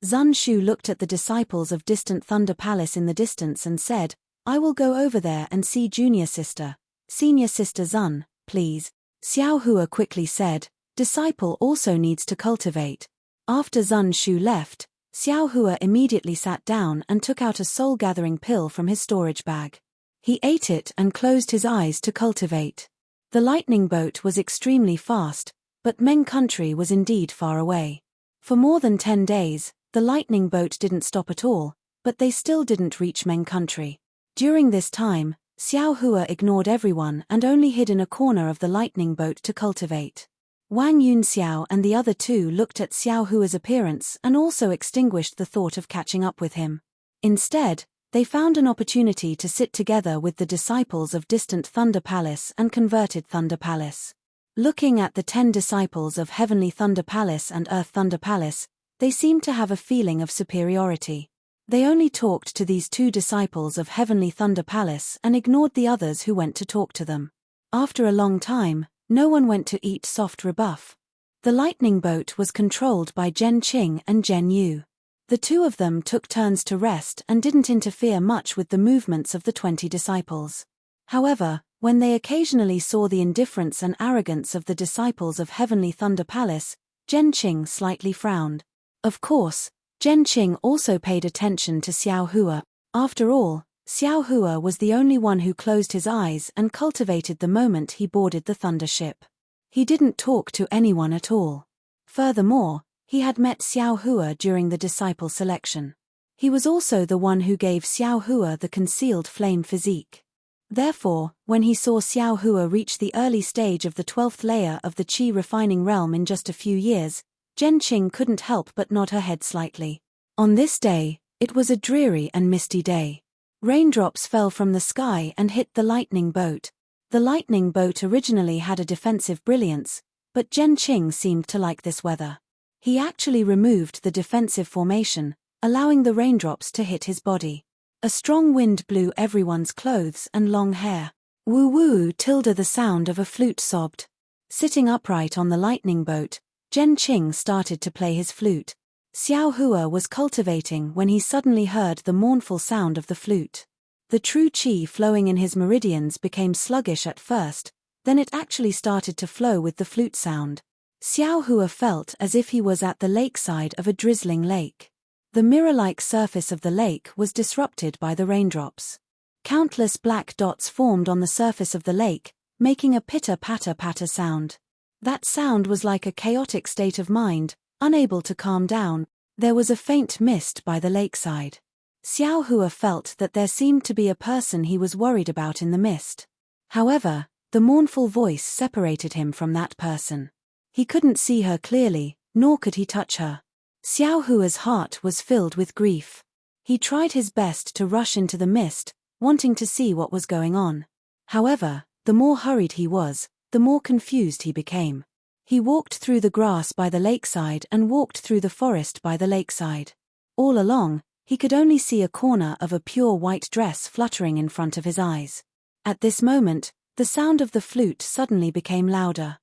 Zun Shu looked at the disciples of distant Thunder Palace in the distance and said, I will go over there and see Senior Sister Zun, please. Xiao Hua quickly said, disciple also needs to cultivate. After Zun Shu left, Xiao Hua immediately sat down and took out a soul-gathering pill from his storage bag. He ate it and closed his eyes to cultivate. The lightning boat was extremely fast, but Meng country was indeed far away. For more than 10 days, the lightning boat didn't stop at all, but they still didn't reach Meng country. During this time, Xiao Hua ignored everyone and only hid in a corner of the lightning boat to cultivate. Wang Yunxiao and the other two looked at Xiao Hua's appearance and also extinguished the thought of catching up with him. Instead, they found an opportunity to sit together with the disciples of distant Thunder Palace and converted Thunder Palace. Looking at the 10 disciples of Heavenly Thunder Palace and Earth Thunder Palace, they seemed to have a feeling of superiority. They only talked to these 2 disciples of Heavenly Thunder Palace and ignored the others who went to talk to them. After a long time, no one went to eat soft rebuff. The lightning boat was controlled by Zhen Qing and Zhen Yu. The 2 of them took turns to rest and didn't interfere much with the movements of the 20 disciples. However, when they occasionally saw the indifference and arrogance of the disciples of Heavenly Thunder Palace, Zhen Qing slightly frowned. Of course, Zhen Qing also paid attention to Xiao Hua. After all, Xiao Hua was the only one who closed his eyes and cultivated the moment he boarded the thunder ship. He didn't talk to anyone at all. Furthermore, he had met Xiao Hua during the disciple selection. He was also the one who gave Xiao Hua the concealed flame physique. Therefore, when he saw Xiao Hua reach the early stage of the 12th layer of the Qi refining realm in just a few years, Zhen Qing couldn't help but nod her head slightly. On this day, it was a dreary and misty day. Raindrops fell from the sky and hit the lightning boat. The lightning boat originally had a defensive brilliance, but Zhen Qing seemed to like this weather. He actually removed the defensive formation, allowing the raindrops to hit his body. A strong wind blew everyone's clothes and long hair. Woo woo tilde the sound of a flute sobbed. Sitting upright on the lightning boat, Zhen Qing started to play his flute. Xiao Hua was cultivating when he suddenly heard the mournful sound of the flute. The true qi flowing in his meridians became sluggish at first, then it actually started to flow with the flute sound. Xiao Hua felt as if he was at the lakeside of a drizzling lake. The mirror-like surface of the lake was disrupted by the raindrops. Countless black dots formed on the surface of the lake, making a pitter-patter-patter sound. That sound was like a chaotic state of mind, unable to calm down. There was a faint mist by the lakeside. Xiao Hua felt that there seemed to be a person he was worried about in the mist. However, the mournful voice separated him from that person. He couldn't see her clearly, nor could he touch her. Xiao Hua's heart was filled with grief. He tried his best to rush into the mist, wanting to see what was going on. However, the more hurried he was, the more confused he became. He walked through the grass by the lakeside and walked through the forest by the lakeside. All along, he could only see a corner of a pure white dress fluttering in front of his eyes. At this moment, the sound of the flute suddenly became louder.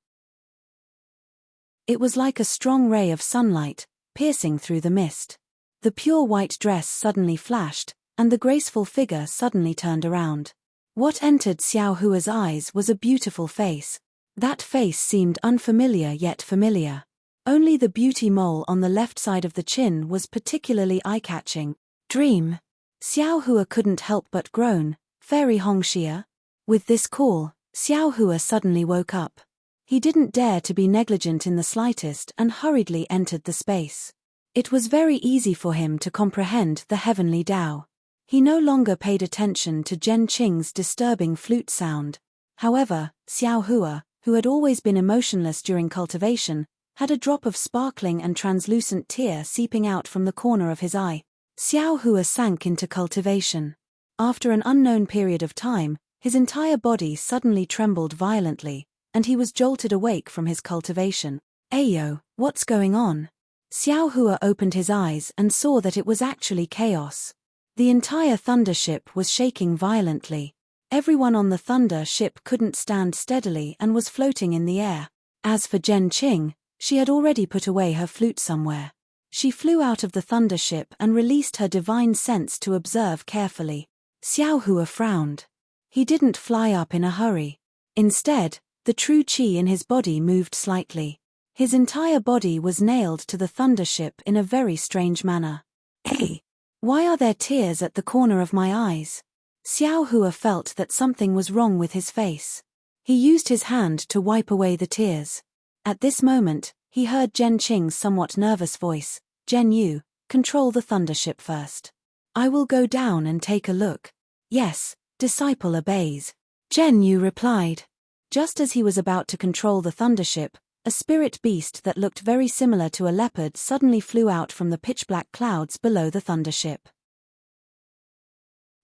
It was like a strong ray of sunlight, piercing through the mist. The pure white dress suddenly flashed, and the graceful figure suddenly turned around. What entered Xiao Hua's eyes was a beautiful face. That face seemed unfamiliar yet familiar. Only the beauty mole on the left side of the chin was particularly eye-catching. Dream. Xiao Hua couldn't help but groan. Fairy Hongxia? With this call, Xiao Hua suddenly woke up. He didn't dare to be negligent in the slightest and hurriedly entered the space. It was very easy for him to comprehend the heavenly Tao. He no longer paid attention to Zhen Qing's disturbing flute sound. However, Xiao Hua, who had always been emotionless during cultivation, had a drop of sparkling and translucent tear seeping out from the corner of his eye. Xiao Hua sank into cultivation. After an unknown period of time, his entire body suddenly trembled violently, and he was jolted awake from his cultivation. Ayo, what's going on? Xiao Hua opened his eyes and saw that it was actually chaos. The entire thunder ship was shaking violently. Everyone on the thunder ship couldn't stand steadily and was floating in the air. As for Zhen Qing, she had already put away her flute somewhere. She flew out of the thunder ship and released her divine sense to observe carefully. Xiao Hua frowned. He didn't fly up in a hurry. Instead, the true qi in his body moved slightly. His entire body was nailed to the thunder ship in a very strange manner. Hey! Why are there tears at the corner of my eyes? Xiao Hua felt that something was wrong with his face. He used his hand to wipe away the tears. At this moment, he heard Zhen Qing's somewhat nervous voice. Zhen Yu, control the thunder ship first. I will go down and take a look. Yes, disciple obeys. Zhen Yu replied. Just as he was about to control the thunder ship, a spirit beast that looked very similar to a leopard suddenly flew out from the pitch-black clouds below the thunder ship.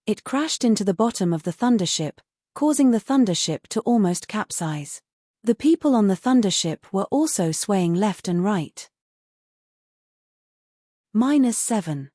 It crashed into the bottom of the thunder ship, causing the thunder ship to almost capsize. The people on the thunder ship were also swaying left and right. -7.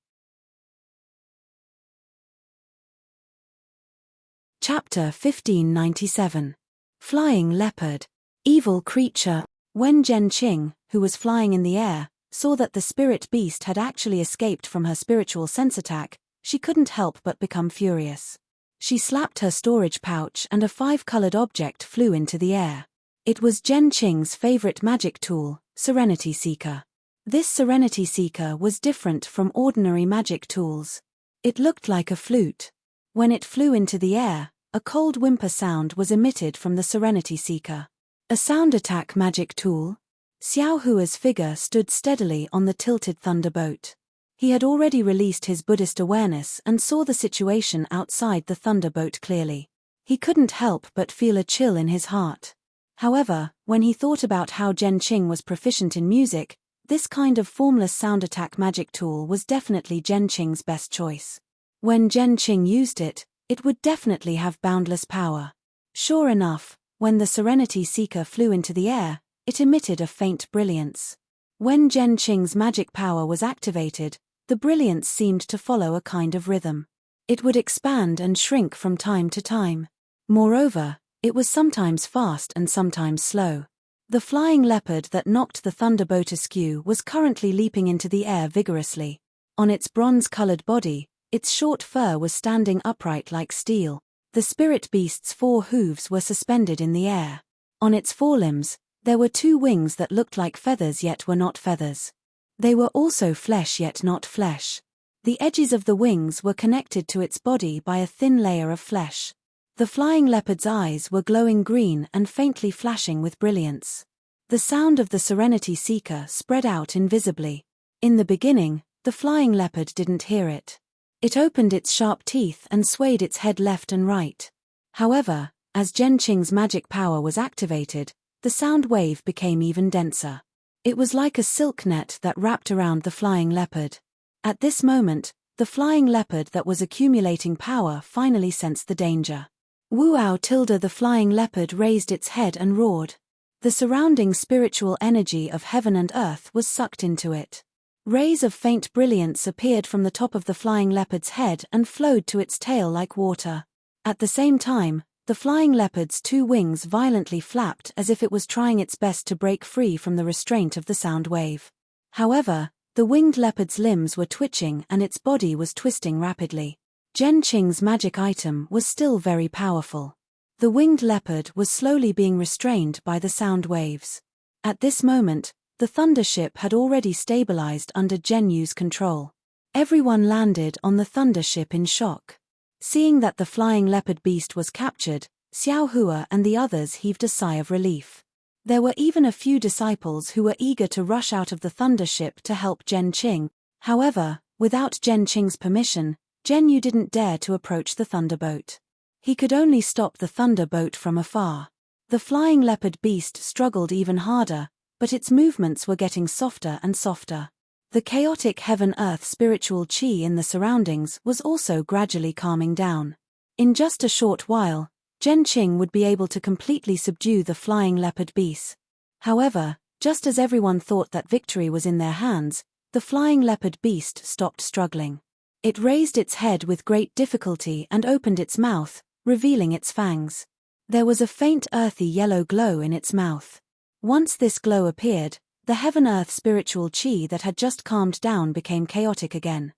Chapter 1597. Flying Leopard. Evil Creature. When Zhen Qing, who was flying in the air, saw that the spirit beast had actually escaped from her spiritual sense attack, she couldn't help but become furious. She slapped her storage pouch and a 5-colored object flew into the air. It was Zhen Qing's favorite magic tool, Serenity Seeker. This Serenity Seeker was different from ordinary magic tools. It looked like a flute. When it flew into the air, a cold whimper sound was emitted from the Serenity Seeker. A sound attack magic tool? Xiao Hua's figure stood steadily on the tilted thunderboat. He had already released his Buddhist awareness and saw the situation outside the thunderboat clearly. He couldn't help but feel a chill in his heart. However, when he thought about how Zhen Qing was proficient in music, this kind of formless sound attack magic tool was definitely Zhen Qing's best choice. When Zhen Qing used it, it would definitely have boundless power. Sure enough, when the Serenity Seeker flew into the air, it emitted a faint brilliance. When Zhen Qing's magic power was activated, the brilliance seemed to follow a kind of rhythm. It would expand and shrink from time to time. Moreover, it was sometimes fast and sometimes slow. The flying leopard that knocked the thunderboat askew was currently leaping into the air vigorously. On its bronze-colored body, its short fur was standing upright like steel. The spirit beast's 4 hooves were suspended in the air. On its forelimbs, there were 2 wings that looked like feathers yet were not feathers. They were also flesh yet not flesh. The edges of the wings were connected to its body by a thin layer of flesh. The flying leopard's eyes were glowing green and faintly flashing with brilliance. The sound of the Serenity Seeker spread out invisibly. In the beginning, the flying leopard didn't hear it. It opened its sharp teeth and swayed its head left and right. However, as Zhen Qing's magic power was activated, the sound wave became even denser. It was like a silk net that wrapped around the flying leopard. At this moment, the flying leopard that was accumulating power finally sensed the danger. Wuao tilde the flying leopard raised its head and roared. The surrounding spiritual energy of heaven and earth was sucked into it. Rays of faint brilliance appeared from the top of the flying leopard's head and flowed to its tail like water. At the same time, the flying leopard's 2 wings violently flapped as if it was trying its best to break free from the restraint of the sound wave. However, the winged leopard's limbs were twitching and its body was twisting rapidly. Zhen Qing's magic item was still very powerful. The winged leopard was slowly being restrained by the sound waves. At this moment, the thunder ship had already stabilized under Zhen Yu's control. Everyone landed on the thunder ship in shock. Seeing that the flying leopard beast was captured, Xiao Hua and the others heaved a sigh of relief. There were even a few disciples who were eager to rush out of the thunder ship to help Zhen Qing. However, without Zhen Qing's permission, Zhen Yu didn't dare to approach the thunderboat. He could only stop the thunderboat from afar. The flying leopard beast struggled even harder, but its movements were getting softer and softer. The chaotic heaven-earth spiritual qi in the surroundings was also gradually calming down. In just a short while, Zhen Qing would be able to completely subdue the flying leopard beast. However, just as everyone thought that victory was in their hands, the flying leopard beast stopped struggling. It raised its head with great difficulty and opened its mouth, revealing its fangs. There was a faint earthy yellow glow in its mouth. Once this glow appeared, the heaven-earth spiritual qi that had just calmed down became chaotic again.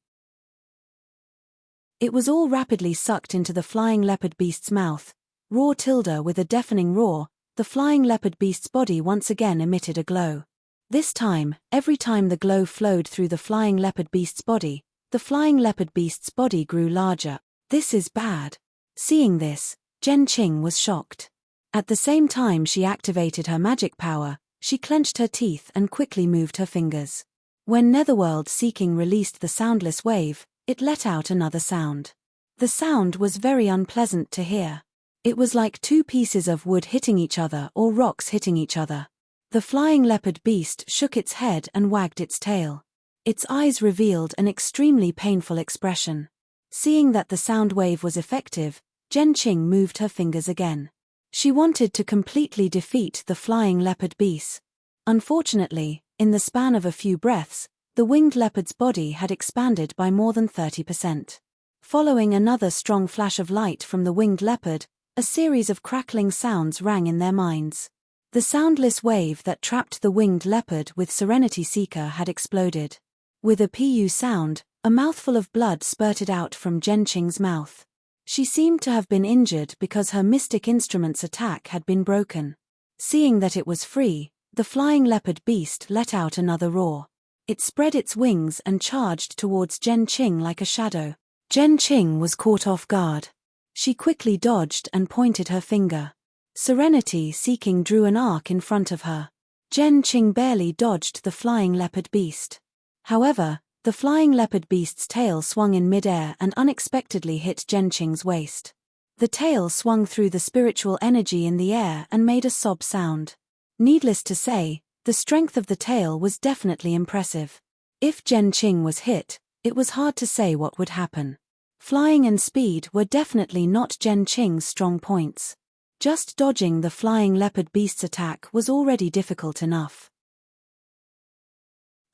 It was all rapidly sucked into the flying leopard beast's mouth. Roar tilde with a deafening roar, the flying leopard beast's body once again emitted a glow. This time, every time the glow flowed through the flying leopard beast's body, the flying leopard beast's body grew larger. This is bad. Seeing this, Zhen Qing was shocked. At the same time she activated her magic power, she clenched her teeth and quickly moved her fingers. When Netherworld Seeking released the soundless wave, it let out another sound. The sound was very unpleasant to hear. It was like two pieces of wood hitting each other or rocks hitting each other. The flying leopard beast shook its head and wagged its tail. Its eyes revealed an extremely painful expression. Seeing that the sound wave was effective, Zhen Qing moved her fingers again. She wanted to completely defeat the flying leopard beast. Unfortunately, in the span of a few breaths, the winged leopard's body had expanded by more than 30%. Following another strong flash of light from the winged leopard, a series of crackling sounds rang in their minds. The soundless wave that trapped the winged leopard with Serenity Seeker had exploded. With a pu sound, a mouthful of blood spurted out from Zhen Qing's mouth. She seemed to have been injured because her mystic instrument's attack had been broken. Seeing that it was free, the flying leopard beast let out another roar. It spread its wings and charged towards Zhen Qing like a shadow. Zhen Qing was caught off guard. She quickly dodged and pointed her finger. Serenity Seeking drew an arc in front of her. Zhen Qing barely dodged the flying leopard beast. However, the flying leopard beast's tail swung in midair and unexpectedly hit Zhen Qing's waist. The tail swung through the spiritual energy in the air and made a sob sound. Needless to say, the strength of the tail was definitely impressive. If Zhen Qing was hit, it was hard to say what would happen. Flying and speed were definitely not Zhen Qing's strong points. Just dodging the flying leopard beast's attack was already difficult enough.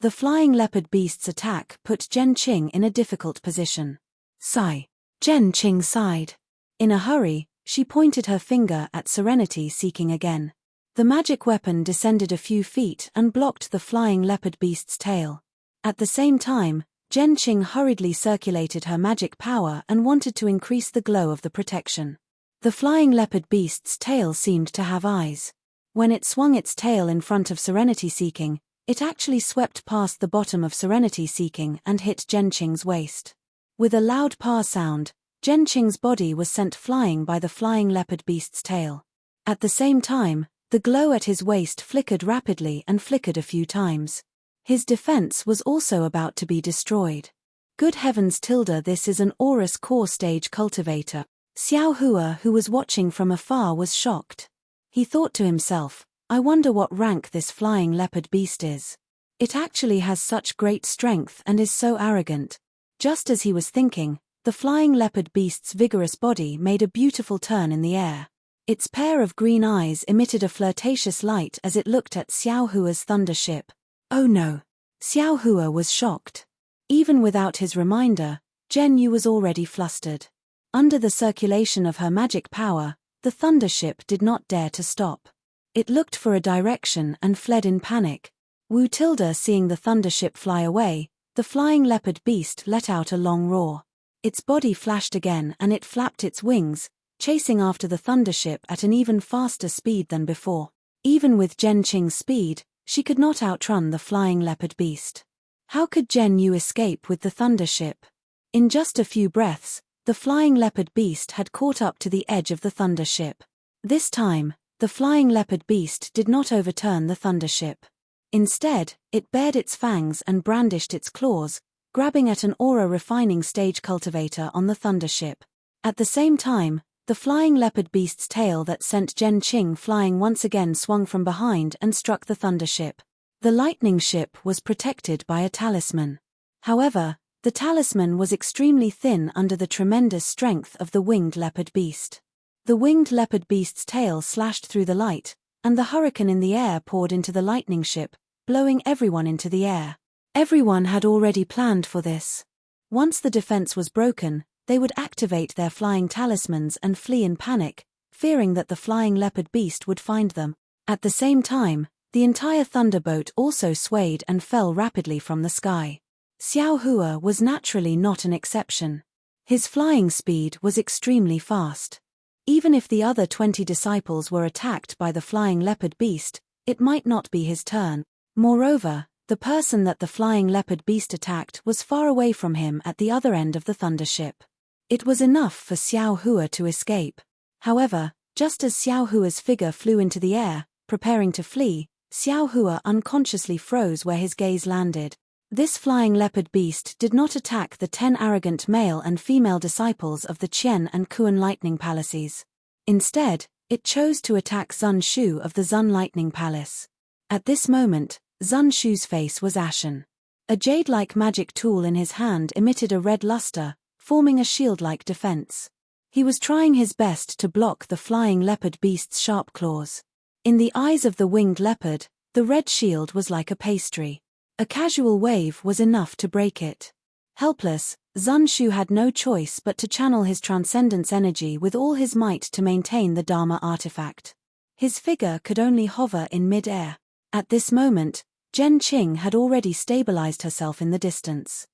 The flying leopard beast's attack put Zhen Qing in a difficult position. Sigh. Zhen Qing sighed. In a hurry, she pointed her finger at Serenity Seeking again. The magic weapon descended a few feet and blocked the flying leopard beast's tail. At the same time, Zhen Qing hurriedly circulated her magic power and wanted to increase the glow of the protection. The flying leopard beast's tail seemed to have eyes. When it swung its tail in front of Serenity Seeking, it actually swept past the bottom of Serenity Seeking and hit Zhen Qing's waist. With a loud pa sound, Zhen Qing's body was sent flying by the flying leopard beast's tail. At the same time, the glow at his waist flickered rapidly and flickered a few times. His defense was also about to be destroyed. Good heavens tilde, this is an Aurus core stage cultivator. Xiao Hua, who was watching from afar, was shocked. He thought to himself, I wonder what rank this flying leopard beast is. It actually has such great strength and is so arrogant. Just as he was thinking, the flying leopard beast's vigorous body made a beautiful turn in the air. Its pair of green eyes emitted a flirtatious light as it looked at Xiao Hua's thunder ship. Oh no! Xiao Hua was shocked. Even without his reminder, Zhen Yu was already flustered. Under the circulation of her magic power, the thunder ship did not dare to stop. It looked for a direction and fled in panic. Wu Tilda seeing the thunder ship fly away, the flying leopard beast let out a long roar. Its body flashed again and it flapped its wings, chasing after the thundership at an even faster speed than before. Even with Zhen Qing's speed, she could not outrun the flying leopard beast. How could Zhen Yu escape with the thundership? In just a few breaths, the flying leopard beast had caught up to the edge of the thundership. This time, the flying leopard beast did not overturn the thundership. Instead, it bared its fangs and brandished its claws, grabbing at an aura refining stage cultivator on the thundership. At the same time, the flying leopard beast's tail that sent Zhen Qing flying once again swung from behind and struck the thundership. The lightning ship was protected by a talisman. However, the talisman was extremely thin under the tremendous strength of the winged leopard beast. The winged leopard beast's tail slashed through the light, and the hurricane in the air poured into the lightning ship, blowing everyone into the air. Everyone had already planned for this. Once the defense was broken, they would activate their flying talismans and flee in panic, fearing that the flying leopard beast would find them. At the same time, the entire thunderbolt also swayed and fell rapidly from the sky. Xiao Hua was naturally not an exception. His flying speed was extremely fast. Even if the other 20 disciples were attacked by the flying leopard beast, it might not be his turn. Moreover, the person that the flying leopard beast attacked was far away from him at the other end of the thundership. It was enough for Xiao Hua to escape. However, just as Xiao Hua's figure flew into the air, preparing to flee, Xiao Hua unconsciously froze where his gaze landed. This flying leopard beast did not attack the 10 arrogant male and female disciples of the Qian and Kuan lightning palaces. Instead, it chose to attack Zun Shu of the Zun lightning palace. At this moment, Zun Shu's face was ashen. A jade-like magic tool in his hand emitted a red luster, forming a shield-like defense. He was trying his best to block the flying leopard beast's sharp claws. In the eyes of the winged leopard, the red shield was like a pastry. A casual wave was enough to break it. Helpless, Zun Shu had no choice but to channel his transcendence energy with all his might to maintain the Dharma artifact. His figure could only hover in mid-air. At this moment, Zhen Qing had already stabilized herself in the distance.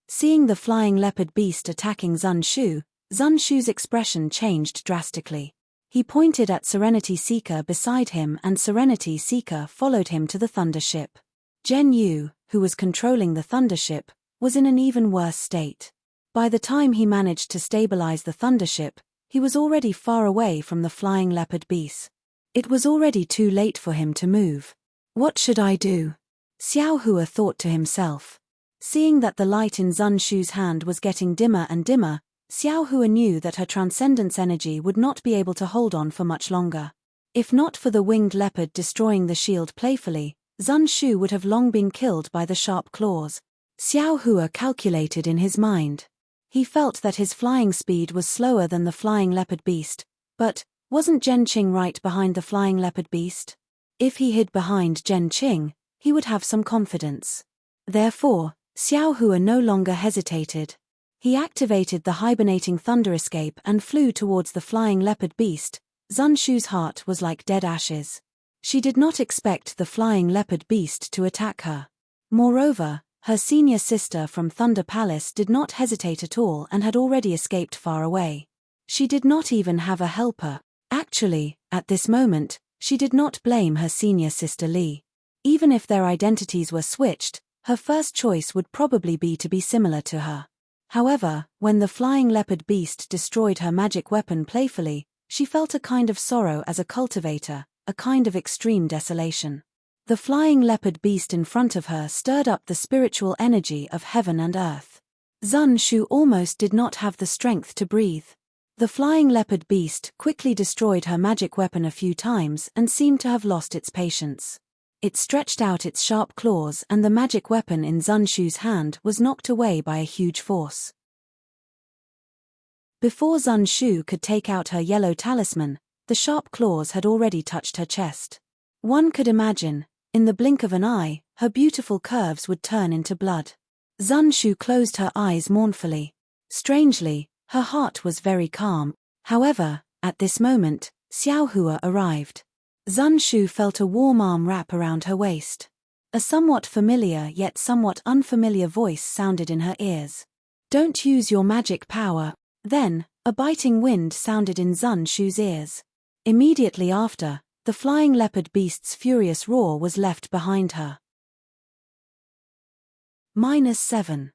Seeing the flying leopard beast attacking Zun Shu's expression changed drastically. He pointed at Serenity Seeker beside him and Serenity Seeker followed him to the thundership. Zhen Yu, who was controlling the thundership, was in an even worse state. By the time he managed to stabilize the thundership, he was already far away from the flying leopard beast. It was already too late for him to move. What should I do? Xiao Hua thought to himself. Seeing that the light in Zun Shu's hand was getting dimmer and dimmer, Xiao Hua knew that her transcendence energy would not be able to hold on for much longer. If not for the winged leopard destroying the shield playfully, Zun Shu would have long been killed by the sharp claws. Xiao Hua calculated in his mind. He felt that his flying speed was slower than the flying leopard beast, but wasn't Zhen Qing right behind the flying leopard beast? If he hid behind Zhen Qing, he would have some confidence. Therefore, Xiao Hua no longer hesitated. He activated the hibernating thunder escape and flew towards the flying leopard beast. Zun Shu's heart was like dead ashes. She did not expect the flying leopard beast to attack her. Moreover, her senior sister from Thunder Palace did not hesitate at all and had already escaped far away. She did not even have a helper. Actually, at this moment, she did not blame her senior sister Li. Even if their identities were switched, her first choice would probably be to be similar to her. However, when the flying leopard beast destroyed her magic weapon playfully, she felt a kind of sorrow as a cultivator, a kind of extreme desolation. The flying leopard beast in front of her stirred up the spiritual energy of heaven and earth. Zun Shu almost did not have the strength to breathe. The flying leopard beast quickly destroyed her magic weapon a few times and seemed to have lost its patience. It stretched out its sharp claws and the magic weapon in Zun Shu's hand was knocked away by a huge force. Before Zun Shu could take out her yellow talisman, the sharp claws had already touched her chest. One could imagine, in the blink of an eye, her beautiful curves would turn into blood. Zun Shu closed her eyes mournfully. Strangely, her heart was very calm. However, at this moment, Xiao Hua arrived. Zun Shu felt a warm arm wrap around her waist. A somewhat familiar yet somewhat unfamiliar voice sounded in her ears. Don't use your magic power. Then, a biting wind sounded in Zun Shu's ears. Immediately after, the flying leopard beast's furious roar was left behind her. -7.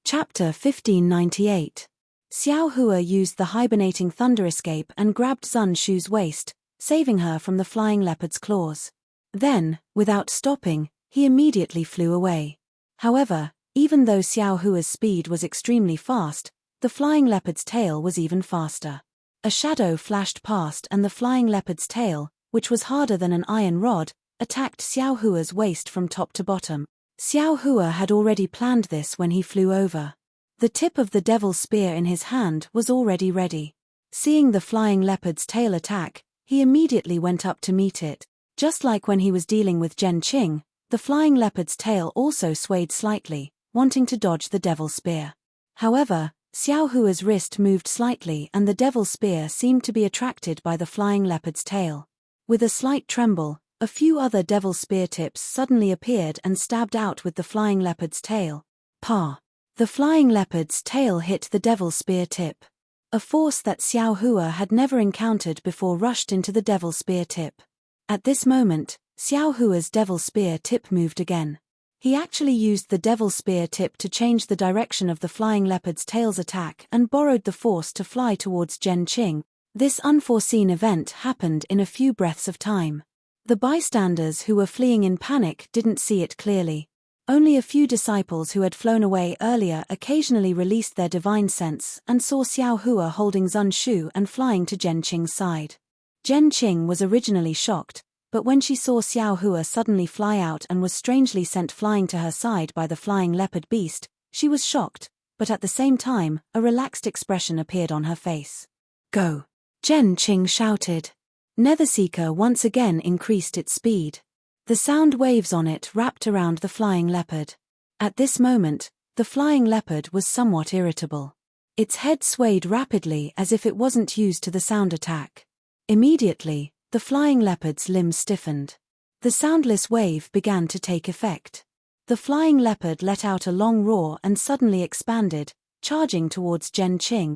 Chapter 1598. Xiao Hua used the hibernating thunder escape and grabbed Zun Shu's waist, saving her from the flying leopard's claws. Then, without stopping, he immediately flew away. However, even though Xiao Hua's speed was extremely fast, the flying leopard's tail was even faster. A shadow flashed past and the flying leopard's tail, which was harder than an iron rod, attacked Xiao Hua's waist from top to bottom. Xiao Hua had already planned this when he flew over. The tip of the devil's spear in his hand was already ready. Seeing the flying leopard's tail attack, he immediately went up to meet it. Just like when he was dealing with Zhen Qing, the flying leopard's tail also swayed slightly, wanting to dodge the devil's spear. However, Xiao Hua's wrist moved slightly and the devil's spear seemed to be attracted by the flying leopard's tail. With a slight tremble, a few other devil spear tips suddenly appeared and stabbed out with the flying leopard's tail. Pa! The flying leopard's tail hit the devil spear tip. A force that Xiao Hua had never encountered before rushed into the devil spear tip. At this moment, Xiao Hua's devil spear tip moved again. He actually used the devil spear tip to change the direction of the flying leopard's tail's attack and borrowed the force to fly towards Zhen Qing. This unforeseen event happened in a few breaths of time. The bystanders who were fleeing in panic didn't see it clearly. Only a few disciples who had flown away earlier occasionally released their divine sense and saw Xiao Hua holding Zun Shu and flying to Zhen Qing's side. Zhen Qing was originally shocked, but when she saw Xiao Hua suddenly fly out and was strangely sent flying to her side by the flying leopard beast, she was shocked, but at the same time, a relaxed expression appeared on her face. Go! Zhen Qing shouted. Netherseeker once again increased its speed. The sound waves on it wrapped around the flying leopard. At this moment, the flying leopard was somewhat irritable. Its head swayed rapidly as if it wasn't used to the sound attack. Immediately, the flying leopard's limbs stiffened. The soundless wave began to take effect. The flying leopard let out a long roar and suddenly expanded, charging towards Zhen Qing.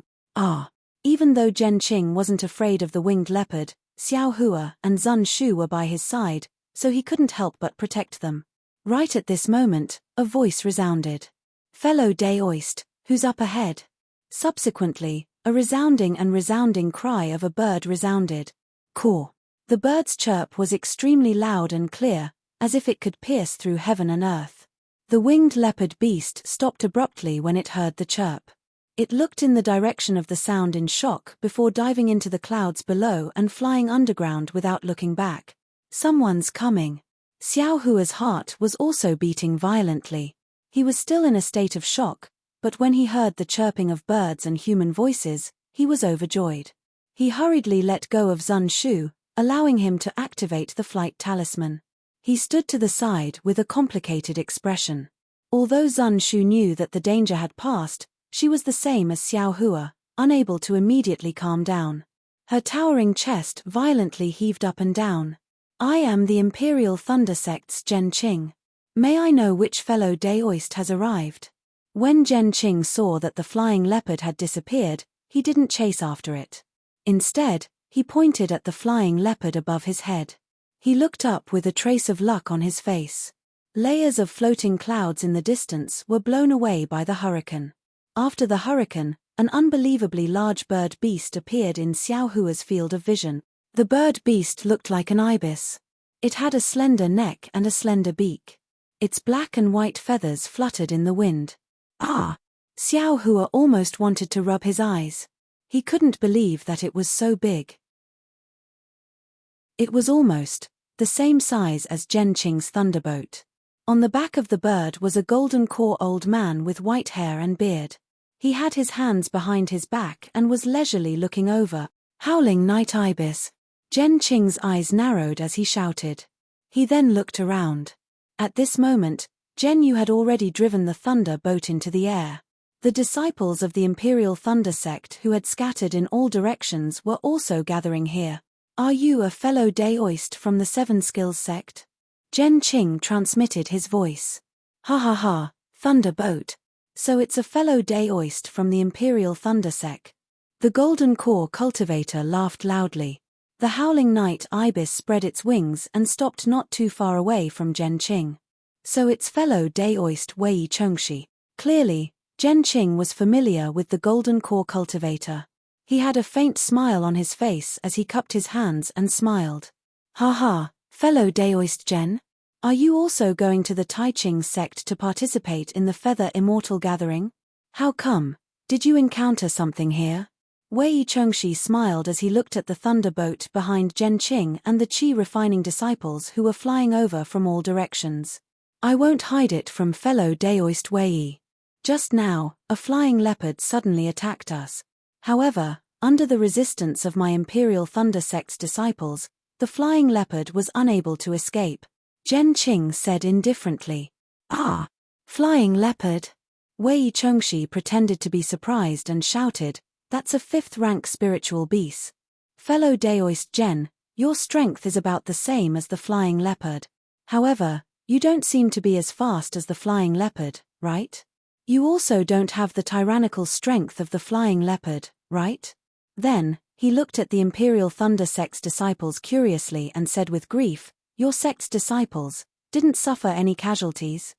Even though Zhen Qing wasn't afraid of the winged leopard, Xiao Hua and Zun Shu were by his side, so he couldn't help but protect them. Right at this moment, a voice resounded. Fellow Daoist, who's up ahead? Subsequently, a resounding cry of a bird resounded. Caw. The bird's chirp was extremely loud and clear, as if it could pierce through heaven and earth. The winged leopard beast stopped abruptly when it heard the chirp. It looked in the direction of the sound in shock before diving into the clouds below and flying underground without looking back. Someone's coming. Xiao Hua's heart was also beating violently. He was still in a state of shock, but when he heard the chirping of birds and human voices, he was overjoyed. He hurriedly let go of Zun Shu, allowing him to activate the flight talisman. He stood to the side with a complicated expression. Although Zun Shu knew that the danger had passed, she was the same as Xiao Hua, unable to immediately calm down. Her towering chest violently heaved up and down. I am the Imperial Thunder Sect's Zhen Qing. May I know which fellow Daoist has arrived? When Zhen Qing saw that the flying leopard had disappeared, he didn't chase after it. Instead, he pointed at the flying leopard above his head. He looked up with a trace of luck on his face. Layers of floating clouds in the distance were blown away by the hurricane. After the hurricane, an unbelievably large bird beast appeared in Xiao Hua's field of vision. The bird beast looked like an ibis. It had a slender neck and a slender beak. Its black and white feathers fluttered in the wind. Xiao Hua almost wanted to rub his eyes. He couldn't believe that it was so big. It was almost the same size as Zhen Qing's thunderbolt. On the back of the bird was a golden core old man with white hair and beard. He had his hands behind his back and was leisurely looking over. Howling night ibis. Zhen Qing's eyes narrowed as he shouted. He then looked around. At this moment, Zhen Yu had already driven the thunder boat into the air. The disciples of the Imperial Thunder Sect who had scattered in all directions were also gathering here. Are you a fellow Daoist from the Seven Skills Sect? Zhen Qing transmitted his voice. Ha ha ha, Thunderbolt. So it's a fellow Daoist from the Imperial Thundersect. The Golden Core cultivator laughed loudly. The howling night ibis spread its wings and stopped not too far away from Zhen Qing. So it's fellow Daoist Wei Chengxi. Clearly, Zhen Qing was familiar with the Golden Core cultivator. He had a faint smile on his face as he cupped his hands and smiled. Ha ha, fellow Daoist Zhen? Are you also going to the Taiqing sect to participate in the Feather Immortal Gathering? How come? Did you encounter something here? Wei Chengxi smiled as he looked at the thunderboat behind Zhen Qing and the Qi refining disciples who were flying over from all directions. I won't hide it from fellow Daoist Wei. Just now, a flying leopard suddenly attacked us. However, under the resistance of my Imperial Thundersect's disciples, the flying leopard was unable to escape. Zhen Qing said indifferently. Ah! Flying leopard? Wei Chengxi pretended to be surprised and shouted, that's a 5th-rank spiritual beast. Fellow Daoist Zhen, your strength is about the same as the flying leopard. However, you don't seem to be as fast as the flying leopard, right? You also don't have the tyrannical strength of the flying leopard, right? Then, he looked at the Imperial Thunder Sect's disciples curiously and said with grief, your sect's disciples didn't suffer any casualties?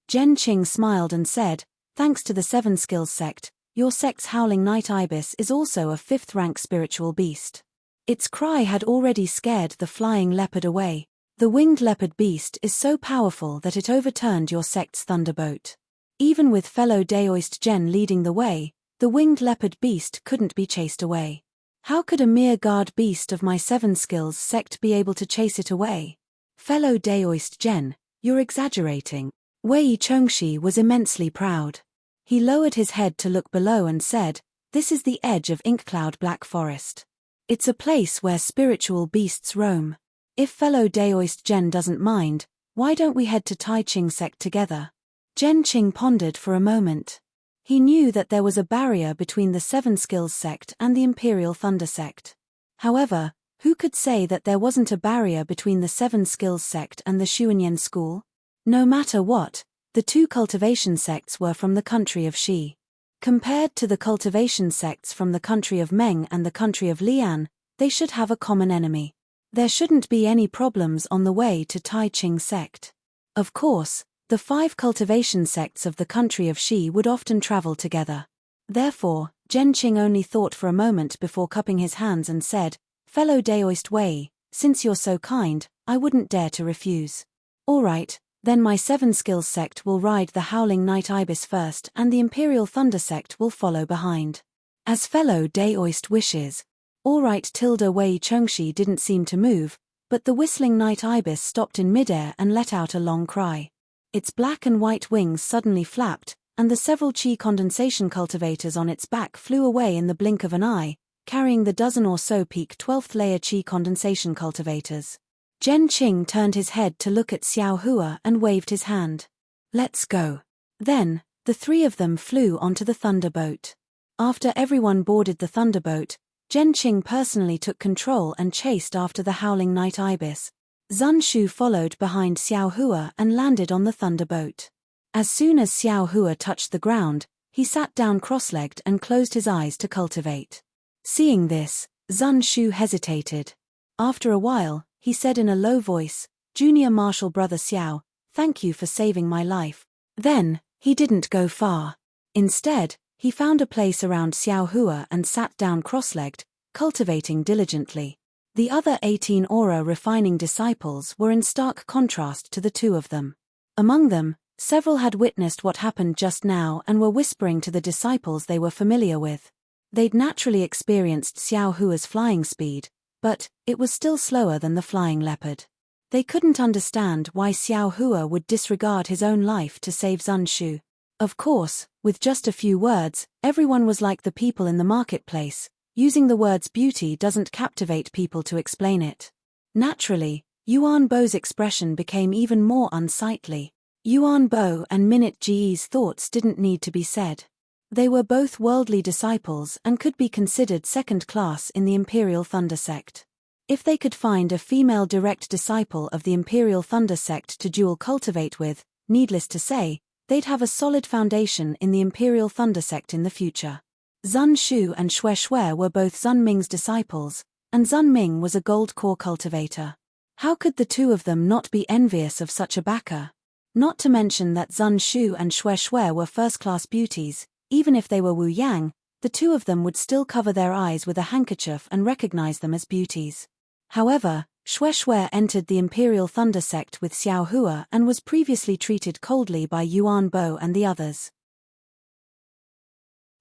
Zhen Qing smiled and said, thanks to the Seven Skills sect, your sect's howling night ibis is also a 5th-rank spiritual beast. Its cry had already scared the flying leopard away. The winged leopard beast is so powerful that it overturned your sect's thunderboat. Even with fellow Daoist Zhen leading the way, the winged leopard beast couldn't be chased away. How could a mere guard beast of my 7 Skills sect be able to chase it away? Fellow Daoist Zhen, you're exaggerating. Wei Chengxi was immensely proud. He lowered his head to look below and said, this is the edge of Inkcloud Black Forest. It's a place where spiritual beasts roam. If fellow Daoist Zhen doesn't mind, why don't we head to Taiqing sect together? Zhen Qing pondered for a moment. He knew that there was a barrier between the 7 Skills sect and the Imperial Thunder sect. However, who could say that there wasn't a barrier between the 7 Skills sect and the Xuanyan school? No matter what, the 2 cultivation sects were from the country of Xi. Compared to the cultivation sects from the country of Meng and the country of Lian, they should have a common enemy. There shouldn't be any problems on the way to Taiqing sect. Of course, the 5 cultivation sects of the country of Xi would often travel together. Therefore, Zhen Qing only thought for a moment before cupping his hands and said, fellow Daoist Wei, since you're so kind, I wouldn't dare to refuse. All right. Then my 7 Skills sect will ride the Howling Night Ibis first and the Imperial Thunder sect will follow behind. As fellow Daoist wishes. All right. Wei Chengxi didn't seem to move, but the whistling Night Ibis stopped in midair and let out a long cry. Its black and white wings suddenly flapped, and the several Qi condensation cultivators on its back flew away in the blink of an eye, carrying the dozen or so peak 12th layer Qi condensation cultivators. Zhen Qing turned his head to look at Xiao Hua and waved his hand. Let's go. Then, the 3 of them flew onto the thunderboat. After everyone boarded the thunderboat, Zhen Qing personally took control and chased after the howling night ibis. Zun Shu followed behind Xiao Hua and landed on the thunderboat. As soon as Xiao Hua touched the ground, he sat down cross-legged and closed his eyes to cultivate. Seeing this, Zun Shu hesitated. After a while, he said in a low voice, Junior Marshal Brother Xiao, thank you for saving my life. Then, he didn't go far. Instead, he found a place around Xiao Hua and sat down cross-legged, cultivating diligently. The other 18 aura refining disciples were in stark contrast to the 2 of them. Among them, several had witnessed what happened just now and were whispering to the disciples they were familiar with. They'd naturally experienced Xiao Hua's flying speed, but it was still slower than the flying leopard. They couldn't understand why Xiao Hua would disregard his own life to save Zun Shu. Of course, with just a few words, everyone was like the people in the marketplace. Using the words beauty doesn't captivate people to explain it. Naturally, Yuan Bo's expression became even more unsightly. Yuan Bo and Minute Ji's thoughts didn't need to be said. They were both worldly disciples and could be considered second class in the Imperial Thunder sect. If they could find a female direct disciple of the Imperial Thunder sect to dual cultivate with, needless to say, they'd have a solid foundation in the Imperial Thunder sect in the future. Zun Shu and Xue Xue were both Zun Ming's disciples, and Zun Ming was a gold core cultivator. How could the two of them not be envious of such a backer? Not to mention that Zun Shu and Xue Xue were first-class beauties. Even if they were Wu Yang, the two of them would still cover their eyes with a handkerchief and recognize them as beauties. However, Xue Xue entered the Imperial Thunder sect with Xiao Hua and was previously treated coldly by Yuan Bo and the others.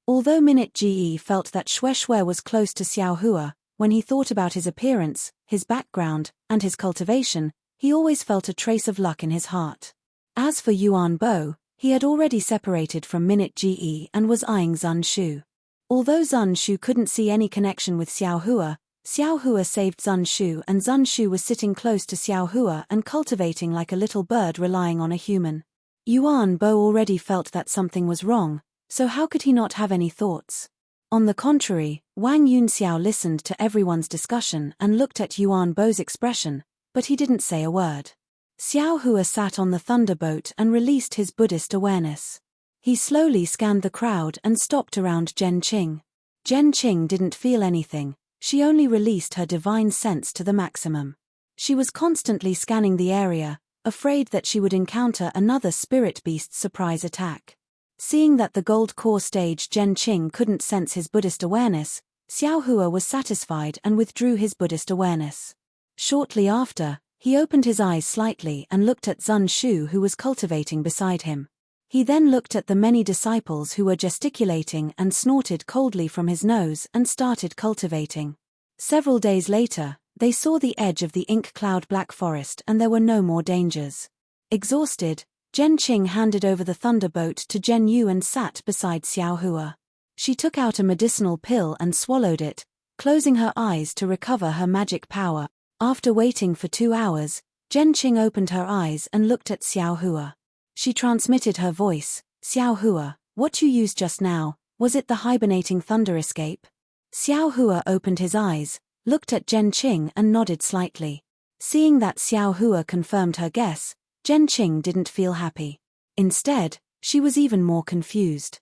Although Minute Ge felt that Xue Xue was close to Xiao Hua, when he thought about his appearance, his background, and his cultivation, he always felt a trace of luck in his heart. As for Yuan Bo, he had already separated from Minute Ge and was eyeing Zun Shu. Although Zun Shu couldn't see any connection with Xiao Hua saved Zun Shu, and Zun Shu was sitting close to Xiao Hua and cultivating like a little bird relying on a human. Yuan Bo already felt that something was wrong, so how could he not have any thoughts? On the contrary, Wang Yunxiao listened to everyone's discussion and looked at Yuan Bo's expression, but he didn't say a word. Xiao Hua sat on the thunderboat and released his Buddhist awareness. He slowly scanned the crowd and stopped around Zhen Qing. Zhen Qing didn't feel anything, she only released her divine sense to the maximum. She was constantly scanning the area, afraid that she would encounter another spirit beast's surprise attack. Seeing that the gold core stage Zhen Qing couldn't sense his Buddhist awareness, Xiao Hua was satisfied and withdrew his Buddhist awareness. Shortly after, he opened his eyes slightly and looked at Zun Shu, who was cultivating beside him. He then looked at the many disciples who were gesticulating and snorted coldly from his nose and started cultivating. Several days later, they saw the edge of the ink cloud black forest and there were no more dangers. Exhausted, Zhen Qing handed over the thunderboat to Zhen Yu and sat beside Xiao Hua. She took out a medicinal pill and swallowed it, closing her eyes to recover her magic power. After waiting for 2 hours, Zhen Qing opened her eyes and looked at Xiao Hua. She transmitted her voice, "Xiao Hua, what you used just now, was it the hibernating thunder escape?" Xiao Hua opened his eyes, looked at Zhen Qing and nodded slightly. Seeing that Xiao Hua confirmed her guess, Zhen Qing didn't feel happy. Instead, she was even more confused.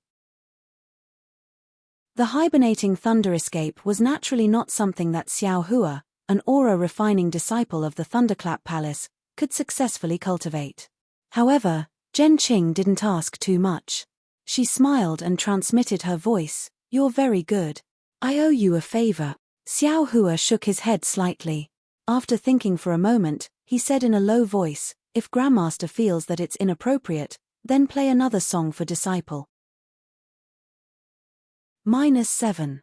The hibernating thunder escape was naturally not something that Xiao Hua, an aura-refining disciple of the Thunderclap Palace, could successfully cultivate. However, Zhen Qing didn't ask too much. She smiled and transmitted her voice, "You're very good. I owe you a favor." Xiao Hua shook his head slightly. After thinking for a moment, he said in a low voice, "If Grandmaster feels that it's inappropriate, then play another song for disciple." -7.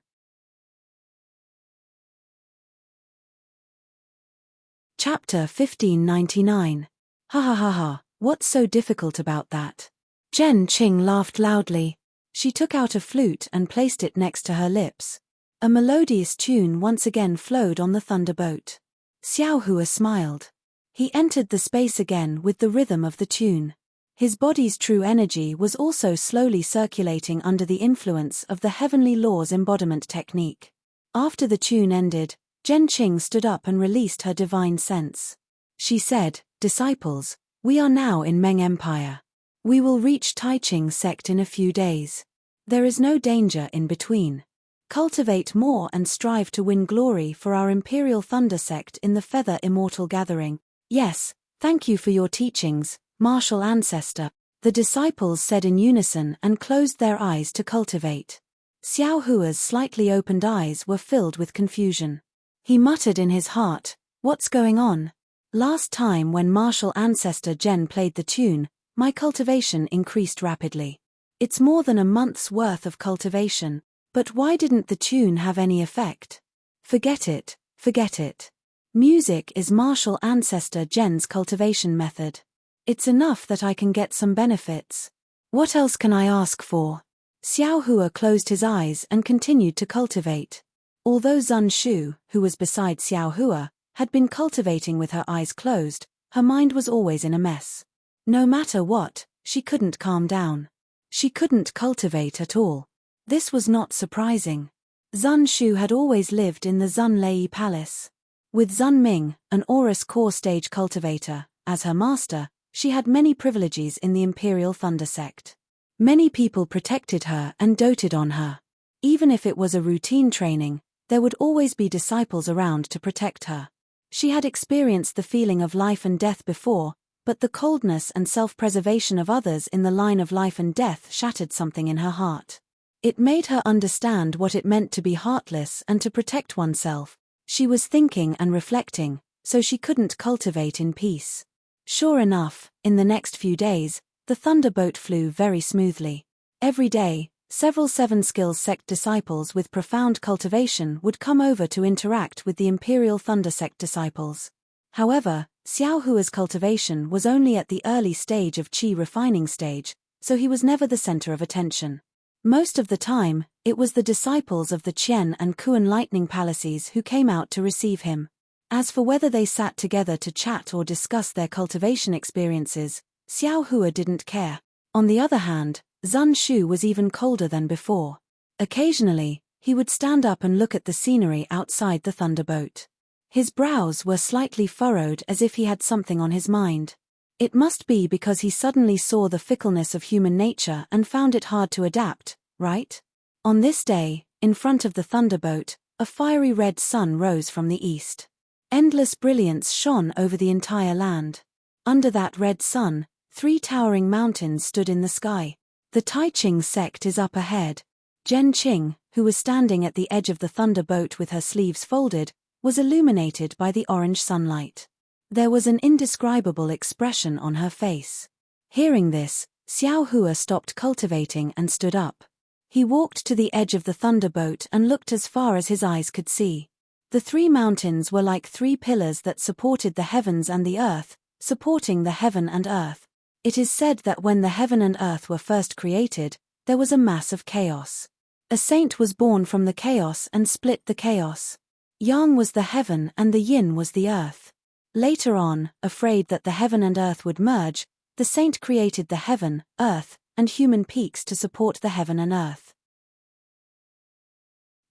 Chapter 1599. Ha ha ha ha, what's so difficult about that? Zhen Qing laughed loudly. She took out a flute and placed it next to her lips. A melodious tune once again flowed on the thunderboat. Xiao Hua smiled. He entered the space again with the rhythm of the tune. His body's true energy was also slowly circulating under the influence of the heavenly law's embodiment technique. After the tune ended, Zhen Qing stood up and released her divine sense. She said, "Disciples, we are now in Meng Empire. We will reach Taiqing sect in a few days. There is no danger in between. Cultivate more and strive to win glory for our Imperial Thunder sect in the Feather Immortal Gathering." "Yes, thank you for your teachings, martial ancestor," the disciples said in unison and closed their eyes to cultivate. Xiao Hua's slightly opened eyes were filled with confusion. He muttered in his heart, "What's going on? Last time when martial ancestor Zhen played the tune, my cultivation increased rapidly. It's more than a month's worth of cultivation, but why didn't the tune have any effect? Forget it, forget it. Music is martial ancestor Zhen's cultivation method. It's enough that I can get some benefits. What else can I ask for?" Xiao Hua closed his eyes and continued to cultivate. Although Zun Shu, who was beside Xiao Hua, had been cultivating with her eyes closed, her mind was always in a mess. No matter what, she couldn't calm down. She couldn't cultivate at all. This was not surprising. Zun Shu had always lived in the Zun Lei Palace. With Zun Ming, an Aurus core stage cultivator, as her master, she had many privileges in the Imperial Thunder sect. Many people protected her and doted on her. Even if it was a routine training, there would always be disciples around to protect her. She had experienced the feeling of life and death before, but the coldness and self-preservation of others in the line of life and death shattered something in her heart. It made her understand what it meant to be heartless and to protect oneself. She was thinking and reflecting, so she couldn't cultivate in peace. Sure enough, in the next few days, the thunderbolt flew very smoothly. Every day, several 7 Skills sect disciples with profound cultivation would come over to interact with the Imperial Thunder sect disciples. However, Xiao Hua's cultivation was only at the early stage of qi refining stage, so he was never the center of attention. Most of the time, it was the disciples of the Qian and Kuan lightning palaces who came out to receive him. As for whether they sat together to chat or discuss their cultivation experiences, Xiao Hua didn't care. On the other hand, Zun Shu was even colder than before. Occasionally, he would stand up and look at the scenery outside the thunderbolt. His brows were slightly furrowed as if he had something on his mind. It must be because he suddenly saw the fickleness of human nature and found it hard to adapt, right? On this day, in front of the thunderbolt, a fiery red sun rose from the east. Endless brilliance shone over the entire land. Under that red sun, 3 towering mountains stood in the sky. The Taiqing sect is up ahead. Zhen Qing, who was standing at the edge of the thunderbolt with her sleeves folded, was illuminated by the orange sunlight. There was an indescribable expression on her face. Hearing this, Xiao Hua stopped cultivating and stood up. He walked to the edge of the thunderbolt and looked as far as his eyes could see. The 3 mountains were like 3 pillars that supported the heavens and the earth, supporting the heaven and earth. It is said that when the heaven and earth were first created, there was a mass of chaos. A saint was born from the chaos and split the chaos. Yang was the heaven and the yin was the earth. Later on, afraid that the heaven and earth would merge, the saint created the heaven, earth, and human peaks to support the heaven and earth.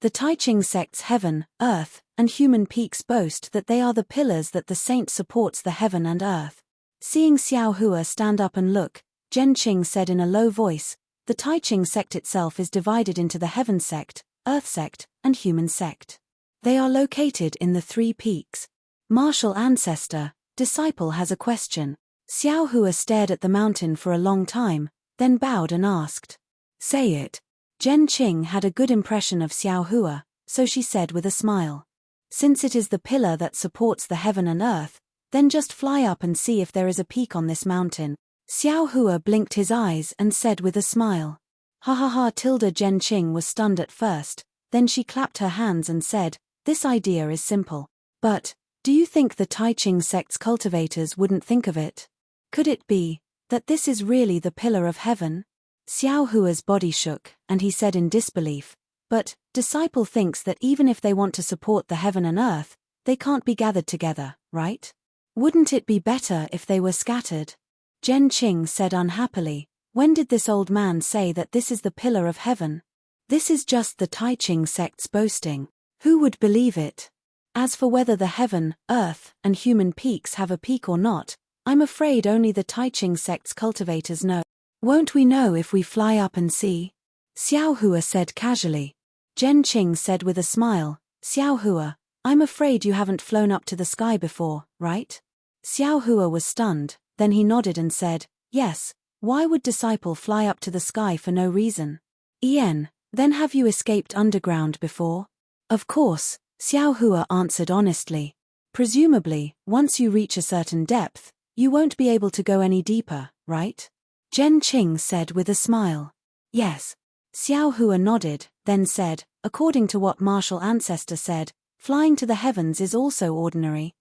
The Taiqing sect's heaven, earth, and human peaks boast that they are the pillars that the saint supports the heaven and earth. Seeing Xiao Hua stand up and look, Zhen Qing said in a low voice, the Taiqing sect itself is divided into the heaven sect, earth sect, and human sect. They are located in the 3 peaks. Martial ancestor, disciple has a question. Xiao Hua stared at the mountain for a long time, then bowed and asked. Say it. Zhen Qing had a good impression of Xiao Hua, so she said with a smile. Since it is the pillar that supports the heaven and earth, then just fly up and see if there is a peak on this mountain. Xiao Hua blinked his eyes and said with a smile. Ha ha ha. Zhen Qing was stunned at first, then she clapped her hands and said, this idea is simple. But, do you think the Taiqing sect's cultivators wouldn't think of it? Could it be that this is really the pillar of heaven? Xiao Hua's body shook, and he said in disbelief, but, disciple thinks that even if they want to support the heaven and earth, they can't be gathered together, right? Wouldn't it be better if they were scattered? Zhen Qing said unhappily, when did this old man say that this is the pillar of heaven? This is just the Taiqing sect's boasting. Who would believe it? As for whether the heaven, earth, and human peaks have a peak or not, I'm afraid only the Taiqing sect's cultivators know. Won't we know if we fly up and see? Xiao Hua said casually. Zhen Qing said with a smile, Xiao Hua, I'm afraid you haven't flown up to the sky before, right? Xiao Hua was stunned, then he nodded and said, yes, why would disciple fly up to the sky for no reason? Ian, then have you escaped underground before? Of course, Xiao Hua answered honestly. Presumably, once you reach a certain depth, you won't be able to go any deeper, right? Zhen Qing said with a smile. Yes. Xiao Hua nodded, then said, according to what martial ancestor said, flying to the heavens is also ordinary.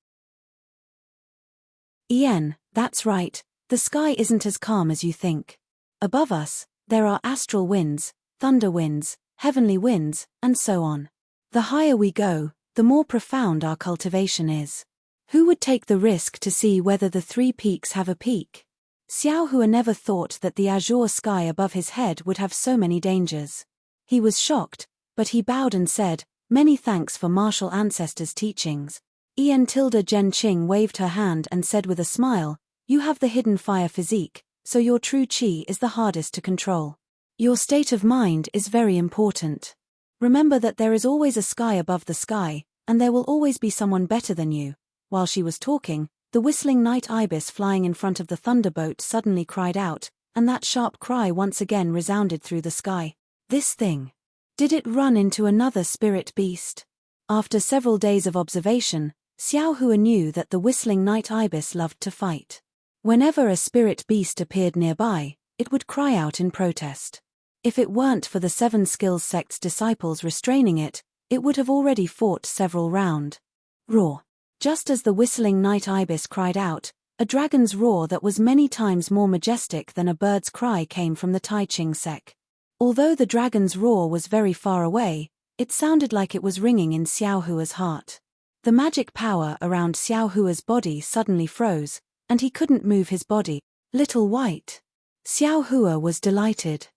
Ian, that's right, the sky isn't as calm as you think. Above us, there are astral winds, thunder winds, heavenly winds, and so on. The higher we go, the more profound our cultivation is. Who would take the risk to see whether the 3 peaks have a peak? Xiao Hua never thought that the azure sky above his head would have so many dangers. He was shocked, but he bowed and said, many thanks for martial ancestors' teachings. Jen Qing waved her hand and said with a smile, "You have the hidden fire physique, so your true qi is the hardest to control. Your state of mind is very important. Remember that there is always a sky above the sky, and there will always be someone better than you." While she was talking, the whistling night ibis flying in front of the thunderbolt suddenly cried out, and that sharp cry once again resounded through the sky. This thing. Did it run into another spirit beast? After several days of observation, Xiao Hua knew that the whistling night ibis loved to fight. Whenever a spirit beast appeared nearby, it would cry out in protest. If it weren't for the Seven Skills Sect's disciples restraining it, it would have already fought several rounds. Roar. Just as the whistling night ibis cried out, a dragon's roar that was many times more majestic than a bird's cry came from the Tai Ching sect. Although the dragon's roar was very far away, it sounded like it was ringing in Xiao Hua's heart. The magic power around Xiao Hua's body suddenly froze, and he couldn't move his body. Little White. Xiao Hua was delighted.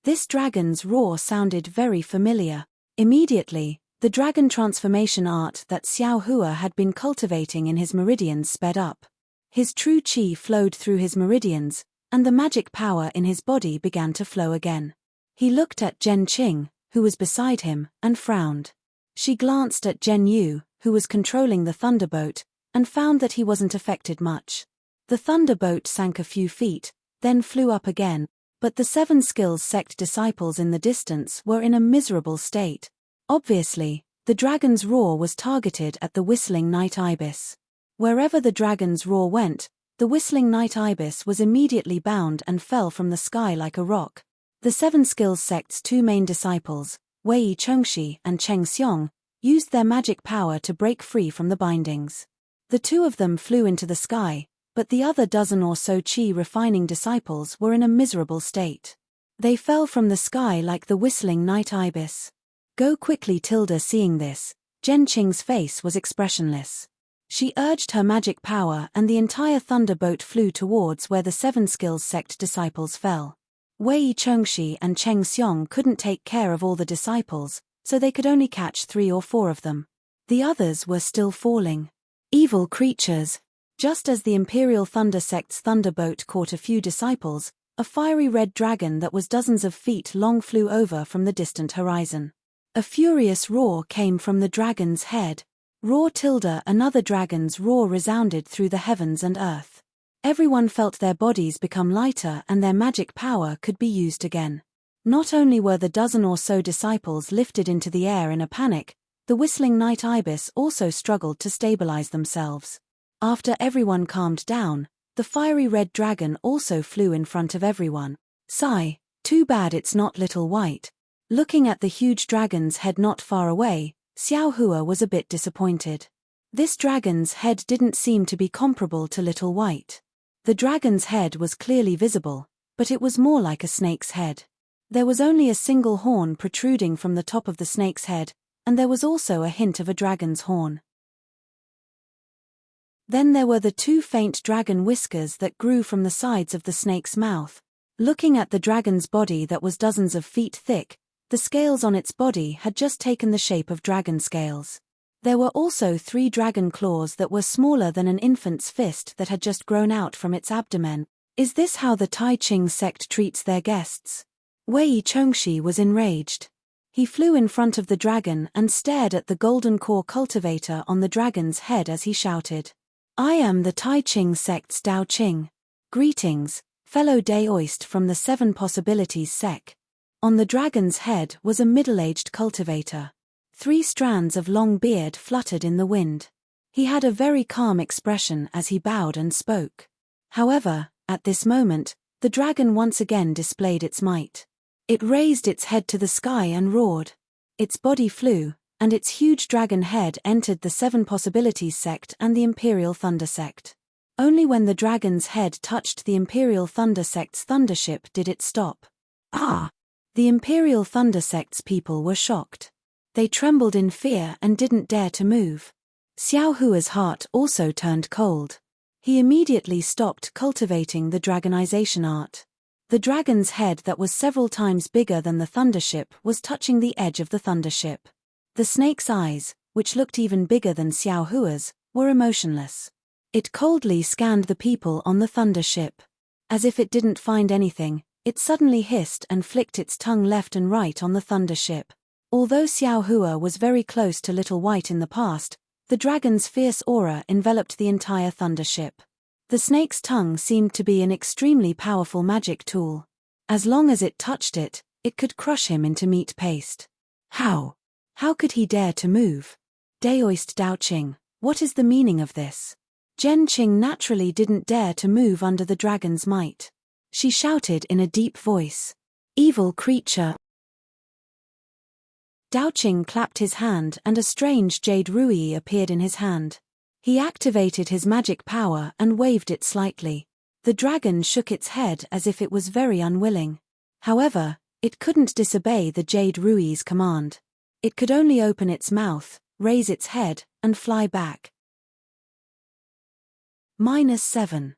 This dragon's roar sounded very familiar. Immediately, the dragon transformation art that Xiao Hua had been cultivating in his meridians sped up. His true qi flowed through his meridians, and the magic power in his body began to flow again. He looked at Jen Qing, who was beside him, and frowned. She glanced at Zhen Yu, who was controlling the thunderboat, and found that he wasn't affected much. The thunderboat sank a few feet, then flew up again, but the Seven Skills Sect disciples in the distance were in a miserable state. Obviously, the dragon's roar was targeted at the whistling night ibis. Wherever the dragon's roar went, the whistling night ibis was immediately bound and fell from the sky like a rock. The Seven Skills Sect's two main disciples, Wei Chengxi and Cheng Xiong, used their magic power to break free from the bindings. The two of them flew into the sky, but the other dozen or so qi refining disciples were in a miserable state. They fell from the sky like the whistling night ibis. Go quickly. Seeing this, Zhen Qing's face was expressionless. She urged her magic power and the entire thunderboat flew towards where the Seven Skills Sect disciples fell. Wei Chengxi and Cheng Xiong couldn't take care of all the disciples, so they could only catch 3 or 4 of them. The others were still falling. Evil creatures. Just as the Imperial Thunder Sect's thunderboat caught a few disciples, a fiery red dragon that was dozens of feet long flew over from the distant horizon. A furious roar came from the dragon's head. Roar. Another dragon's roar resounded through the heavens and earth. Everyone felt their bodies become lighter and their magic power could be used again. Not only were the dozen or so disciples lifted into the air in a panic, the whistling night ibis also struggled to stabilize themselves. After everyone calmed down, the fiery red dragon also flew in front of everyone. Sigh, too bad it's not Little White. Looking at the huge dragon's head not far away, Xiao Hua was a bit disappointed. This dragon's head didn't seem to be comparable to Little White. The dragon's head was clearly visible, but it was more like a snake's head. There was only a single horn protruding from the top of the snake's head, and there was also a hint of a dragon's horn. Then there were the 2 faint dragon whiskers that grew from the sides of the snake's mouth. Looking at the dragon's body that was dozens of feet thick, the scales on its body had just taken the shape of dragon scales. There were also 3 dragon claws that were smaller than an infant's fist that had just grown out from its abdomen. Is this how the Tai Ching sect treats their guests? Wei Chengxi was enraged. He flew in front of the dragon and stared at the golden core cultivator on the dragon's head as he shouted, "I am the Tai Ching sect's Dao Ching. Greetings, fellow Daoist from the 7 Possibilities sect." On the dragon's head was a middle-aged cultivator. 3 strands of long beard fluttered in the wind. He had a very calm expression as he bowed and spoke. However, at this moment, the dragon once again displayed its might. It raised its head to the sky and roared. Its body flew, and its huge dragon head entered the 7 Possibilities sect and the Imperial Thunder sect. Only when the dragon's head touched the Imperial Thunder sect's thundership did it stop. Ah! The Imperial Thunder sect's people were shocked. They trembled in fear and didn't dare to move. Xiao Hua's heart also turned cold. He immediately stopped cultivating the dragonization art. The dragon's head that was several times bigger than the thundership was touching the edge of the thundership. The snake's eyes, which looked even bigger than Xiao Hua's, were emotionless. It coldly scanned the people on the thunder ship. As if it didn't find anything, it suddenly hissed and flicked its tongue left and right on the thunder ship. Although Xiao Hua was very close to Little White in the past, the dragon's fierce aura enveloped the entire thunder ship. The snake's tongue seemed to be an extremely powerful magic tool. As long as it touched it, it could crush him into meat paste. How? How could he dare to move? Daoist Dao Qing, what is the meaning of this? Zhen Qing naturally didn't dare to move under the dragon's might. She shouted in a deep voice. Evil creature! Dao Qing clapped his hand and a strange jade rui appeared in his hand. He activated his magic power and waved it slightly. The dragon shook its head as if it was very unwilling. However, it couldn't disobey the jade rui's command. It could only open its mouth, raise its head, and fly back. -7.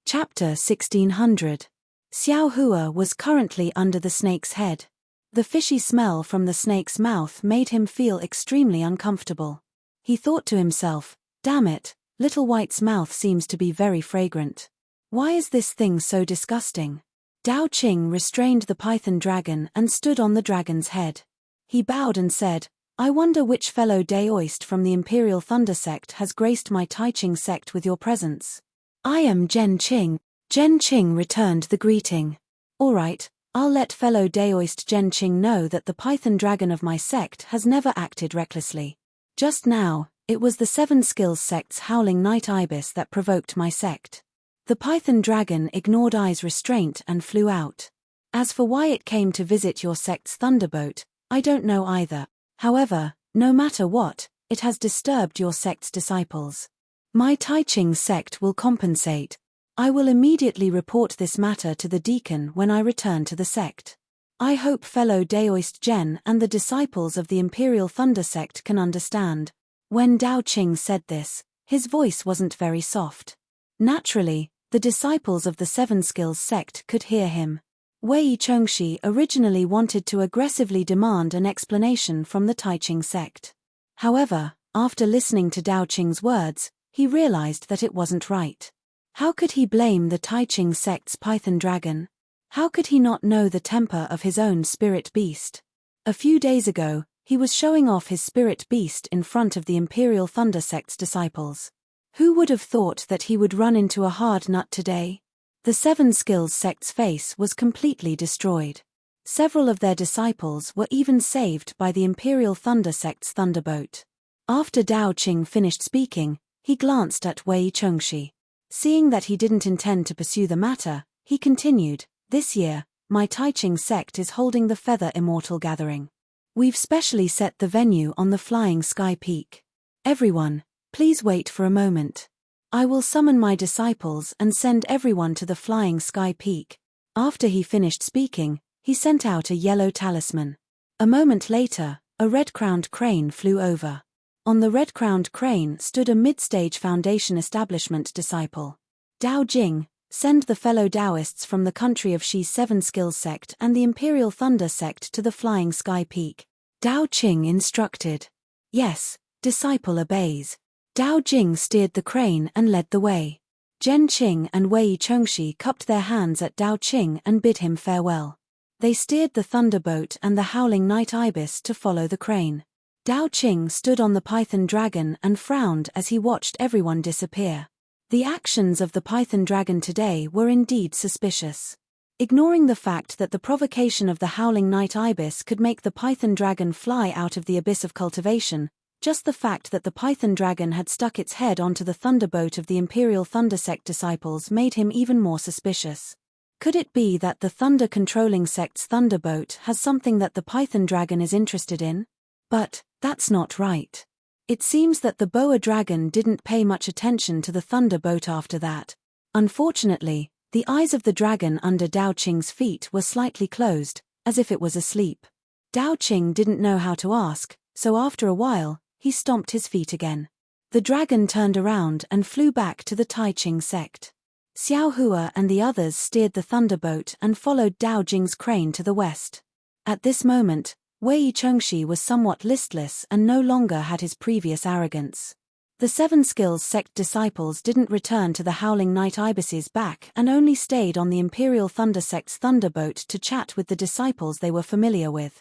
Chapter 1600. Xiao Hua was currently under the snake's head. The fishy smell from the snake's mouth made him feel extremely uncomfortable. He thought to himself, damn it, Little White's mouth seems to be very fragrant. Why is this thing so disgusting? Dao Qing restrained the python dragon and stood on the dragon's head. He bowed and said, I wonder which fellow Daoist from the Imperial Thunder Sect has graced my Taiching sect with your presence. I am Zhen Qing. Zhen Qing returned the greeting. All right, I'll let fellow Daoist Zhen Qing know that the python dragon of my sect has never acted recklessly. Just now, it was the Seven Skills sect's howling night ibis that provoked my sect. The python dragon ignored I's restraint and flew out. As for why it came to visit your sect's thunderboat, I don't know either. However, no matter what, it has disturbed your sect's disciples. My Taiching sect will compensate. I will immediately report this matter to the deacon when I return to the sect. I hope fellow Daoist Zhen and the disciples of the Imperial Thunder Sect can understand. When Dao Qing said this, his voice wasn't very soft. Naturally, the disciples of the Seven Skills sect could hear him. Wei Chongxi originally wanted to aggressively demand an explanation from the Taiching sect. However, after listening to Dao Qing's words, he realized that it wasn't right. How could he blame the Taiching sect's python dragon? How could he not know the temper of his own spirit beast? A few days ago, he was showing off his spirit beast in front of the Imperial Thunder sect's disciples. Who would have thought that he would run into a hard nut today? The Seven Skills sect's face was completely destroyed. Several of their disciples were even saved by the Imperial Thunder sect's thunderboat. After Dao Qing finished speaking, he glanced at Wei Chongxi. Seeing that he didn't intend to pursue the matter, he continued, this year, my Taiching sect is holding the Feather Immortal Gathering. We've specially set the venue on the Flying Sky Peak. Everyone, please wait for a moment. I will summon my disciples and send everyone to the Flying Sky Peak. After he finished speaking, he sent out a yellow talisman. A moment later, a red-crowned crane flew over. On the red-crowned crane stood a mid-stage Foundation Establishment disciple. Dao Jing, send the fellow Daoists from the country of Shi's Seven Skills sect and the Imperial Thunder sect to the Flying Sky Peak. Dao Qing instructed. Yes, disciple obeys. Dao Jing steered the crane and led the way. Zhen Qing and Wei Chongxi cupped their hands at Dao Qing and bid him farewell. They steered the thunderboat and the howling night ibis to follow the crane. Dao Qing stood on the python dragon and frowned as he watched everyone disappear. The actions of the python dragon today were indeed suspicious. Ignoring the fact that the provocation of the howling night ibis could make the python dragon fly out of the abyss of cultivation, just the fact that the python dragon had stuck its head onto the thunderboat of the Imperial Thunder Sect disciples made him even more suspicious. Could it be that the thunder-controlling sect's thunderboat has something that the python dragon is interested in? But that's not right. It seems that the boa dragon didn't pay much attention to the thunderboat after that. Unfortunately, the eyes of the dragon under Dao Qing's feet were slightly closed, as if it was asleep. Dao Qing didn't know how to ask, so after a while, he stomped his feet again. The dragon turned around and flew back to the Taiching sect. Xiao Hua and the others steered the thunderboat and followed Dao Jing's crane to the west. At this moment, Wei Chengxi was somewhat listless and no longer had his previous arrogance. The Seven Skills sect disciples didn't return to the Howling Night Ibis's back and only stayed on the Imperial Thunder sect's thunderboat to chat with the disciples they were familiar with.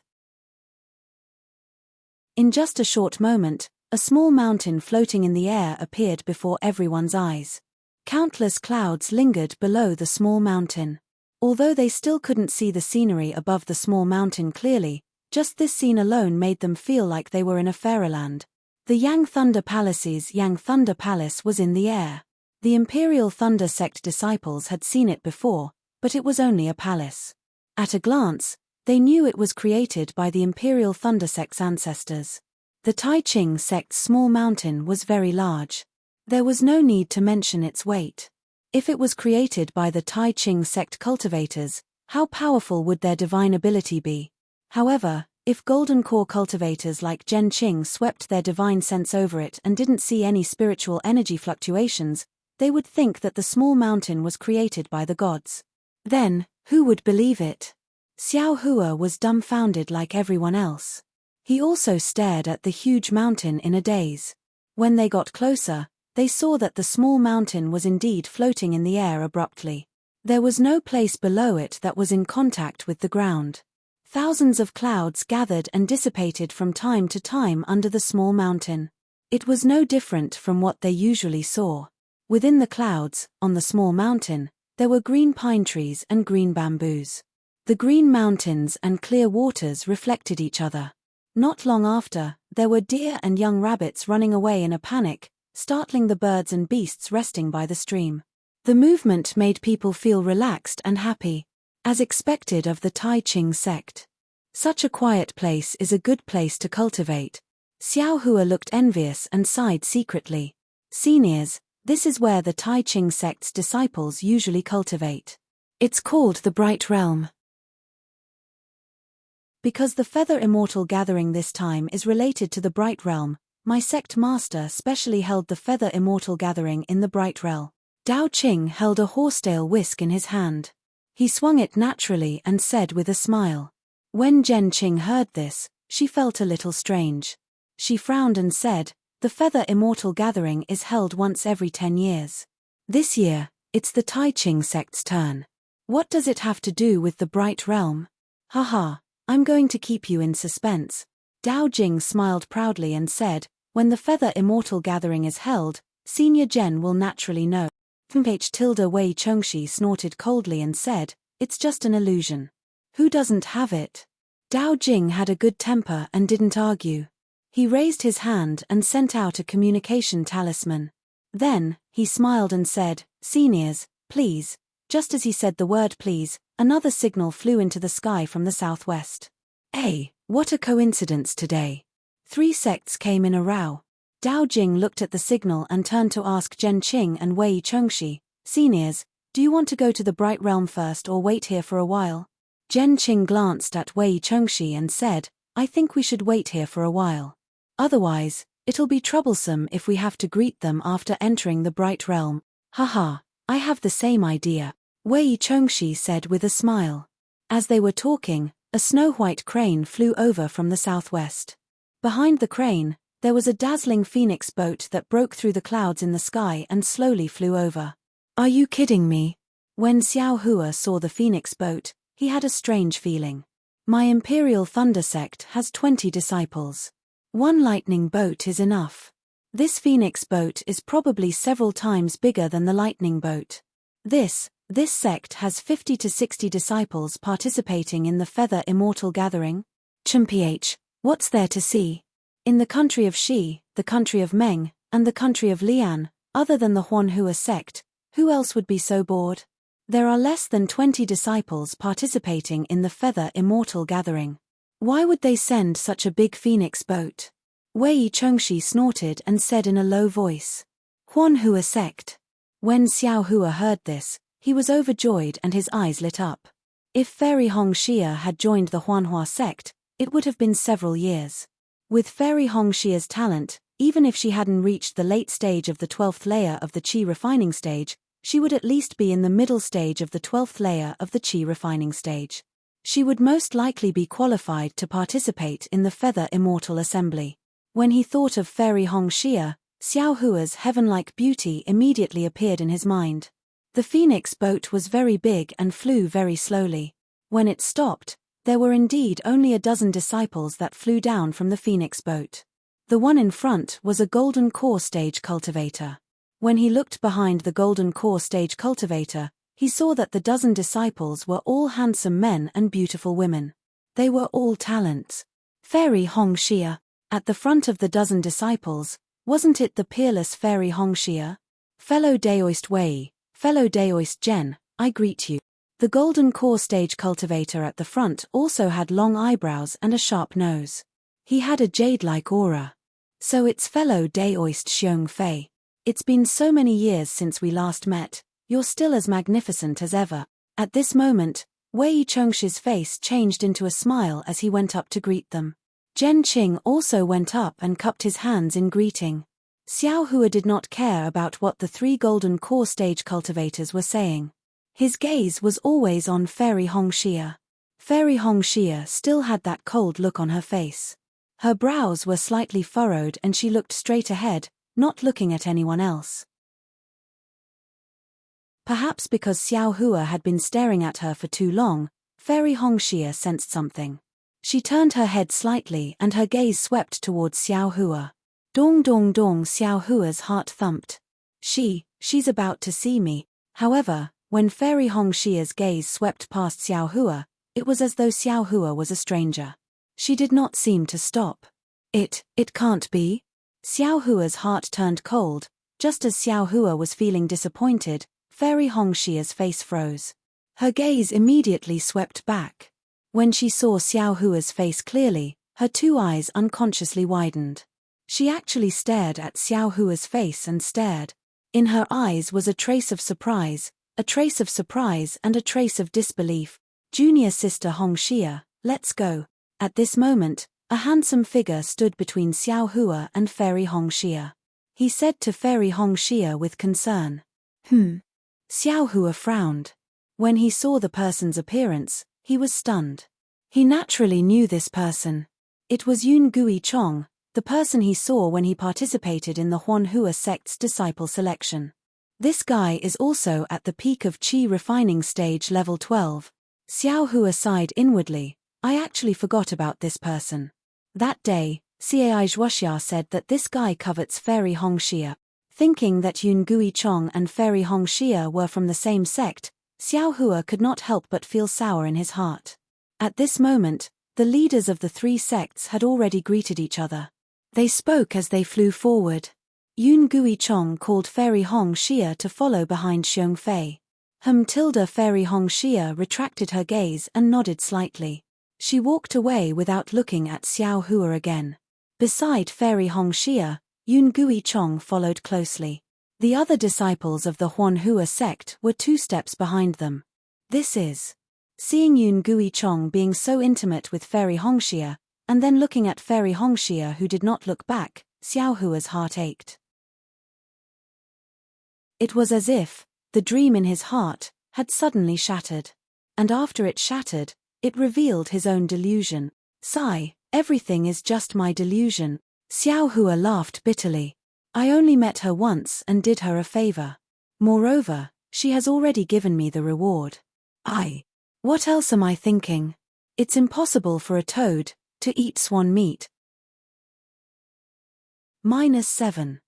In just a short moment, a small mountain floating in the air appeared before everyone's eyes. Countless clouds lingered below the small mountain. Although they still couldn't see the scenery above the small mountain clearly, just this scene alone made them feel like they were in a fairyland. The Yang Thunder Palace's Yang Thunder Palace was in the air. The Imperial Thunder sect disciples had seen it before, but it was only a palace. At a glance, they knew it was created by the Imperial Thunder sect's ancestors. The Tai Ching sect's small mountain was very large. There was no need to mention its weight. If it was created by the Tai Ching sect cultivators, how powerful would their divine ability be? However, if Golden Core cultivators like Zhen Qing swept their divine sense over it and didn't see any spiritual energy fluctuations, they would think that the small mountain was created by the gods. Then, who would believe it? Xiao Hua was dumbfounded like everyone else. He also stared at the huge mountain in a daze. When they got closer, they saw that the small mountain was indeed floating in the air abruptly. There was no place below it that was in contact with the ground. Thousands of clouds gathered and dissipated from time to time under the small mountain. It was no different from what they usually saw. Within the clouds, on the small mountain, there were green pine trees and green bamboos. The green mountains and clear waters reflected each other. Not long after, there were deer and young rabbits running away in a panic, startling the birds and beasts resting by the stream. The movement made people feel relaxed and happy, as expected of the Tai Ching sect. Such a quiet place is a good place to cultivate. Xiao Hua looked envious and sighed secretly. Seniors, this is where the Tai Ching sect's disciples usually cultivate. It's called the Bright Realm. Because the Feather Immortal Gathering this time is related to the Bright Realm, my sect master specially held the Feather Immortal Gathering in the Bright Realm. Dao Qing held a horsetail whisk in his hand. He swung it naturally and said with a smile. When Zhen Qing heard this, she felt a little strange. She frowned and said, "The Feather Immortal Gathering is held once every 10 years. This year, it's the Tai Ching sect's turn. What does it have to do with the Bright Realm?" "Haha, I'm going to keep you in suspense." Dao Jing smiled proudly and said, "When the Feather Immortal Gathering is held, Senior Zhen will naturally know." Wei Chengxi snorted coldly and said, "It's just an illusion. Who doesn't have it?" Dao Jing had a good temper and didn't argue. He raised his hand and sent out a communication talisman. Then, he smiled and said, "Seniors, please." Just as he said the word please, another signal flew into the sky from the southwest. Hey, what a coincidence today. 3 sects came in a row. Dao Jing looked at the signal and turned to ask Zhen Qing and Wei Chengxi, "Seniors, do you want to go to the Bright Realm first or wait here for a while?" Zhen Qing glanced at Wei Chengxi and said, "I think we should wait here for a while. Otherwise, it'll be troublesome if we have to greet them after entering the Bright Realm." "Haha, I have the same idea," Wei Chengxi said with a smile. As they were talking, a snow-white crane flew over from the southwest. Behind the crane, there was a dazzling phoenix boat that broke through the clouds in the sky and slowly flew over. "Are you kidding me?" When Xiao Hua saw the phoenix boat, he had a strange feeling. My Imperial Thunder sect has 20 disciples. 1 lightning boat is enough. This phoenix boat is probably several times bigger than the lightning boat. This sect has 50 to 60 disciples participating in the Feather Immortal Gathering. Chumph, what's there to see? In the country of Xi, the country of Meng, and the country of Lian, other than the Huanhua sect, who else would be so bored? There are less than 20 disciples participating in the Feather Immortal Gathering. Why would they send such a big phoenix boat? Wei Chengxi snorted and said in a low voice, "Huanhua sect." When Xiao Hua heard this, he was overjoyed and his eyes lit up. If Fairy Hong Xia had joined the Huanhua sect, it would have been several years. With Fairy Hong Xia's talent, even if she hadn't reached the late stage of the 12th layer of the Qi refining stage, she would at least be in the middle stage of the 12th layer of the Qi refining stage. She would most likely be qualified to participate in the Feather Immortal Assembly. When he thought of Fairy Hongxia, Xiao Hua's heaven-like beauty immediately appeared in his mind. The phoenix boat was very big and flew very slowly. When it stopped, there were indeed only a dozen disciples that flew down from the phoenix boat. The one in front was a golden core stage cultivator. When he looked behind the golden core stage cultivator, he saw that the dozen disciples were all handsome men and beautiful women. They were all talents. Fairy Hongxia. At the front of the dozen disciples, wasn't it the peerless Fairy Hongxia? Fellow Daoist Wei, fellow Daoist Zhen, I greet you. The golden core stage cultivator at the front also had long eyebrows and a sharp nose. He had a jade-like aura. So it's fellow Daoist Xiong Fei. It's been so many years since we last met, you're still as magnificent as ever. At this moment, Wei Chengxi's face changed into a smile as he went up to greet them. Zhen Qing also went up and cupped his hands in greeting. Xiao Hua did not care about what the three golden core stage cultivators were saying. His gaze was always on Fairy Hongxia. Fairy Hongxia still had that cold look on her face. Her brows were slightly furrowed and she looked straight ahead, not looking at anyone else. Perhaps because Xiao Hua had been staring at her for too long, Fairy Hongxia sensed something. She turned her head slightly and her gaze swept towards Xiao Hua. Dong dong dong, Xiao Hua's heart thumped. She's about to see me. However, when Fairy Hongxia's gaze swept past Xiao Hua, it was as though Xiao Hua was a stranger. She did not seem to stop. It can't be. Xiao Hua's heart turned cold. Just as Xiao Hua was feeling disappointed, Fairy Hongxia's face froze. Her gaze immediately swept back. When she saw Xiao Hua's face clearly, her two eyes unconsciously widened. She actually stared at Xiao Hua's face and stared. In her eyes was a trace of surprise and a trace of disbelief. Junior sister Hongxia, let's go. At this moment, a handsome figure stood between Xiao Hua and Fairy Hongxia. He said to Fairy Hongxia with concern. Xiao Hua frowned. When he saw the person's appearance, he was stunned. He naturally knew this person. It was Yun Gui Chong, the person he saw when he participated in the Huanhua sect's disciple selection. This guy is also at the peak of Qi refining stage level 12. Xiao Hua sighed inwardly. I actually forgot about this person. That day, Cai Zhuoxia said that this guy covets Fairy Hongxia. Thinking that Yun Gui Chong and Fairy Hongxia were from the same sect, Xiao Hua could not help but feel sour in his heart. At this moment, the leaders of the three sects had already greeted each other. They spoke as they flew forward. Yun Gui Chong called Fairy Hongxia to follow behind Xiong Fei. Fairy Hongxia retracted her gaze and nodded slightly. She walked away without looking at Xiao Hua again. Beside Fairy Hongxia, Yun Gui Chong followed closely. The other disciples of the Huanhua sect were 2 steps behind them. Seeing Yun Gui Chong being so intimate with Fairy Hongxia, and then looking at Fairy Hongxia who did not look back, Xiao Hua's heart ached. It was as if the dream in his heart had suddenly shattered. And after it shattered, it revealed his own delusion. Sigh, everything is just my delusion. Xiao Hua laughed bitterly. I only met her once and did her a favor. Moreover, she has already given me the reward. What else am I thinking? It's impossible for a toad to eat swan meat. -7.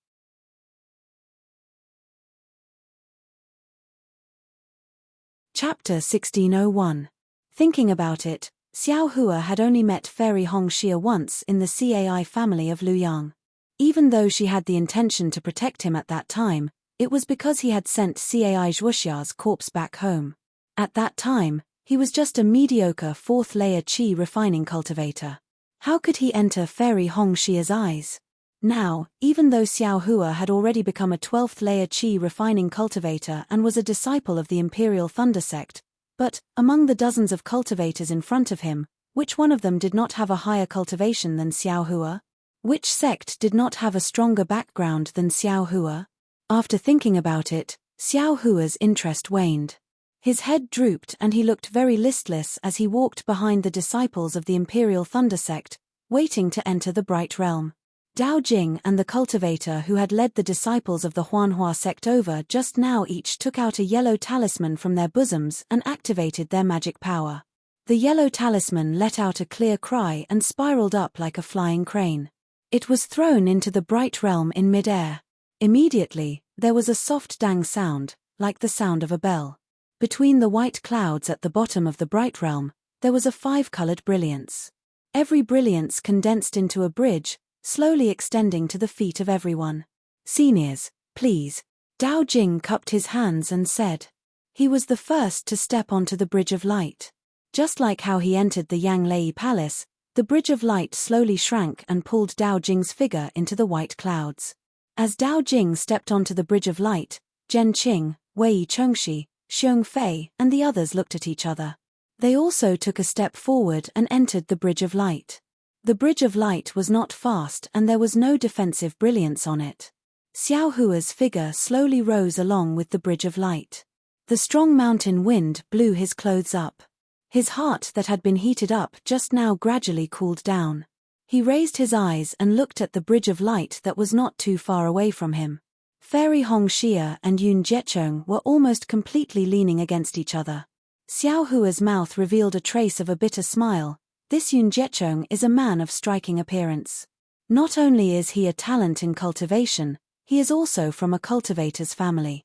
Chapter 1601. Thinking about it, Xiao Hua had only met Fairy Hongxia once in the Cai family of Luyang. Even though she had the intention to protect him at that time, it was because he had sent Cai Zhuoxia's corpse back home. At that time, he was just a mediocre 4th-layer Qi refining cultivator. How could he enter Fairy Hongxia's eyes? Now, even though Xiao Hua had already become a 12th-layer Qi refining cultivator and was a disciple of the Imperial Thunder sect, but, among the dozens of cultivators in front of him, which one of them did not have a higher cultivation than Xiao Hua? Which sect did not have a stronger background than Xiao Hua? After thinking about it, Xiao Hua's interest waned. His head drooped and he looked very listless as he walked behind the disciples of the Imperial Thunder Sect, waiting to enter the Bright Realm. Dao Jing and the cultivator who had led the disciples of the Huanhua sect over just now each took out a yellow talisman from their bosoms and activated their magic power. The yellow talisman let out a clear cry and spiraled up like a flying crane. It was thrown into the Bright Realm in midair. Immediately, there was a soft dang sound, like the sound of a bell. Between the white clouds at the bottom of the Bright Realm, there was a 5-colored brilliance. Every brilliance condensed into a bridge, slowly extending to the feet of everyone. Seniors, please. Dao Jing cupped his hands and said. He was the first to step onto the Bridge of Light. Just like how he entered the Yanglei Palace, the Bridge of Light slowly shrank and pulled Dao Jing's figure into the white clouds. As Dao Jing stepped onto the Bridge of Light, Zhen Qing, Wei Chengxi, Xiong Fei, and the others looked at each other. They also took a step forward and entered the Bridge of Light. The Bridge of Light was not fast and there was no defensive brilliance on it. Xiao Hua's figure slowly rose along with the Bridge of Light. The strong mountain wind blew his clothes up. His heart that had been heated up just now gradually cooled down. He raised his eyes and looked at the Bridge of Light that was not too far away from him. Fairy Hong Xia and Yun Jiecheng were almost completely leaning against each other. Xiao Hua's mouth revealed a trace of a bitter smile. This Yun Jiecheng is a man of striking appearance. Not only is he a talent in cultivation, he is also from a cultivator's family.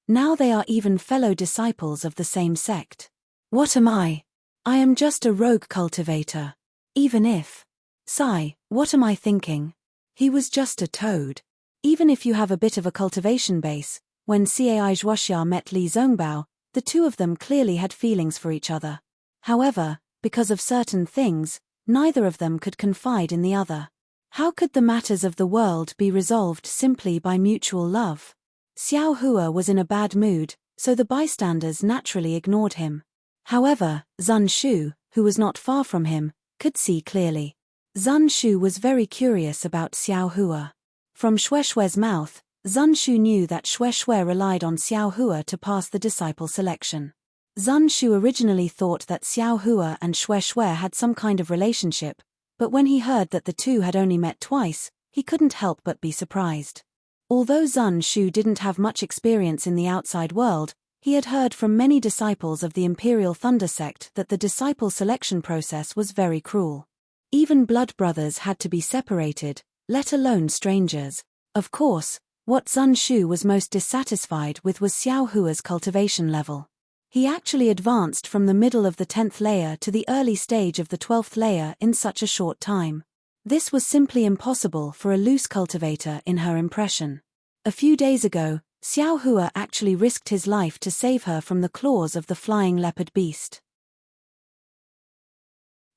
Now they are even fellow disciples of the same sect. What am I? I am just a rogue cultivator. Even if. Sigh, what am I thinking? He was just a toad. Even if you have a bit of a cultivation base, when Cai Zhuoxia met Li Zongbao, the two of them clearly had feelings for each other. However, because of certain things, neither of them could confide in the other. How could the matters of the world be resolved simply by mutual love? Xiao Hua was in a bad mood, so the bystanders naturally ignored him. However, Zun Shu, who was not far from him, could see clearly. Zun Shu was very curious about Xiao Hua. From Xue's mouth, Zun Shu knew that Xue relied on Xiao Hua to pass the disciple selection. Zun Shu originally thought that Xiao Hua and Xue had some kind of relationship, but when he heard that the two had only met twice, he couldn't help but be surprised. Although Zun Shu didn't have much experience in the outside world, he had heard from many disciples of the Imperial Thunder Sect that the disciple selection process was very cruel. Even blood brothers had to be separated, let alone strangers. Of course, what Zun Shu was most dissatisfied with was Xiao Hua's cultivation level. He actually advanced from the middle of the 10th layer to the early stage of the 12th layer in such a short time. This was simply impossible for a loose cultivator in her impression. A few days ago, Xiao Hua actually risked his life to save her from the claws of the flying leopard beast.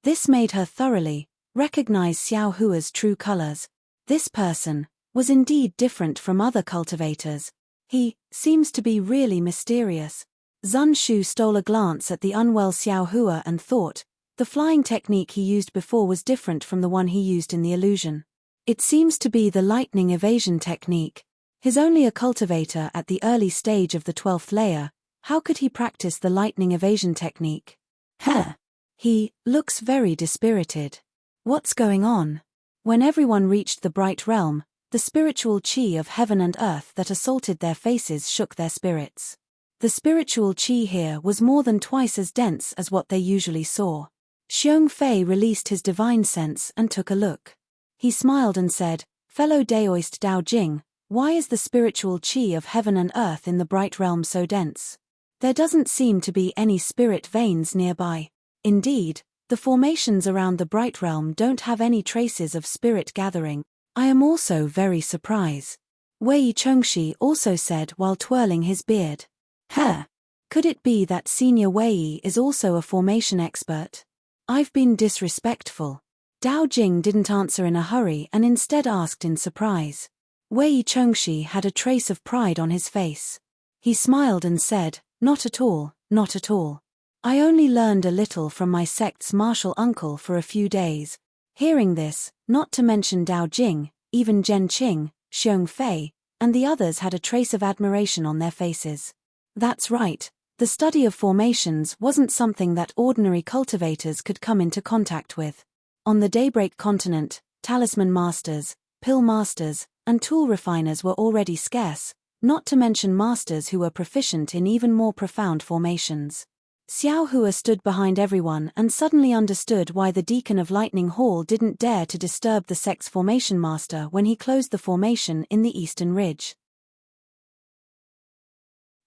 This made her thoroughly recognize Xiao Hua's true colors. This person was indeed different from other cultivators. He seems to be really mysterious. Zun Shu stole a glance at the unwell Xiao Hua and thought, the flying technique he used before was different from the one he used in the illusion. It seems to be the lightning evasion technique. He's only a cultivator at the early stage of the 12th layer. How could he practice the lightning evasion technique? He looks very dispirited. What's going on? When everyone reached the Bright Realm, the spiritual chi of heaven and earth that assaulted their faces shook their spirits. The spiritual chi here was more than twice as dense as what they usually saw. Xiong Fei released his divine sense and took a look. He smiled and said, "Fellow Daoist Dao Jing, why is the spiritual chi of heaven and earth in the Bright Realm so dense? There doesn't seem to be any spirit veins nearby. Indeed, the formations around the Bright Realm don't have any traces of spirit gathering. I am also very surprised." Wei Chengxi also said while twirling his beard. Could it be that Senior Wei is also a formation expert? I've been disrespectful. Dao Jing didn't answer in a hurry and instead asked in surprise. Wei Chengxi had a trace of pride on his face. He smiled and said, "Not at all, not at all. I only learned a little from my sect's martial uncle for a few days." Hearing this, not to mention Dao Jing, even Zhen Qing, Xiong Fei, and the others had a trace of admiration on their faces. That's right, The study of formations wasn't something that ordinary cultivators could come into contact with. On the Daybreak continent, talisman masters, pill masters, and tool refiners were already scarce, not to mention masters who were proficient in even more profound formations. Xiao Hua stood behind everyone and suddenly understood why the Deacon of Lightning Hall didn't dare to disturb the sect's formation master when he closed the formation in the Eastern Ridge.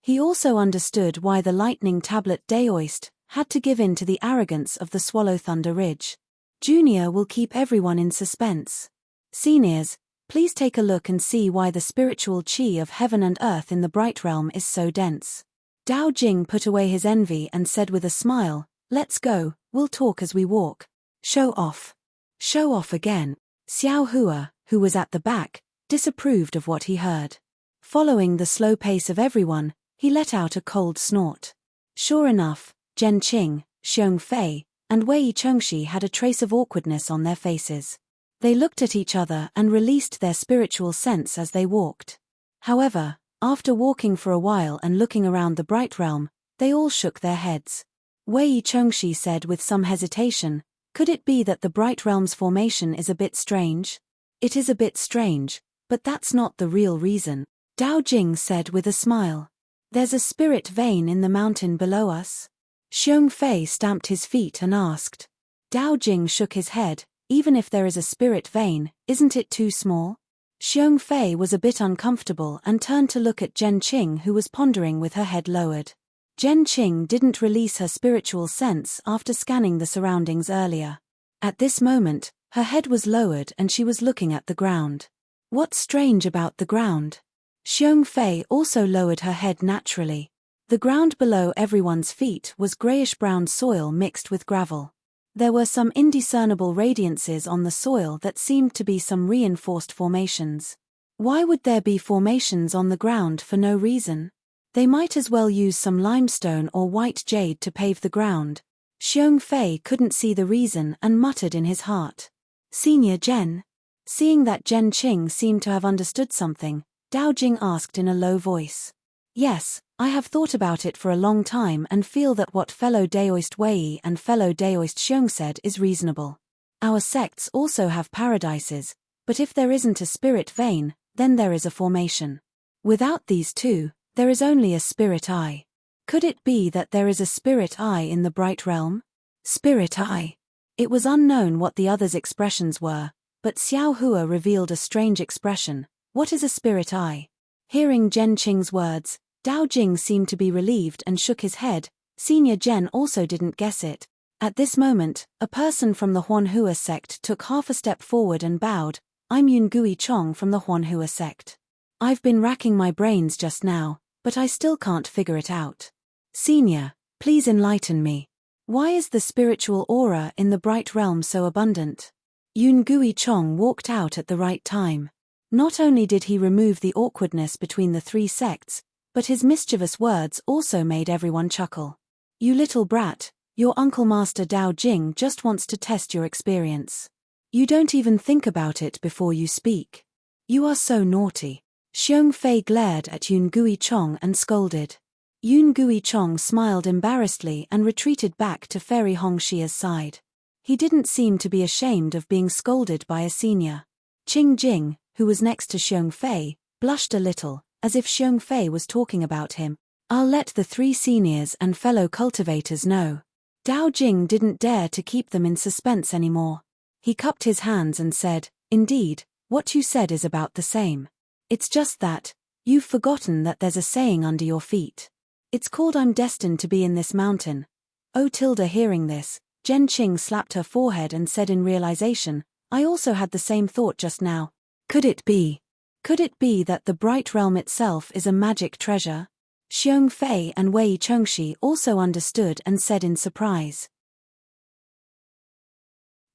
He also understood why the Lightning Tablet Daoist had to give in to the arrogance of the Swallow Thunder Ridge. Junior will keep everyone in suspense. Seniors, please take a look and see why the spiritual chi of heaven and earth in the Bright Realm is so dense. Dao Jing put away his envy and said with a smile, "Let's go, we'll talk as we walk." Show off. Show off again. Xiao Hua, who was at the back, disapproved of what he heard. Following the slow pace of everyone, he let out a cold snort. Sure enough, Zhen Qing, Xiong Fei, and Wei Chengxi had a trace of awkwardness on their faces. They looked at each other and released their spiritual sense as they walked. However, after walking for a while and looking around the Bright Realm, they all shook their heads. Wei Chengxi said with some hesitation, "Could it be that the Bright Realm's formation is a bit strange?" "It is a bit strange, but that's not the real reason," Dao Jing said with a smile. "There's a spirit vein in the mountain below us?" Xiong Fei stamped his feet and asked. Dao Jing shook his head. "Even if there is a spirit vein, isn't it too small?" Xiong Fei was a bit uncomfortable and turned to look at Zhen Qing, who was pondering with her head lowered. Zhen Qing didn't release her spiritual sense after scanning the surroundings earlier. At this moment, her head was lowered and she was looking at the ground. What's strange about the ground? Xiong Fei also lowered her head naturally. The ground below everyone's feet was grayish-brown soil mixed with gravel. There were some indiscernible radiances on the soil that seemed to be some reinforced formations. Why would there be formations on the ground for no reason? They might as well use some limestone or white jade to pave the ground. Xiong Fei couldn't see the reason and muttered in his heart. "Senior Zhen?" Seeing that Zhen Qing seemed to have understood something, Dao Jing asked in a low voice. "Yes, I have thought about it for a long time and feel that what fellow Daoist Wei and fellow Daoist Xiong said is reasonable. Our sects also have paradises, but if there isn't a spirit vein, then there is a formation. Without these two, there is only a spirit eye. Could it be that there is a spirit eye in the Bright Realm?" Spirit eye. It was unknown what the others' expressions were, but Xiao Hua revealed a strange expression. "What is a spirit eye?" Hearing Zhen Qing's words, Dao Jing seemed to be relieved and shook his head. Senior Zhen also didn't guess it. At this moment, a person from the Huanhua sect took half a step forward and bowed. "I'm Yungui Chong from the Huanhua sect. I've been racking my brains just now, but I still can't figure it out. Senior, please enlighten me. Why is the spiritual aura in the Bright Realm so abundant?" Yungui Chong walked out at the right time. Not only did he remove the awkwardness between the three sects, but his mischievous words also made everyone chuckle. "You little brat, your Uncle Master Dao Jing just wants to test your experience. You don't even think about it before you speak. You are so naughty." Xiong Fei glared at Yungui Chong and scolded. Yungui Chong smiled embarrassedly and retreated back to Fairy Hongxia's side. He didn't seem to be ashamed of being scolded by a senior. Qing Jing, who was next to Xiong Fei, blushed a little, as if Xiong Fei was talking about him. "I'll let the three seniors and fellow cultivators know." Dao Jing didn't dare to keep them in suspense anymore. He cupped his hands and said, "Indeed, what you said is about the same. It's just that, you've forgotten that there's a saying under your feet. It's called 'I'm destined to be in this mountain.'" Oh Tilda, hearing this, Zhen Qing slapped her forehead and said in realization, "I also had the same thought just now. Could it be that the Bright Realm itself is a magic treasure?" Xiong Fei and Wei Chengxi also understood and said in surprise.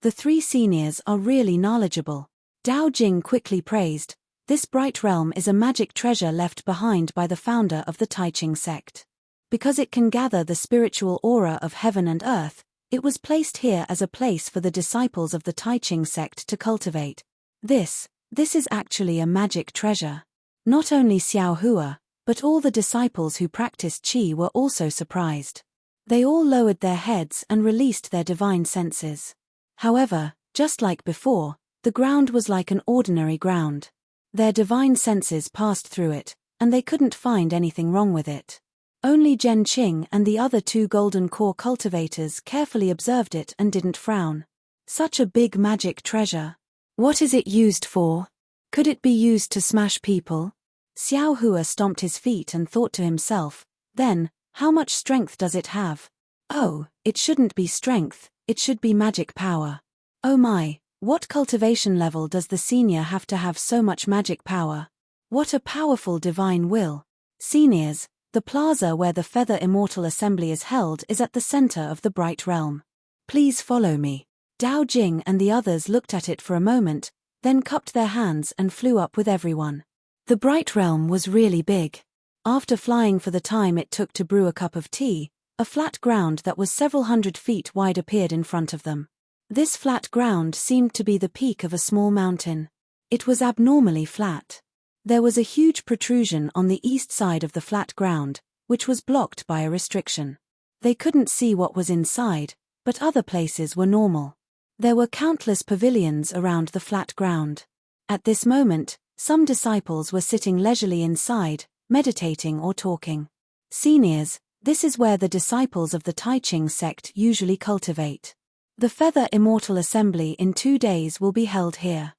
"The three seniors are really knowledgeable," Dao Jing quickly praised. "This Bright Realm is a magic treasure left behind by the founder of the Taiching sect. Because it can gather the spiritual aura of heaven and earth, it was placed here as a place for the disciples of the Taiching sect to cultivate. This is actually a magic treasure." Not only Xiao Hua, But all the disciples who practiced qi were also surprised. They all lowered their heads and released their divine senses. However, just like before, the ground was like an ordinary ground. Their divine senses passed through it, and they couldn't find anything wrong with it. Only Zhen Qing and the other two golden core cultivators carefully observed it and didn't frown. Such a big magic treasure. What is it used for? Could it be used to smash people? Xiao Hua stomped his feet and thought to himself, then, how much strength does it have? Oh, it shouldn't be strength, it should be magic power. Oh my, what cultivation level does the senior have to have so much magic power? What a powerful divine will. Seniors, the plaza where the Feather Immortal Assembly is held is at the center of the Bright Realm. Please follow me. Dao Jing and the others looked at it for a moment, then cupped their hands and flew up with everyone. The Bright Realm was really big. After flying for the time it took to brew a cup of tea, a flat ground that was several hundred feet wide appeared in front of them. This flat ground seemed to be the peak of a small mountain. It was abnormally flat. There was a huge protrusion on the east side of the flat ground, which was blocked by a restriction. They couldn't see what was inside, but other places were normal. There were countless pavilions around the flat ground. At this moment, some disciples were sitting leisurely inside, meditating or talking. Seniors, this is where the disciples of the Taiching sect usually cultivate. The Feather Immortal Assembly in 2 days will be held here.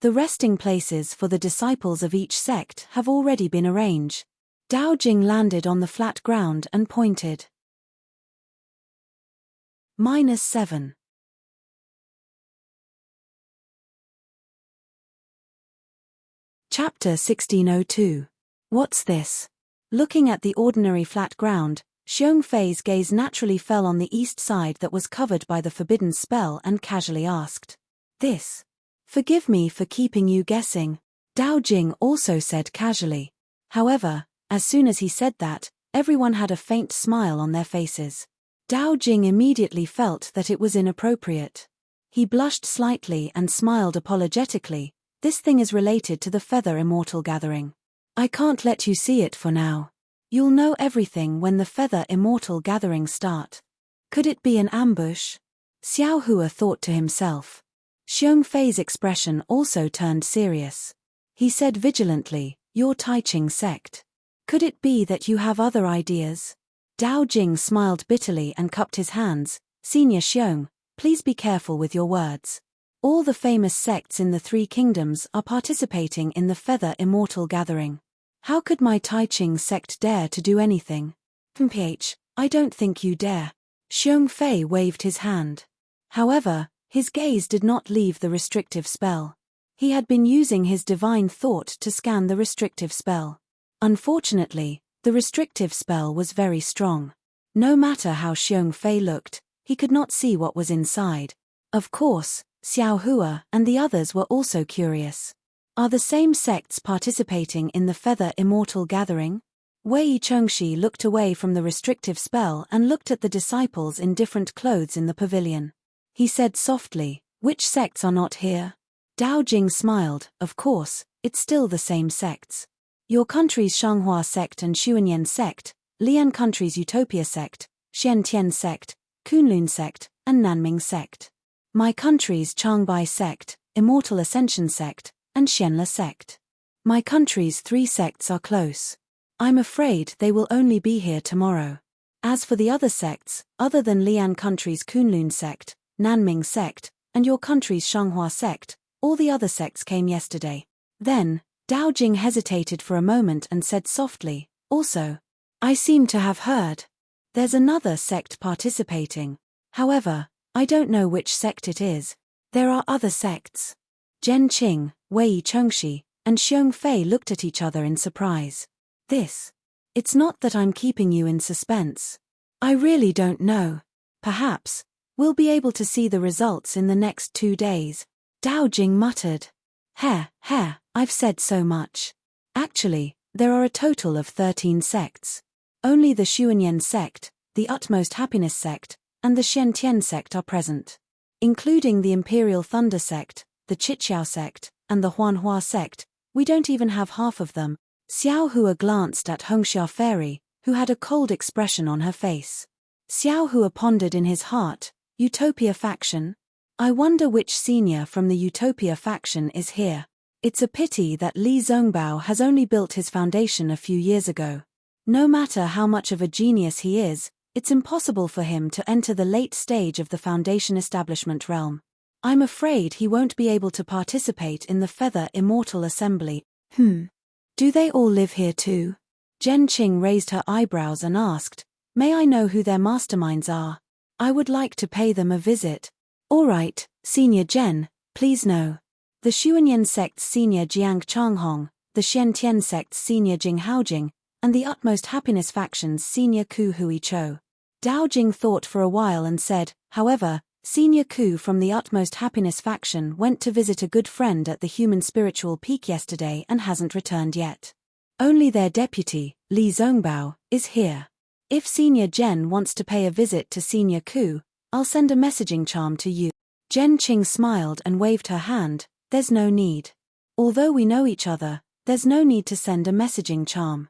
The resting places for the disciples of each sect have already been arranged. Dao Jing landed on the flat ground and pointed. -7. Chapter 1602. What's this? Looking at the ordinary flat ground, Xiong Fei's gaze naturally fell on the east side that was covered by the forbidden spell and casually asked. This. Forgive me for keeping you guessing, Dao Jing also said casually. However, as soon as he said that, everyone had a faint smile on their faces. Dao Jing immediately felt that it was inappropriate. He blushed slightly and smiled apologetically. This thing is related to the Feather Immortal Gathering. I can't let you see it for now. You'll know everything when the Feather Immortal Gathering start. Could it be an ambush? Xiao Hua thought to himself. Xiong Fei's expression also turned serious. He said vigilantly, your Taiching sect. Could it be that you have other ideas? Dao Jing smiled bitterly and cupped his hands. Senior Xiong, please be careful with your words. All the famous sects in the 3 kingdoms are participating in the Feather Immortal Gathering. How could my Taiching sect dare to do anything? I don't think you dare. Xiong Fei waved his hand. However, his gaze did not leave the restrictive spell. He had been using his divine thought to scan the restrictive spell. Unfortunately, the restrictive spell was very strong. No matter how Xiong Fei looked, he could not see what was inside. Of course, Xiao Hua and the others were also curious. Are the same sects participating in the Feather Immortal Gathering? Wei Chengxi looked away from the restrictive spell and looked at the disciples in different clothes in the pavilion. He said softly, which sects are not here? Dao Jing smiled, of course, it's still the same sects. Your country's Shanghua sect and Xuanyan sect, Lian country's Utopia sect, Xiantian sect, Kunlun sect, and Nanming sect. My country's Changbai sect, Immortal Ascension sect, and Xianla sect. My country's 3 sects are close. I'm afraid they will only be here tomorrow. As for the other sects, other than Lian country's Kunlun sect, Nanming sect, and your country's Shanghua sect, all the other sects came yesterday. Then, Dao Jing hesitated for a moment and said softly, also, I seem to have heard. There's another sect participating. However, I don't know which sect it is. There are other sects. Zhen Qing, Wei Chengxi, and Xiong Fei looked at each other in surprise. It's not that I'm keeping you in suspense. I really don't know. Perhaps, we'll be able to see the results in the next 2 days. Dao Jing muttered. I've said so much. Actually, there are a total of 13 sects. Only the Xuanyan sect, the Utmost Happiness sect, and the Xiantian sect are present. Including the Imperial Thunder sect, the Chiqiao sect, and the Huanhua sect, We don't even have half of them. Xiao Hua glanced at Hongxia Fairy, who had a cold expression on her face. Xiao Hua pondered in his heart, Utopia faction? I wonder which senior from the Utopia faction is here. It's a pity that Li Zongbao has only built his foundation a few years ago. No matter how much of a genius he is, it's impossible for him to enter the late stage of the foundation establishment realm. I'm afraid he won't be able to participate in the Feather Immortal Assembly. Do they all live here too? Zhen Qing raised her eyebrows and asked, may I know who their masterminds are? I would like to pay them a visit. All right, Senior Zhen, please no. The Xuanyan sect's Senior Jiang Changhong, the Xiantian sect's Senior Jing Haojing, and the Utmost Happiness faction's Senior Ku Hui Cho. Dao Jing thought for a while and said, however, Senior Ku from the Utmost Happiness faction went to visit a good friend at the Human Spiritual Peak yesterday and hasn't returned yet. Only their deputy, Li Zongbao, is here. If Senior Zhen wants to pay a visit to Senior Ku, I'll send a messaging charm to you. Zhen Qing smiled and waved her hand, there's no need. Although we know each other, there's no need to send a messaging charm.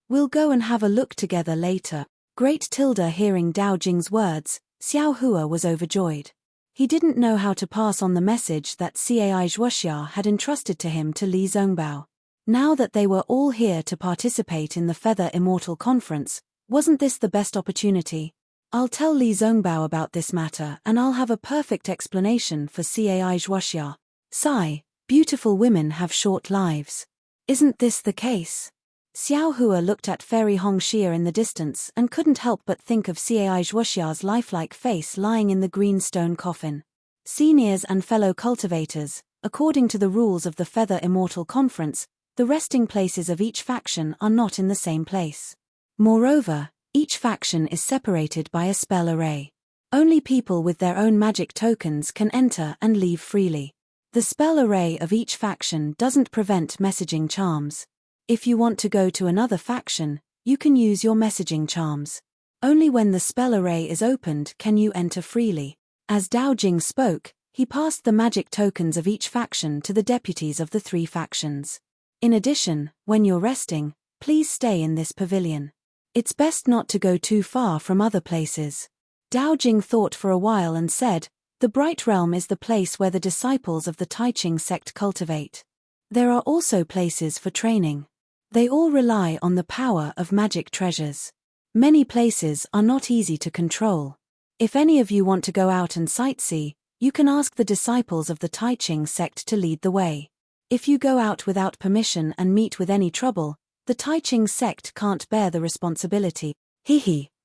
We'll go and have a look together later. Great Tilda hearing Dao Jing's words, Xiao Hua was overjoyed. He didn't know how to pass on the message that Cai Zhuoxia had entrusted to him to Li Zongbao. Now that they were all here to participate in the Feather Immortal Conference, wasn't this the best opportunity? I'll tell Li Zongbao about this matter and I'll have a perfect explanation for Cai Zhuoxia. Sigh, beautiful women have short lives. Isn't this the case? Xiao Hua looked at Fairy Hongxia in the distance and couldn't help but think of Cai Zhuoxia's lifelike face lying in the green stone coffin. Seniors and fellow cultivators, according to the rules of the Feather Immortal Conference, the resting places of each faction are not in the same place. Moreover, each faction is separated by a spell array. Only people with their own magic tokens can enter and leave freely. The spell array of each faction doesn't prevent messaging charms. If you want to go to another faction, you can use your messaging charms. Only when the spell array is opened can you enter freely. As Dao Jing spoke, he passed the magic tokens of each faction to the deputies of the 3 factions. In addition, when you're resting, please stay in this pavilion. It's best not to go too far from other places. Dao Jing thought for a while and said, the Bright Realm is the place where the disciples of the Taiqing sect cultivate. There are also places for training. They all rely on the power of magic treasures. Many places are not easy to control. If any of you want to go out and sightsee, you can ask the disciples of the Taiqing sect to lead the way. If you go out without permission and meet with any trouble, the Taiqing sect can't bear the responsibility.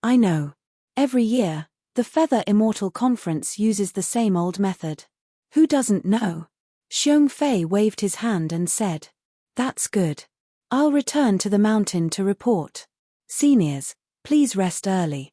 I know. Every year, the Feather Immortal Conference uses the same old method. Who doesn't know? Xiong Fei waved his hand and said, that's good. I'll return to the mountain to report. Seniors, please rest early.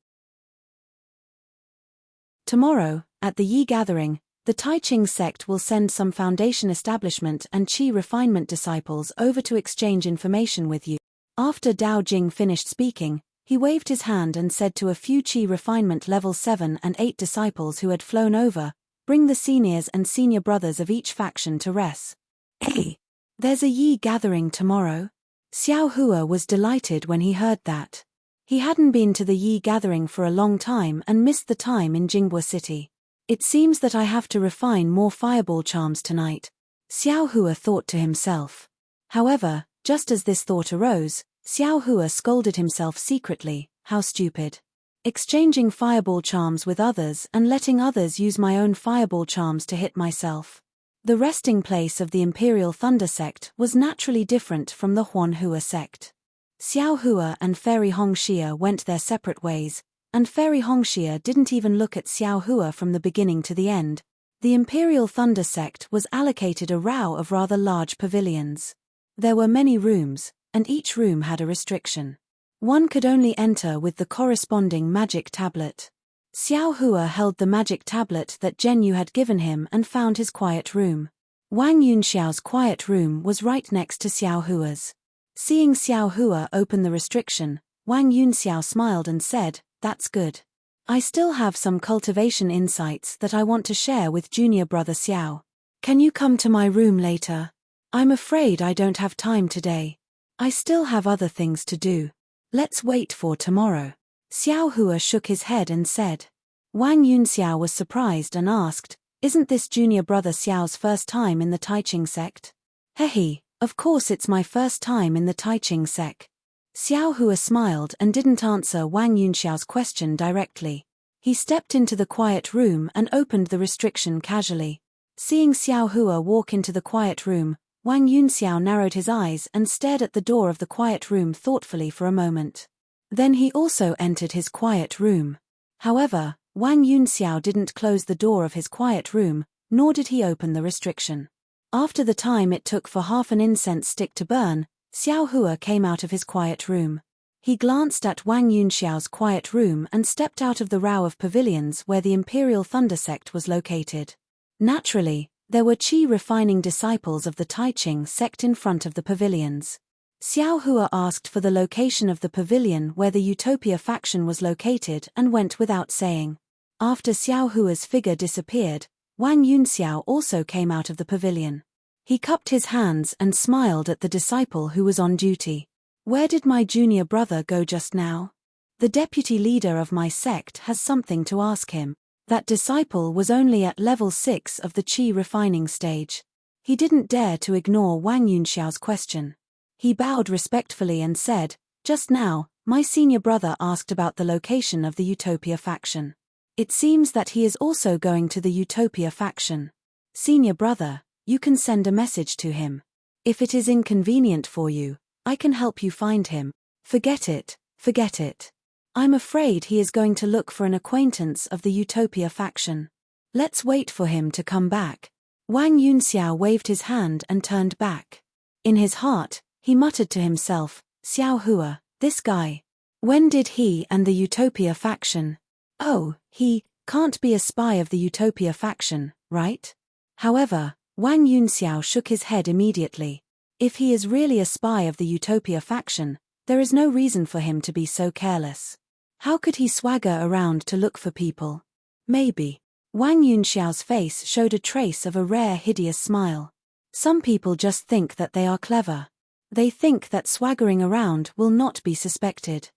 Tomorrow, at the Yi Gathering, the Taiqing sect will send some foundation establishment and Qi refinement disciples over to exchange information with you. After Dao Jing finished speaking, he waved his hand and said to a few Qi refinement level 7 and 8 disciples who had flown over, bring the seniors and senior brothers of each faction to rest. Hey, there's a Yi Gathering tomorrow? Xiao Hua was delighted when he heard that. He hadn't been to the Yi Gathering for a long time and missed the time in Jinghua City. It seems that I have to refine more fireball charms tonight, Xiao Hua thought to himself. However, just as this thought arose, Xiao Hua scolded himself secretly, how stupid. Exchanging fireball charms with others and letting others use my own fireball charms to hit myself. The resting place of the Imperial Thunder sect was naturally different from the Huan Hua sect. Xiao Hua and Fairy Hongxia went their separate ways, and Fairy Hongxia didn't even look at Xiao Hua from the beginning to the end. The Imperial Thunder sect was allocated a row of rather large pavilions. There were many rooms, and each room had a restriction. One could only enter with the corresponding magic tablet. Xiao Hua held the magic tablet that Zhen Yu had given him and found his quiet room. Wang Yunxiao's quiet room was right next to Xiao Hua's. Seeing Xiao Hua open the restriction, Wang Yunxiao smiled and said, that's good. I still have some cultivation insights that I want to share with junior brother Xiao. Can you come to my room later? I'm afraid I don't have time today. I still have other things to do. Let's wait for tomorrow. Xiao Hua shook his head and said. Wang Yunxiao was surprised and asked, isn't this junior brother Xiao's first time in the Taiching sect? Hehe, of course it's my first time in the Taiching sect. Xiao Hua smiled and didn't answer Wang Yunxiao's question directly. He stepped into the quiet room and opened the restriction casually. Seeing Xiao Hua walk into the quiet room, Wang Yunxiao narrowed his eyes and stared at the door of the quiet room thoughtfully for a moment. Then he also entered his quiet room. However, Wang Yunxiao didn't close the door of his quiet room, nor did he open the restriction. After the time it took for half an incense stick to burn, Xiao Hua came out of his quiet room. He glanced at Wang Yunxiao's quiet room and stepped out of the row of pavilions where the Imperial Thunder sect was located. Naturally, there were qi refining disciples of the Taiching sect in front of the pavilions. Xiao Hua asked for the location of the pavilion where the Utopia faction was located and went without saying. After Xiao Hua's figure disappeared, Wang Yunxiao also came out of the pavilion. He cupped his hands and smiled at the disciple who was on duty. Where did my junior brother go just now? The deputy leader of my sect has something to ask him. That disciple was only at level 6 of the qi refining stage. He didn't dare to ignore Wang Yunxiao's question. He bowed respectfully and said, just now, my senior brother asked about the location of the Utopia faction. It seems that he is also going to the Utopia faction. Senior brother, you can send a message to him. If it is inconvenient for you, I can help you find him. Forget it, forget it. I'm afraid he is going to look for an acquaintance of the Utopia faction. Let's wait for him to come back. Wang Yunxiao waved his hand and turned back. In his heart, he muttered to himself, Xiao Hua, this guy. When did he and the Utopia faction? Oh, he can't be a spy of the Utopia faction, right? However, Wang Yunxiao shook his head immediately. If he is really a spy of the Utopia faction, there is no reason for him to be so careless. How could he swagger around to look for people? Maybe. Wang Yunxiao's face showed a trace of a rare hideous smile. Some people just think that they are clever. They think that swaggering around will not be suspected.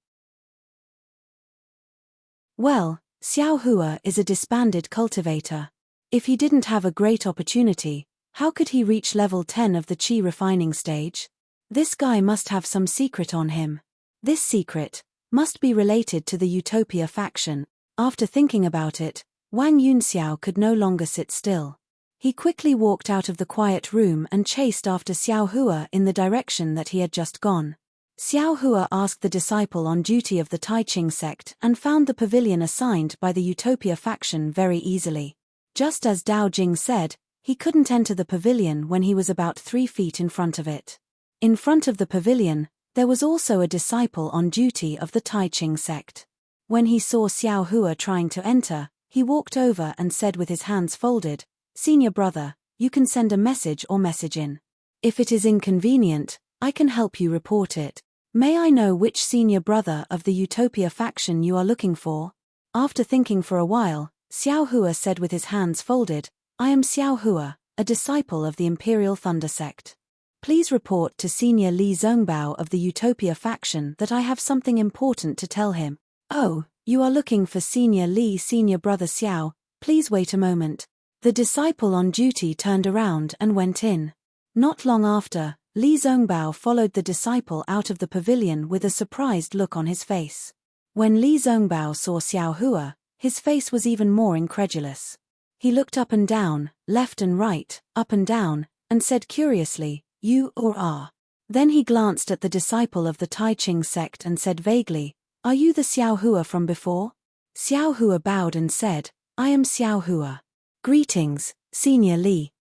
Well, Xiao Hua is a disbanded cultivator. If he didn't have a great opportunity, how could he reach level 10 of the qi refining stage? This guy must have some secret on him. This secret must be related to the Utopia faction. After thinking about it, Wang Yunxiao could no longer sit still. He quickly walked out of the quiet room and chased after Xiao Hua in the direction that he had just gone. Xiao Hua asked the disciple on duty of the Taiching sect and found the pavilion assigned by the Utopia faction very easily. Just as Dao Jing said, he couldn't enter the pavilion when he was about 3 feet in front of it. In front of the pavilion, there was also a disciple on duty of the Taiching sect. When he saw Xiao Hua trying to enter, he walked over and said with his hands folded, Senior brother, you can send a message or message in. If it is inconvenient, I can help you report it. May I know which senior brother of the Utopia faction you are looking for? After thinking for a while, Xiao Hua said with his hands folded, I am Xiao Hua, a disciple of the Imperial Thunder sect. Please report to Senior Li Zongbao of the Utopia faction that I have something important to tell him. Oh, you are looking for Senior Li. Senior brother Xiao, please wait a moment. The disciple on duty turned around and went in. Not long after, Li Zongbao followed the disciple out of the pavilion with a surprised look on his face. When Li Zongbao saw Xiao Hua, his face was even more incredulous. He looked up and down, left and right, up and down, and said curiously, you or are. Then he glanced at the disciple of the Taiching sect and said vaguely, are you the Xiao Hua from before? Xiao Hua bowed and said, I am Xiao Hua. Greetings, Senior Li.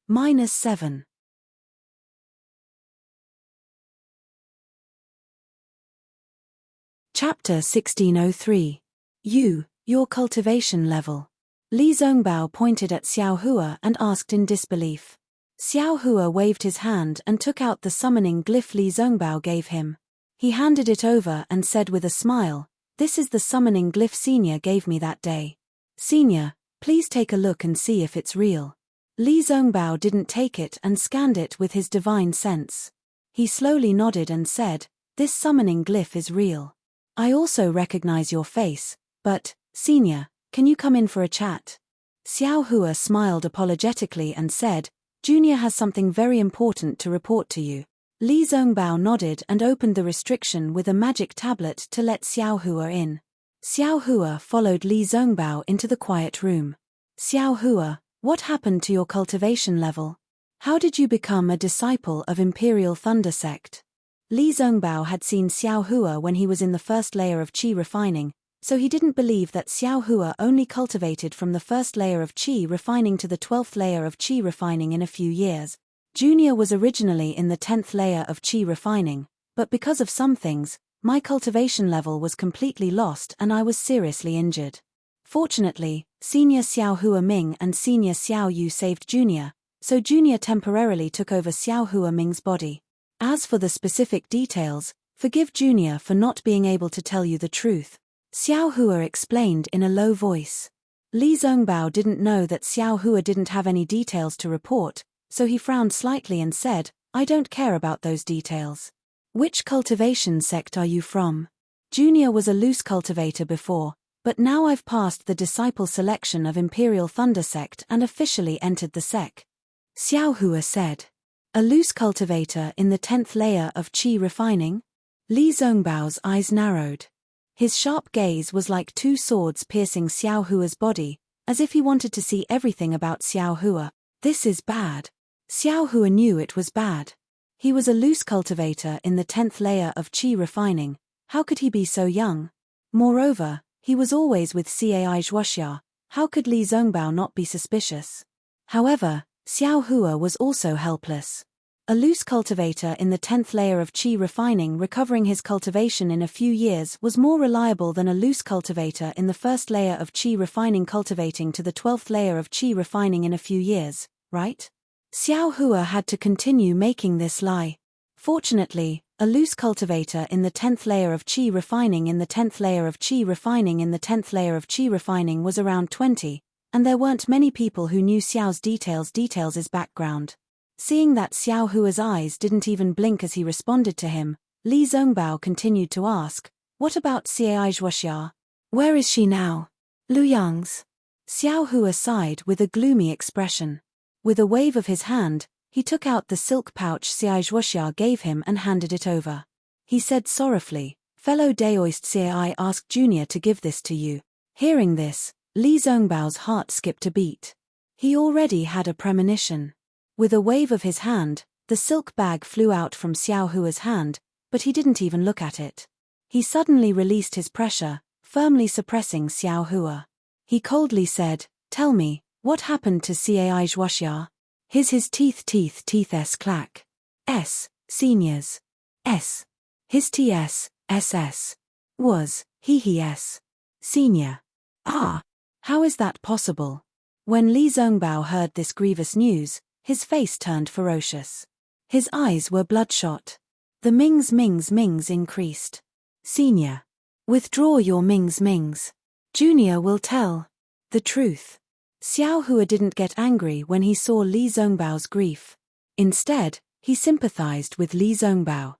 -7. Chapter 1603. Your cultivation level. Li Zongbao pointed at Xiao Hua and asked in disbelief. Xiao Hua waved his hand and took out the summoning glyph Li Zongbao gave him. He handed it over and said with a smile, this is the summoning glyph Senior gave me that day. Senior, Please take a look and see if it's real. Li Zongbao didn't take it and scanned it with his divine sense. He slowly nodded and said, "This summoning glyph is real. I also recognize your face, but, Senior, can you come in for a chat?" Xiao Hua smiled apologetically and said, "Junior has something very important to report to you." Li Zongbao nodded and opened the restriction with a magic tablet to let Xiao Hua in. Xiao Hua followed Li Zongbao into the quiet room. "Xiao Hua, what happened to your cultivation level? How did you become a disciple of Imperial Thunder Sect?" Li Zongbao had seen Xiao Hua when he was in the first layer of qi refining, so he didn't believe that Xiao Hua only cultivated from the first layer of qi refining to the 12th layer of qi refining in a few years. Junior was originally in the 10th layer of qi refining, but because of some things, my cultivation level was completely lost and I was seriously injured. Fortunately, Senior Xiao Hua Ming and Senior Xiao Yu saved Junior, so Junior temporarily took over Xiao Hua Ming's body. As for the specific details, forgive Junior for not being able to tell you the truth, Xiao Hua explained in a low voice. Li Zongbao didn't know that Xiao Hua didn't have any details to report, so he frowned slightly and said, "I don't care about those details. Which cultivation sect are you from?" Junior was a loose cultivator before, but now I've passed the disciple selection of Imperial Thunder Sect and officially entered the sect, Xiao Hua said. "A loose cultivator in the 10th layer of qi refining?" Li Zongbao's eyes narrowed. His sharp gaze was like two swords piercing Xiao Hua's body, as if he wanted to see everything about Xiao Hua. "This is bad." Xiao Hua knew it was bad. He was a loose cultivator in the 10th layer of qi refining. How could he be so young? Moreover, he was always with Cai Zhuoxia. How could Li Zongbao not be suspicious? However, Xiao Hua was also helpless. A loose cultivator in the 10th layer of qi refining recovering his cultivation in a few years was more reliable than a loose cultivator in the first layer of qi refining cultivating to the 12th layer of qi refining in a few years, right? Xiao Hua had to continue making this lie. Fortunately, a loose cultivator in the 10th layer of qi refining in the 10th layer of qi refining in the 10th layer of qi refining was around 20, and there weren't many people who knew Xiao's details' background. Seeing that Xiao Hua's eyes didn't even blink as he responded to him, Li Zongbao continued to ask, "What about Cai Zhuoxia? Where is she now?" "Luyang's." Xiao Hua sighed with a gloomy expression. With a wave of his hand, he took out the silk pouch Cai Zhuoxia gave him and handed it over. He said sorrowfully, "Fellow Daoist Cai asked Junior to give this to you." Hearing this, Li Zongbao's heart skipped a beat. He already had a premonition. With a wave of his hand, the silk bag flew out from Xiao Hua's hand, but he didn't even look at it. He suddenly released his pressure, firmly suppressing Xiao Hua. He coldly said, "Tell me, what happened to Cai Zhuoxia?" His teeth clack. Seniors. His SS. Was, he Senior. Ah. How is that possible? When Li Zongbao heard this grievous news, his face turned ferocious. His eyes were bloodshot. The mings increased. "Senior. Withdraw your mings. Junior will tell the truth." Xiao Hua didn't get angry when he saw Li Zongbao's grief. Instead, he sympathized with Li Zongbao.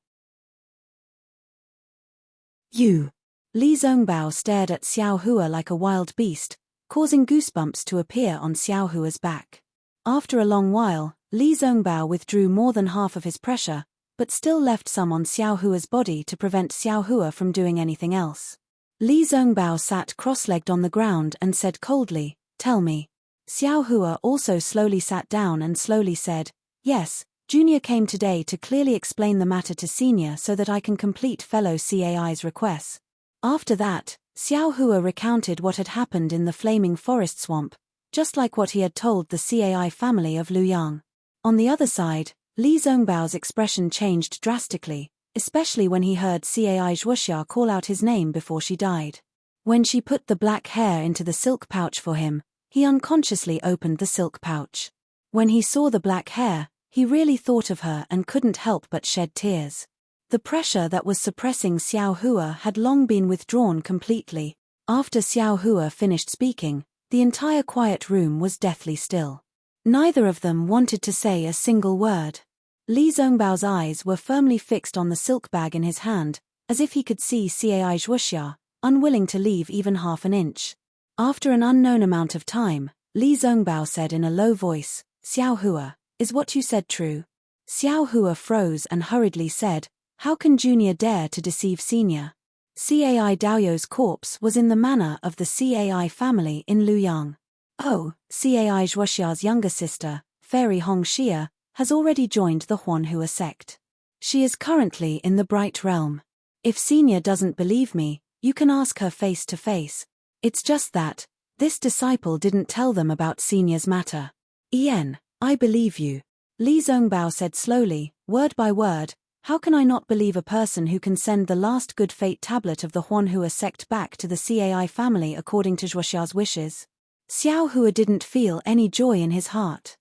"You." Li Zongbao stared at Xiao Hua like a wild beast, causing goosebumps to appear on Xiao Hua's back. After a long while, Li Zongbao withdrew more than half of his pressure, but still left some on Xiao Hua's body to prevent Xiao Hua from doing anything else. Li Zongbao sat cross-legged on the ground and said coldly, "Tell me." Xiao Hua also slowly sat down and slowly said, "Yes, Junior came today to clearly explain the matter to Senior so that I can complete fellow Cai's requests." After that, Xiao Hua recounted what had happened in the flaming forest swamp, just like what he had told the Cai family of Luyang. On the other side, Li Zongbao's expression changed drastically, especially when he heard Cai Zhuoxia call out his name before she died. When she put the black hair into the silk pouch for him, he unconsciously opened the silk pouch. When he saw the black hair, he really thought of her and couldn't help but shed tears. The pressure that was suppressing Xiao Hua had long been withdrawn completely. After Xiao Hua finished speaking, The entire quiet room was deathly still. Neither of them wanted to say a single word. Li Zhongbao's eyes were firmly fixed on the silk bag in his hand, as if he could see Cai Zhuoxia, unwilling to leave even half an inch. After an unknown amount of time, Li Zhongbao said in a low voice, "Xiao Hua, is what you said true?" Xiao Hua froze and hurriedly said, "How can junior dare to deceive senior?" Cai Daoyou's corpse was in the manor of the Cai family in Luyang. Oh, Cai Zhuoxia's younger sister, Fairy Hongxia, has already joined the Huanhua sect. She is currently in the Bright Realm. If senior doesn't believe me, you can ask her face to face. It's just that this disciple didn't tell them about senior's matter. "Ian, I believe you," Li Zhongbao said slowly, word by word. "How can I not believe a person who can send the last good fate tablet of the Huanhua sect back to the Cai family according to Zhuoxia's wishes?" Xiao Hua didn't feel any joy in his heart.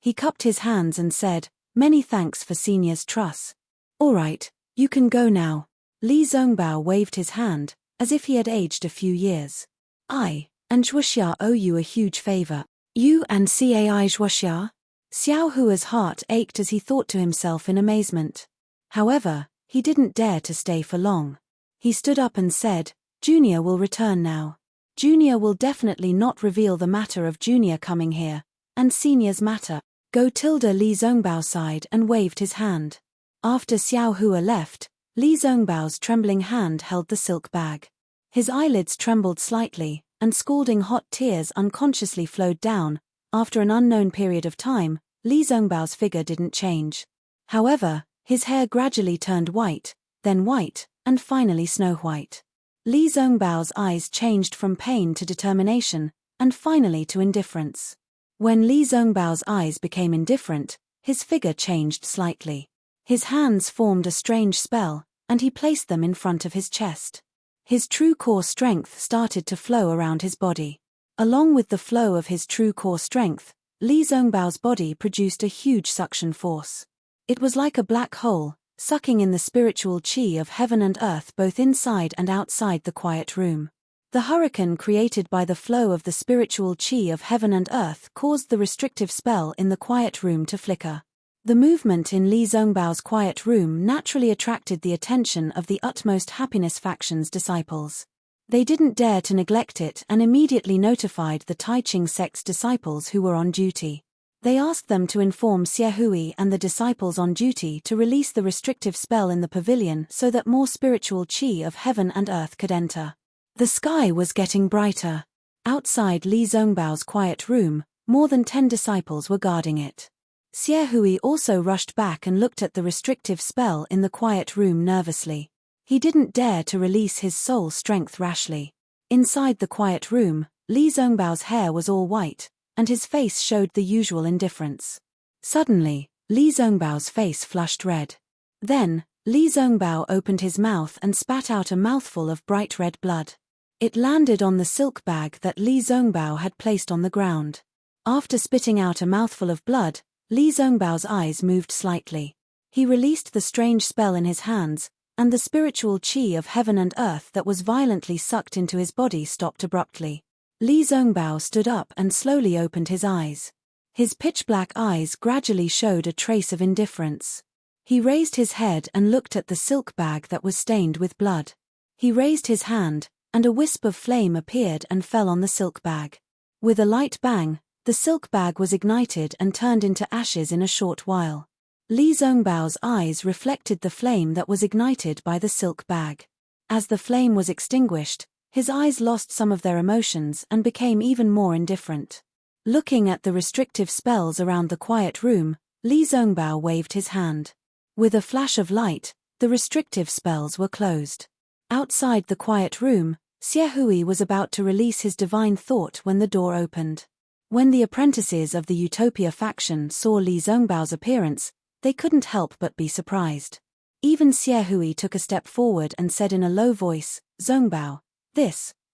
He cupped his hands and said, "Many thanks for senior's trust. All right, you can go now." Li Zhongbao waved his hand, as if he had aged a few years. "I and Zhuoxia owe you a huge favor." "You and Cai Zhuoxia?" Xiao Hua's heart ached as he thought to himself in amazement. However, he didn't dare to stay for long. He stood up and said, "Junior will return now. Junior will definitely not reveal the matter of Junior coming here, and Senior's matter." Go tilde Li Zhongbao sighed and waved his hand. After Xiao Hua left, Li Zhongbao's trembling hand held the silk bag. His eyelids trembled slightly, and scalding hot tears unconsciously flowed down. After an unknown period of time, Li Zhongbao's figure didn't change. However, his hair gradually turned white, then white, and finally snow-white. Li Zhongbao's eyes changed from pain to determination, and finally to indifference. When Li Zhongbao's eyes became indifferent, his figure changed slightly. His hands formed a strange spell, and he placed them in front of his chest. His true core strength started to flow around his body. Along with the flow of his true core strength, Li Zhongbao's body produced a huge suction force. It was like a black hole, sucking in the spiritual qi of heaven and earth both inside and outside the quiet room. The hurricane created by the flow of the spiritual qi of heaven and earth caused the restrictive spell in the quiet room to flicker. The movement in Li Zhongbao's quiet room naturally attracted the attention of the Utmost Happiness faction's disciples. They didn't dare to neglect it and immediately notified the Taiqing sect's disciples who were on duty. They asked them to inform Xie Hui and the disciples on duty to release the restrictive spell in the pavilion so that more spiritual qi of heaven and earth could enter. The sky was getting brighter. Outside Li Zhongbao's quiet room, more than 10 disciples were guarding it. Xie Hui also rushed back and looked at the restrictive spell in the quiet room nervously. He didn't dare to release his soul strength rashly. Inside the quiet room, Li Zhongbao's hair was all white, and his face showed the usual indifference. Suddenly, Li Zhongbao's face flushed red. Then, Li Zhongbao opened his mouth and spat out a mouthful of bright red blood. It landed on the silk bag that Li Zhongbao had placed on the ground. After spitting out a mouthful of blood, Li Zhongbao's eyes moved slightly. He released the strange spell in his hands, and the spiritual qi of heaven and earth that was violently sucked into his body stopped abruptly. Li Zhongbao stood up and slowly opened his eyes. His pitch-black eyes gradually showed a trace of indifference. He raised his head and looked at the silk bag that was stained with blood. He raised his hand, and a wisp of flame appeared and fell on the silk bag. With a light bang, the silk bag was ignited and turned into ashes in a short while. Li Zhongbao's eyes reflected the flame that was ignited by the silk bag. As the flame was extinguished, his eyes lost some of their emotions and became even more indifferent. Looking at the restrictive spells around the quiet room, Li Zhongbao waved his hand. With a flash of light, the restrictive spells were closed. Outside the quiet room, Xie Hui was about to release his divine thought when the door opened. When the apprentices of the Utopia faction saw Li Zhongbao's appearance, they couldn't help but be surprised. Even Xie Hui took a step forward and said in a low voice, "Zhongbao,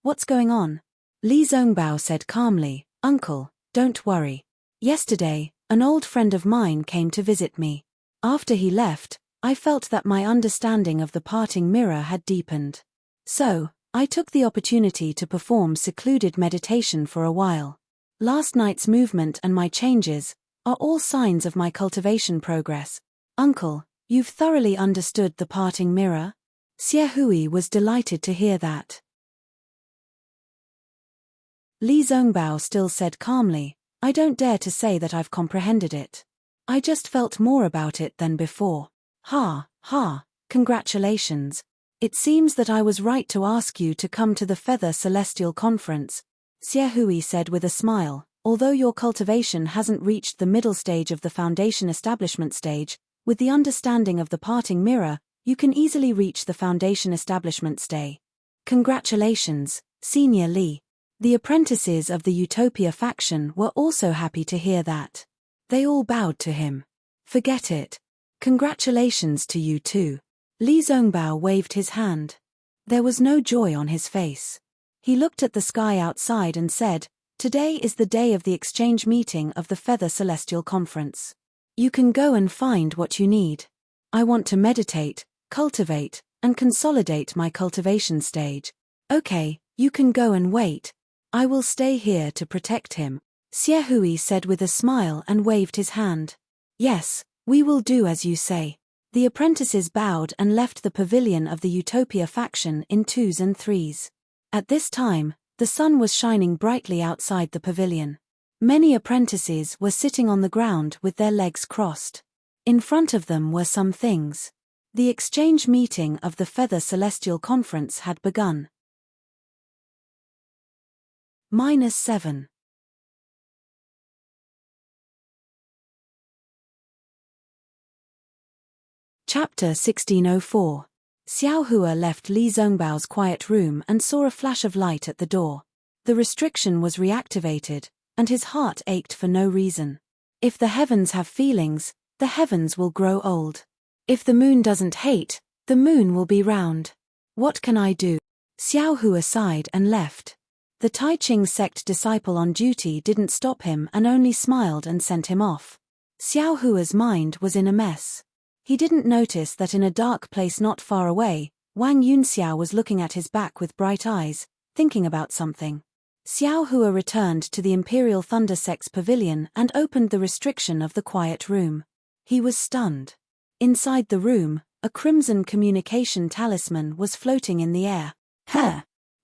what's going on?" Li Zhongbao said calmly, "Uncle, don't worry. Yesterday, an old friend of mine came to visit me. After he left, I felt that my understanding of the parting mirror had deepened. So, I took the opportunity to perform secluded meditation for a while. Last night's movement and my changes are all signs of my cultivation progress. Uncle, you've thoroughly understood the parting mirror? Xie Hui was delighted to hear that. Li Zongbao still said calmly, I don't dare to say that I've comprehended it. I just felt more about it than before. Ha, congratulations. It seems that I was right to ask you to come to the Feather Celestial Conference, Xie Hui said with a smile. Although your cultivation hasn't reached the middle stage of the foundation establishment stage, with the understanding of the parting mirror, you can easily reach the foundation establishment stage. Congratulations, Senior Li. The apprentices of the Utopia faction were also happy to hear that. They all bowed to him. Forget it. Congratulations to you too. Li Zongbao waved his hand. There was no joy on his face. He looked at the sky outside and said, Today is the day of the exchange meeting of the Feather Celestial Conference. You can go and find what you need. I want to meditate, cultivate, and consolidate my cultivation stage. Okay, you can go and wait. I will stay here to protect him. Xie Hui said with a smile and waved his hand. Yes, we will do as you say. The apprentices bowed and left the pavilion of the Utopia faction in 2s and 3s. At this time, the sun was shining brightly outside the pavilion. Many apprentices were sitting on the ground with their legs crossed. In front of them were some things. The exchange meeting of the Feather Celestial Conference had begun. -7. Chapter 1604. Xiao Hua left Li Zongbao's quiet room and saw a flash of light at the door. The restriction was reactivated, and his heart ached for no reason. If the heavens have feelings, the heavens will grow old. If the moon doesn't hate, the moon will be round. What can I do? Xiao Hua sighed and left. The Tai Ching sect disciple on duty didn't stop him and only smiled and sent him off. Xiao Hua's mind was in a mess. He didn't notice that in a dark place not far away, Wang Yunxiao was looking at his back with bright eyes, thinking about something. Xiao Hua returned to the Imperial Thunder Sect's pavilion and opened the restriction of the quiet room. He was stunned. Inside the room, a crimson communication talisman was floating in the air.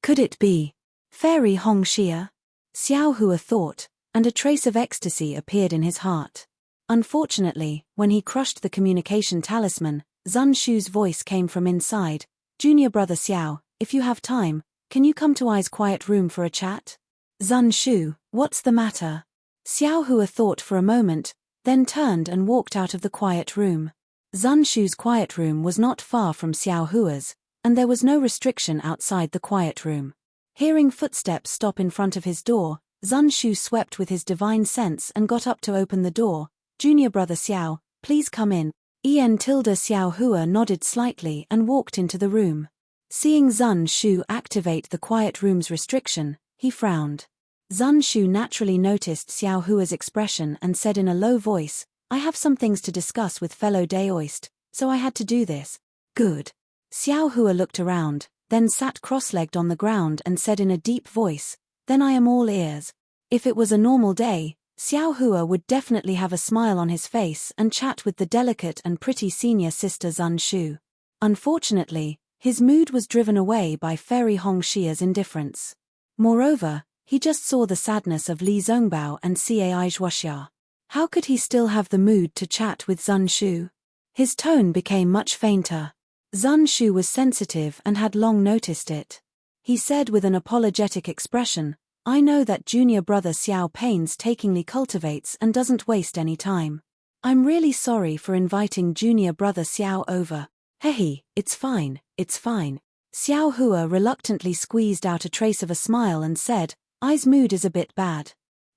Could it be Fairy Hong Xia? Xiao Hua thought, and a trace of ecstasy appeared in his heart. Unfortunately, when he crushed the communication talisman, Zun Shu's voice came from inside. Junior brother Xiao, if you have time, can you come to I's quiet room for a chat? Zun Shu, what's the matter? Xiao Hua thought for a moment, then turned and walked out of the quiet room. Zun Shu's quiet room was not far from Xiao Hua's, and there was no restriction outside the quiet room. Hearing footsteps stop in front of his door, Zun Shu swept with his divine sense and got up to open the door. Junior brother Xiao, please come in. Xiao Hua nodded slightly and walked into the room. Seeing Zun Shu activate the quiet room's restriction, he frowned. Zun Shu naturally noticed Xiao Hua's expression and said in a low voice, I have some things to discuss with fellow Daoist, so I had to do this. Good. Xiao Hua looked around, then sat cross-legged on the ground and said in a deep voice, then I am all ears. If it was a normal day, Xiao Hua would definitely have a smile on his face and chat with the delicate and pretty senior sister Zun Shu. Unfortunately, his mood was driven away by Fairy Hong Xia's indifference. Moreover, he just saw the sadness of Li Zongbao and Cai Zhuoxia. How could he still have the mood to chat with Zun Shu? His tone became much fainter. Zun Shu was sensitive and had long noticed it. He said with an apologetic expression, I know that junior brother Xiao painstakingly cultivates and doesn't waste any time. I'm really sorry for inviting junior brother Xiao over. Hey, it's fine, it's fine. Xiao Hua reluctantly squeezed out a trace of a smile and said, I's mood is a bit bad.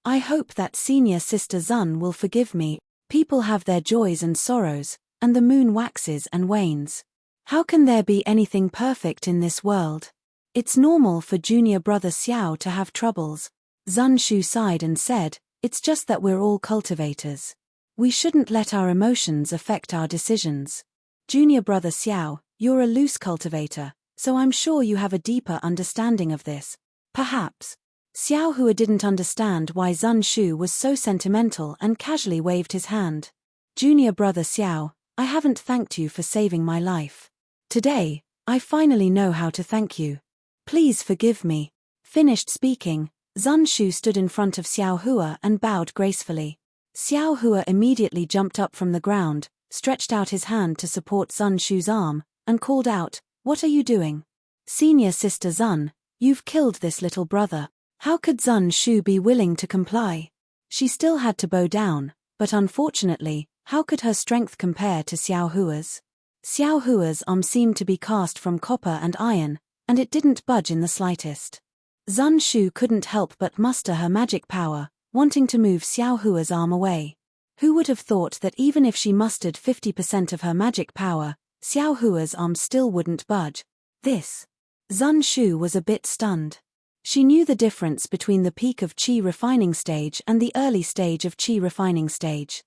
I hope that senior sister Zun will forgive me. People have their joys and sorrows, and the moon waxes and wanes. How can there be anything perfect in this world? It's normal for junior brother Xiao to have troubles. Zun Shu sighed and said, it's just that we're all cultivators. We shouldn't let our emotions affect our decisions. Junior brother Xiao, you're a loose cultivator, so I'm sure you have a deeper understanding of this. Perhaps. Xiao Hua didn't understand why Zun Shu was so sentimental and casually waved his hand. Junior brother Xiao, I haven't thanked you for saving my life. Today, I finally know how to thank you. Please forgive me. Finished speaking, Zun Shu stood in front of Xiao Hua and bowed gracefully. Xiao Hua immediately jumped up from the ground, stretched out his hand to support Zun Shu's arm, and called out, "What are you doing? Senior sister Zun, you've killed this little brother." How could Zun Shu be willing to comply? She still had to bow down, but unfortunately, how could her strength compare to Xiao Hua's? Xiao Hua's arm seemed to be cast from copper and iron, and it didn't budge in the slightest. Zun Shu couldn't help but muster her magic power, wanting to move Xiao Hua's arm away. Who would have thought that even if she mustered 50% of her magic power, Xiao Hua's arm still wouldn't budge? Zun Shu was a bit stunned. She knew the difference between the peak of qi refining stage and the early stage of qi refining stage.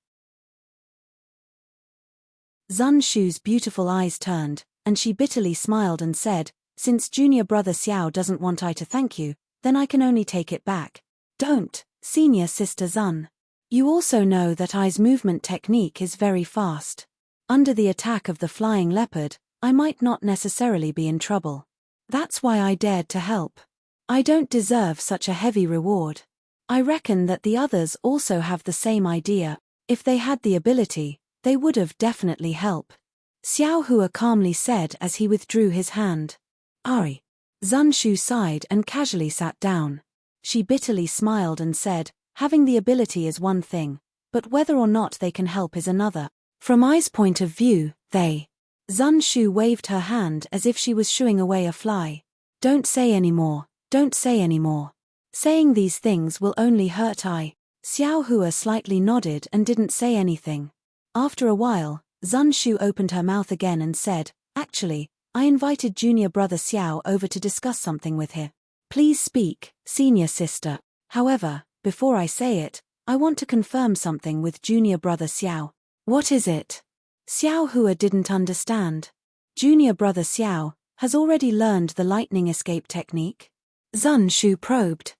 Zun Shu's beautiful eyes turned, and she bitterly smiled and said, "Since junior brother Xiao doesn't want I to thank you, then I can only take it back." "Don't, senior sister Zun. You also know that I's movement technique is very fast. Under the attack of the flying leopard, I might not necessarily be in trouble. That's why I dared to help. I don't deserve such a heavy reward. I reckon that the others also have the same idea. If they had the ability, they would have definitely helped." Xiao Hua calmly said as he withdrew his hand. "Ari." Zun Shu sighed and casually sat down. She bitterly smiled and said, "Having the ability is one thing, but whether or not they can help is another. From I's point of view, they..." Zun Shu waved her hand as if she was shooing away a fly. "Don't say any more. Don't say any more. Saying these things will only hurt I." Xiao Hua slightly nodded and didn't say anything. After a while, Zun Shu opened her mouth again and said, "Actually, I invited junior brother Xiao over to discuss something with him. Please speak, senior sister. However, before I say it, I want to confirm something with junior brother Xiao." "What is it?" Xiao Hua didn't understand. "Junior brother Xiao has already learned the lightning escape technique?" Zun Shu probed.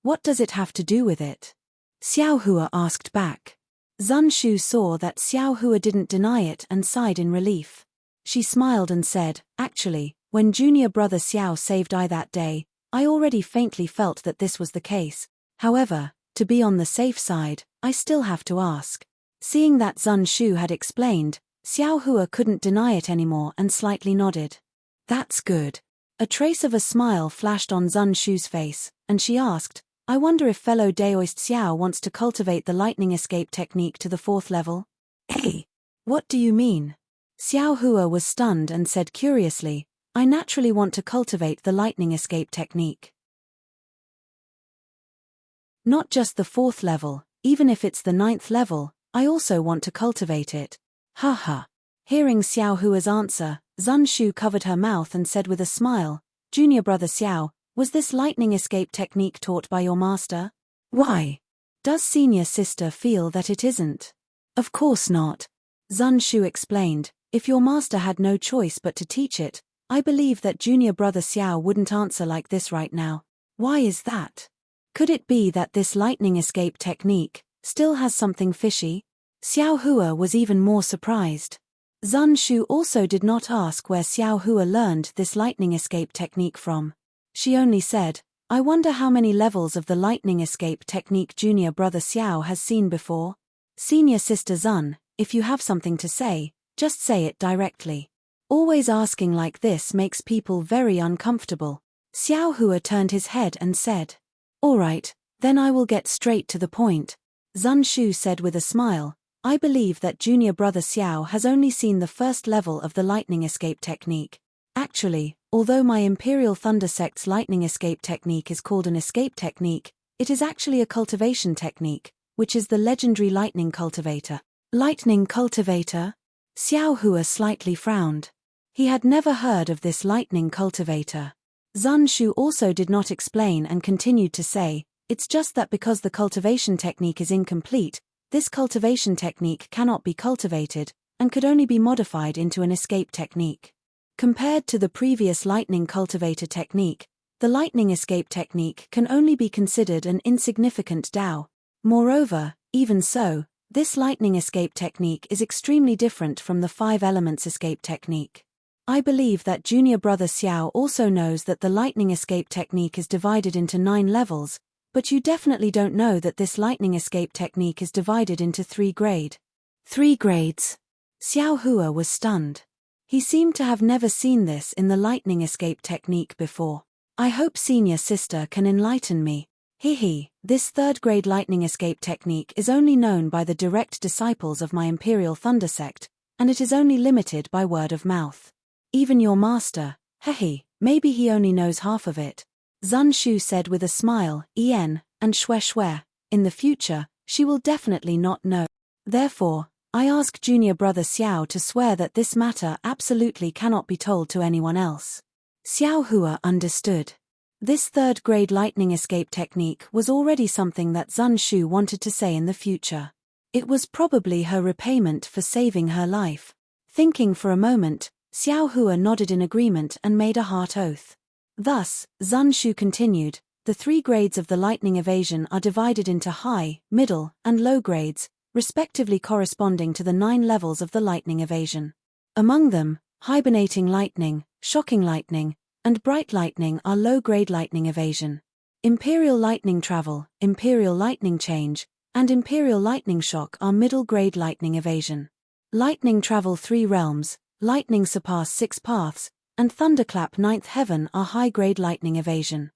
What does it have to do with it?" Xiao Hua asked back. Zun Shu saw that Xiao Hua didn't deny it and sighed in relief. She smiled and said, "Actually, when junior brother Xiao saved I that day, I already faintly felt that this was the case. However, to be on the safe side, I still have to ask." Seeing that Zun Shu had explained, Xiao Hua couldn't deny it anymore and slightly nodded. "That's good." A trace of a smile flashed on Zun Shu's face, and she asked, "I wonder if fellow Daoist Xiao wants to cultivate the lightning escape technique to the 4th level?" "Hey, what do you mean?" Xiao Hua was stunned and said curiously, "I naturally want to cultivate the lightning escape technique. Not just the 4th level, even if it's the 9th level, I also want to cultivate it." Haha. Hearing Xiao Hua's answer, Zun Shu covered her mouth and said with a smile, "Junior brother Xiao, was this lightning escape technique taught by your master?" "Why? Does senior sister feel that it isn't?" "Of course not." Zun Shu explained, "If your master had no choice but to teach it, I believe that junior brother Xiao wouldn't answer like this right now." "Why is that? Could it be that this lightning escape technique still has something fishy?" Xiao Hua was even more surprised. Zun Shu also did not ask where Xiao Hua learned this lightning escape technique from. She only said, "I wonder how many levels of the lightning escape technique junior brother Xiao has seen before?" "Senior sister Zun, if you have something to say, just say it directly. Always asking like this makes people very uncomfortable." Xiao Hua turned his head and said, "All right, then I will get straight to the point." Zun Shu said with a smile, "I believe that junior brother Xiao has only seen the 1st level of the lightning escape technique. Actually, although my Imperial Thunder Sect's lightning escape technique is called an escape technique, it is actually a cultivation technique, which is the legendary lightning cultivator." "Lightning cultivator?" Xiao Hua slightly frowned. He had never heard of this lightning cultivator. Zun Shu also did not explain and continued to say, "It's just that because the cultivation technique is incomplete, this cultivation technique cannot be cultivated, and could only be modified into an escape technique." Compared to the previous lightning cultivator technique, the lightning escape technique can only be considered an insignificant Dao. Moreover, even so, this lightning escape technique is extremely different from the 5 elements escape technique. I believe that junior brother Xiao also knows that the lightning escape technique is divided into 9 levels, but you definitely don't know that this lightning escape technique is divided into 3 grades. 3 grades. Xiao Hua was stunned. He seemed to have never seen this in the lightning escape technique before. I hope senior sister can enlighten me. This 3rd grade lightning escape technique is only known by the direct disciples of my Imperial Thunder sect, and it is only limited by word of mouth. Even your master, maybe he only knows half of it. Zun Shu said with a smile, and Shue, in the future, she will definitely not know. Therefore, I ask junior brother Xiao to swear that this matter absolutely cannot be told to anyone else. Xiao Hua understood. This 3rd grade lightning escape technique was already something that Zun Shu wanted to say in the future. It was probably her repayment for saving her life. Thinking for a moment, Xiao Hua nodded in agreement and made a heart oath. Thus, Zun Shu continued, the 3 grades of the lightning evasion are divided into high, middle, and low grades, respectively corresponding to the 9 levels of the lightning evasion. Among them, hibernating lightning, shocking lightning, and bright lightning are low-grade lightning evasion. Imperial lightning travel, imperial lightning change, and imperial lightning shock are middle-grade lightning evasion. Lightning travel 3 realms, lightning surpass 6 paths, and thunderclap 9th heaven are high-grade lightning evasion.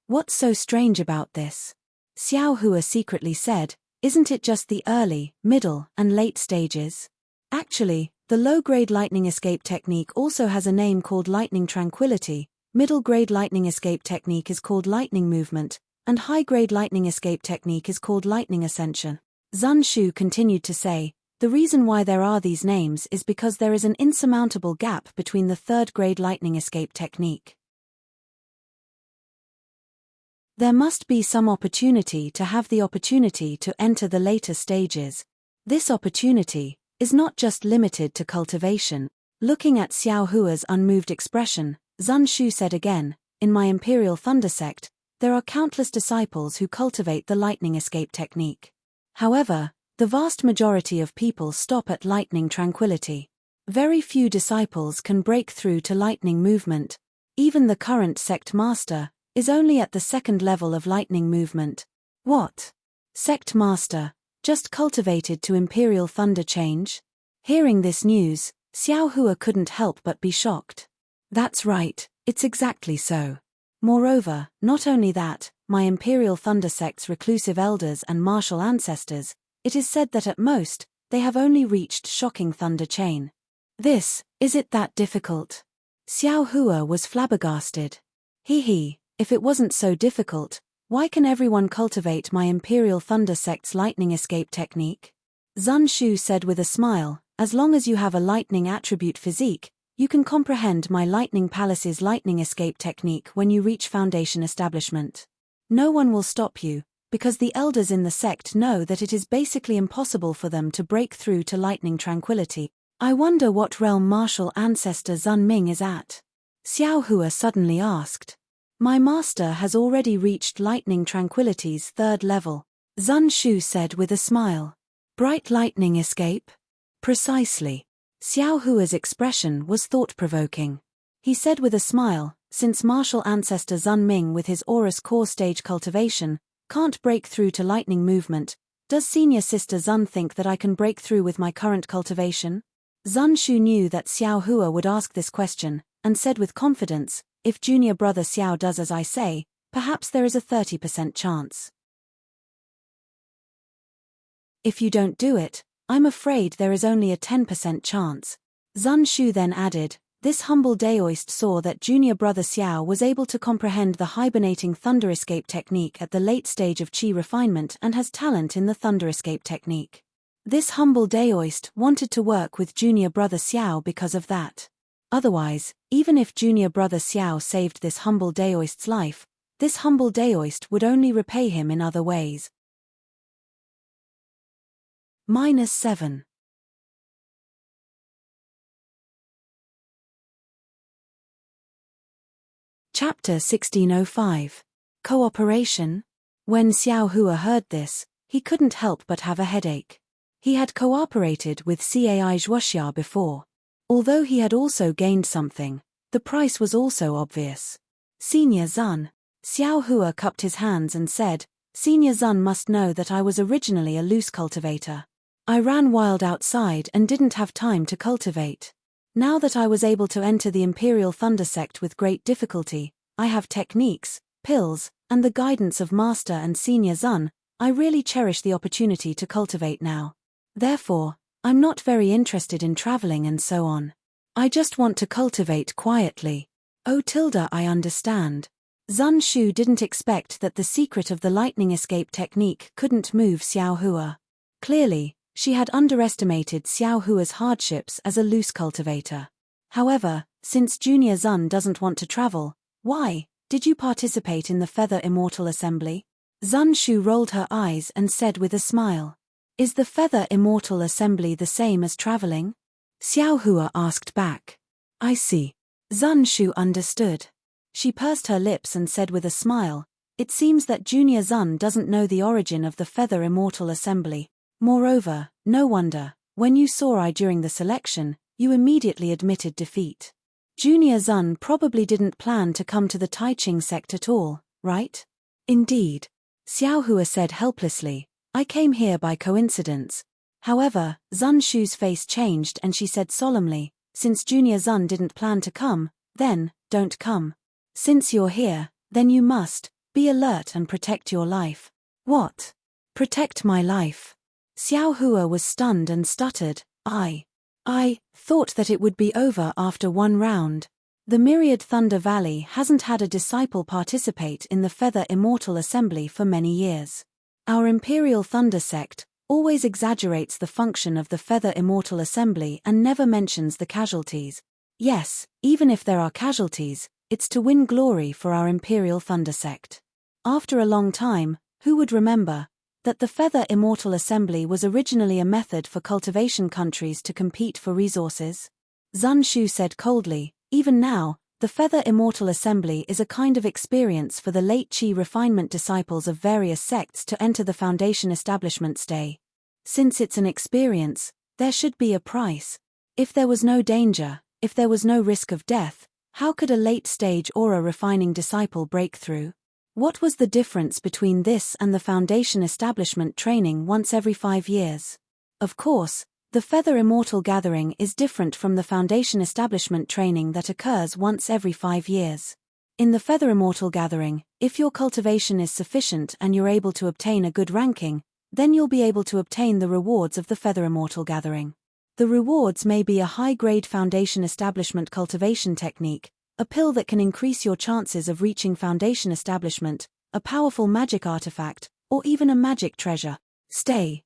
What's so strange about this? Xiao Hua secretly said, isn't it just the early, middle, and late stages? Actually, the low-grade lightning escape technique also has a name called lightning tranquility, middle-grade lightning escape technique is called lightning movement, and high-grade lightning escape technique is called lightning ascension. Zun Shu continued to say, the reason why there are these names is because there is an insurmountable gap between the 3rd grade lightning escape technique. There must be some opportunity to have the opportunity to enter the later stages. This opportunity is not just limited to cultivation. Looking at Xiao Hua's unmoved expression, Zun Shu said again, in my Imperial Thunder sect, there are countless disciples who cultivate the lightning escape technique. However, the vast majority of people stop at lightning tranquility. Very few disciples can break through to lightning movement. Even the current sect master is only at the 2nd level of lightning movement. What? Sect master, just cultivated to Imperial Thunder change? Hearing this news, Xiao Hua couldn't help but be shocked. That's right, it's exactly so. Moreover, not only that, my Imperial Thunder sect's reclusive elders and martial ancestors, it is said that at most, they have only reached shocking Thunder chain. Is it that difficult? Xiao Hua was flabbergasted. If it wasn't so difficult, why can everyone cultivate my Imperial Thunder sect's lightning escape technique? Zun Shu said with a smile, as long as you have a lightning attribute physique, you can comprehend my Lightning Palace's lightning escape technique when you reach foundation establishment. No one will stop you, because the elders in the sect know that it is basically impossible for them to break through to lightning tranquility. I wonder what realm martial ancestor Zun Ming is at? Xiao Hua suddenly asked. My master has already reached lightning tranquility's 3rd level, Zun Shu said with a smile. Bright lightning escape? Precisely. Xiao Hua's expression was thought-provoking. He said with a smile, since martial ancestor Zun Ming with his Aurus core stage cultivation can't break through to lightning movement, does senior sister Zun think that I can break through with my current cultivation? Zun Shu knew that Xiao Hua would ask this question, and said with confidence, if junior brother Xiao does as I say, perhaps there is a 30% chance. If you don't do it, I'm afraid there is only a 10% chance. Zun Shu then added, this humble Daoist saw that junior brother Xiao was able to comprehend the hibernating thunder escape technique at the late stage of qi refinement and has talent in the thunder escape technique. This humble Daoist wanted to work with junior brother Xiao because of that. Otherwise, even if junior brother Xiao saved this humble Daoist's life, this humble Daoist would only repay him in other ways. -7. Chapter 1605. Cooperation? When Xiao Hua heard this, he couldn't help but have a headache. He had cooperated with Cai Zhuoxia before. Although he had also gained something, the price was also obvious. Senior Zun. Xiao Hua cupped his hands and said, Senior Zun must know that I was originally a loose cultivator. I ran wild outside and didn't have time to cultivate. Now that I was able to enter the Imperial Thunder Sect with great difficulty, I have techniques, pills, and the guidance of Master and Senior Zun. I really cherish the opportunity to cultivate now. Therefore, I'm not very interested in traveling and so on. I just want to cultivate quietly. Oh Tilda, I understand. Zun Shu didn't expect that the secret of the lightning escape technique couldn't move Xiao Hua. Clearly, she had underestimated Xiao Hua's hardships as a loose cultivator. However, since Junior Zun doesn't want to travel, why did you participate in the Feather Immortal Assembly? Zun Shu rolled her eyes and said with a smile. Is the Feather Immortal Assembly the same as traveling? Xiao Hua asked back. I see. Zun Shu understood. She pursed her lips and said with a smile, it seems that Junior Zun doesn't know the origin of the Feather Immortal Assembly. Moreover, no wonder, when you saw I during the selection, you immediately admitted defeat. Junior Zun probably didn't plan to come to the Taiching sect at all, right? Indeed. Xiao Hua said helplessly, I came here by coincidence. However, Zun Shu's face changed and she said solemnly, since Junior Zun didn't plan to come, then, don't come. Since you're here, then you must be alert and protect your life. What? Protect my life? Xiao Hua was stunned and stuttered, I thought that it would be over after one round. The Myriad Thunder Valley hasn't had a disciple participate in the Feather Immortal Assembly for many years. Our Imperial Thunder Sect always exaggerates the function of the Feather Immortal Assembly and never mentions the casualties. Yes, even if there are casualties, it's to win glory for our Imperial Thunder Sect. After a long time, who would remember that the Feather Immortal Assembly was originally a method for cultivation countries to compete for resources? Zun Shu said coldly, even now, the Feather Immortal Assembly is a kind of experience for the late Qi refinement disciples of various sects to enter the Foundation establishment stay. Since it's an experience, there should be a price. If there was no danger, if there was no risk of death, how could a late-stage aura refining disciple break through? What was the difference between this and the Foundation establishment training once every 5 years? Of course, the Feather Immortal Gathering is different from the Foundation establishment training that occurs once every 5 years. In the Feather Immortal Gathering, if your cultivation is sufficient and you're able to obtain a good ranking, then you'll be able to obtain the rewards of the Feather Immortal Gathering. The rewards may be a high-grade Foundation establishment cultivation technique, a pill that can increase your chances of reaching Foundation establishment, a powerful magic artifact, or even a magic treasure. Stay.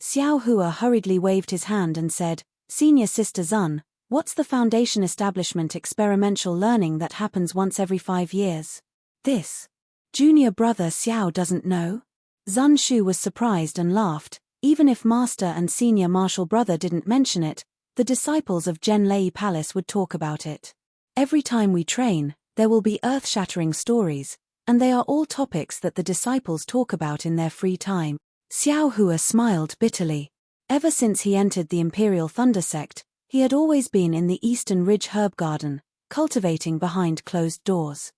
Xiao Hua hurriedly waved his hand and said, Senior Sister Zun, what's the Foundation establishment experimental learning that happens once every 5 years? This. Junior brother Xiao doesn't know? Zun Shu was surprised and laughed. Even if Master and Senior Martial Brother didn't mention it, the disciples of Zhenlei Palace would talk about it. Every time we train, there will be earth-shattering stories, and they are all topics that the disciples talk about in their free time. Xiao Hua smiled bitterly. Ever since he entered the Imperial Thunder Sect, he had always been in the Eastern Ridge Herb Garden, cultivating behind closed doors.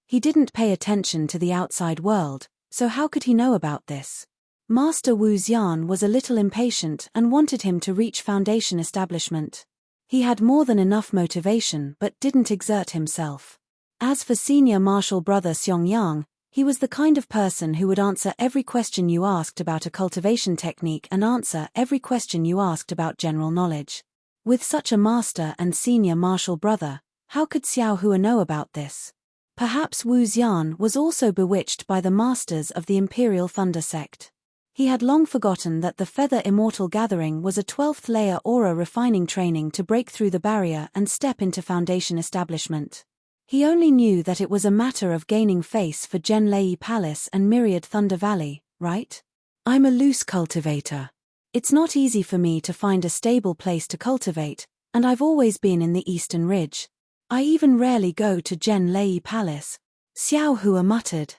He didn't pay attention to the outside world, so how could he know about this? Master Wu Xian was a little impatient and wanted him to reach Foundation establishment. He had more than enough motivation but didn't exert himself. As for Senior Martial Brother Xiong, he was the kind of person who would answer every question you asked about a cultivation technique and answer every question you asked about general knowledge. With such a Master and Senior Martial Brother, how could Xiao Hua know about this? Perhaps Wu Xian was also bewitched by the Masters of the Imperial Thunder Sect. He had long forgotten that the Feather Immortal Gathering was a 12th layer aura refining training to break through the barrier and step into Foundation establishment. He only knew that it was a matter of gaining face for Zhenlei Palace and Myriad Thunder Valley, right? I'm a loose cultivator. It's not easy for me to find a stable place to cultivate, and I've always been in the Eastern Ridge. I even rarely go to Zhen Lei Palace. Xiao Hua muttered.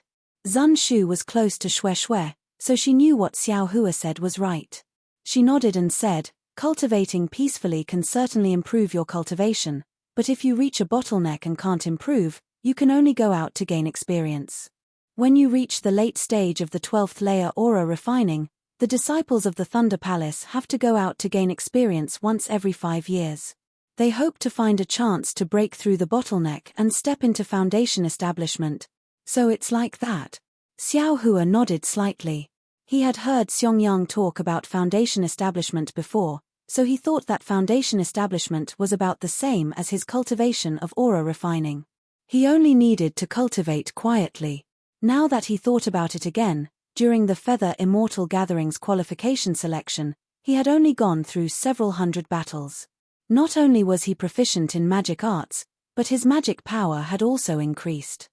Zun Shu was close to Xue Xue, so she knew what Xiao Hua said was right. She nodded and said, cultivating peacefully can certainly improve your cultivation, but if you reach a bottleneck and can't improve, you can only go out to gain experience. When you reach the late stage of the 12th layer aura refining, the disciples of the Thunder Palace have to go out to gain experience once every 5 years. They hope to find a chance to break through the bottleneck and step into foundation establishment. So it's like that. Xiao Hua nodded slightly. He had heard Xiong talk about foundation establishment before, so he thought that foundation establishment was about the same as his cultivation of aura refining. He only needed to cultivate quietly. Now that he thought about it again, during the Feather Immortal Gatherings qualification selection, he had only gone through several hundred battles. Not only was he proficient in magic arts, but his magic power had also increased.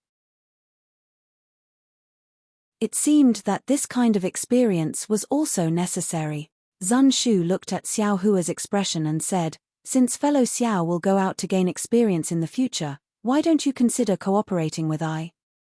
It seemed that this kind of experience was also necessary. Zun Shu looked at Xiao Hua's expression and said, since fellow Xiao will go out to gain experience in the future, why don't you consider cooperating with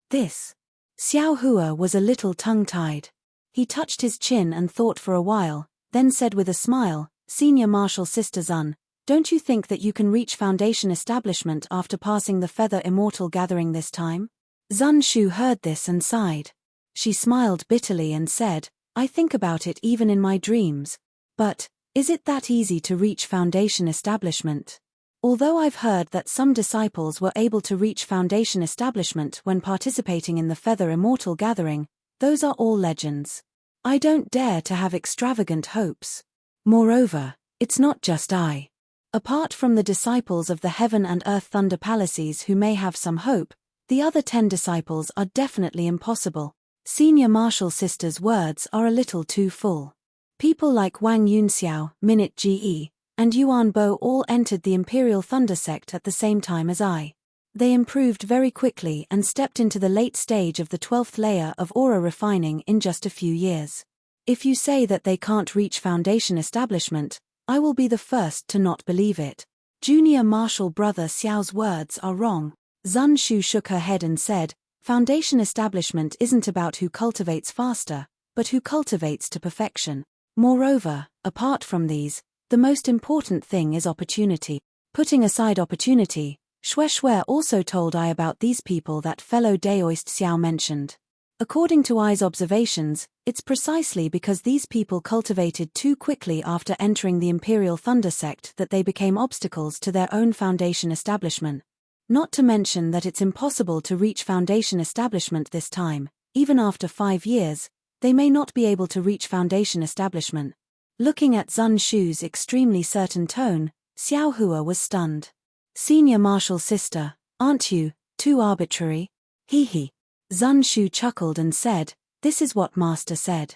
this? Xiao Hua was a little tongue-tied. He touched his chin and thought for a while, then said with a smile, Senior Martial Sister Zun, don't you think that you can reach foundation establishment after passing the Feather Immortal Gathering this time? Zun Shu heard this and sighed. She smiled bitterly and said, I think about it even in my dreams. But, is it that easy to reach foundation establishment? Although I've heard that some disciples were able to reach foundation establishment when participating in the Feather Immortal Gathering, those are all legends. I don't dare to have extravagant hopes. Moreover, it's not just I. Apart from the disciples of the Heaven and Earth Thunder Palaces who may have some hope, the other 10 disciples are definitely impossible. Senior Martial Sister's words are a little too full. People like Wang Yunxiao, Minute Ge, and Yuan Bo all entered the Imperial Thunder Sect at the same time as I. They improved very quickly and stepped into the late stage of the 12th layer of aura refining in just a few years. If you say that they can't reach foundation establishment, I will be the first to not believe it. Junior Martial Brother Xiao's words are wrong. Zun Shu shook her head and said, foundation establishment isn't about who cultivates faster, but who cultivates to perfection. Moreover, apart from these, the most important thing is opportunity. Putting aside opportunity, Xue Xue also told I about these people that fellow Daoist Xiao mentioned. According to I's observations, it's precisely because these people cultivated too quickly after entering the Imperial Thunder Sect that they became obstacles to their own foundation establishment. Not to mention that it's impossible to reach foundation establishment this time, even after 5 years, they may not be able to reach foundation establishment. Looking at Zun Shu's extremely certain tone, Xiao Hua was stunned. Senior Martial Sister, aren't you too arbitrary? Hee. Zun Shu chuckled and said, this is what Master said.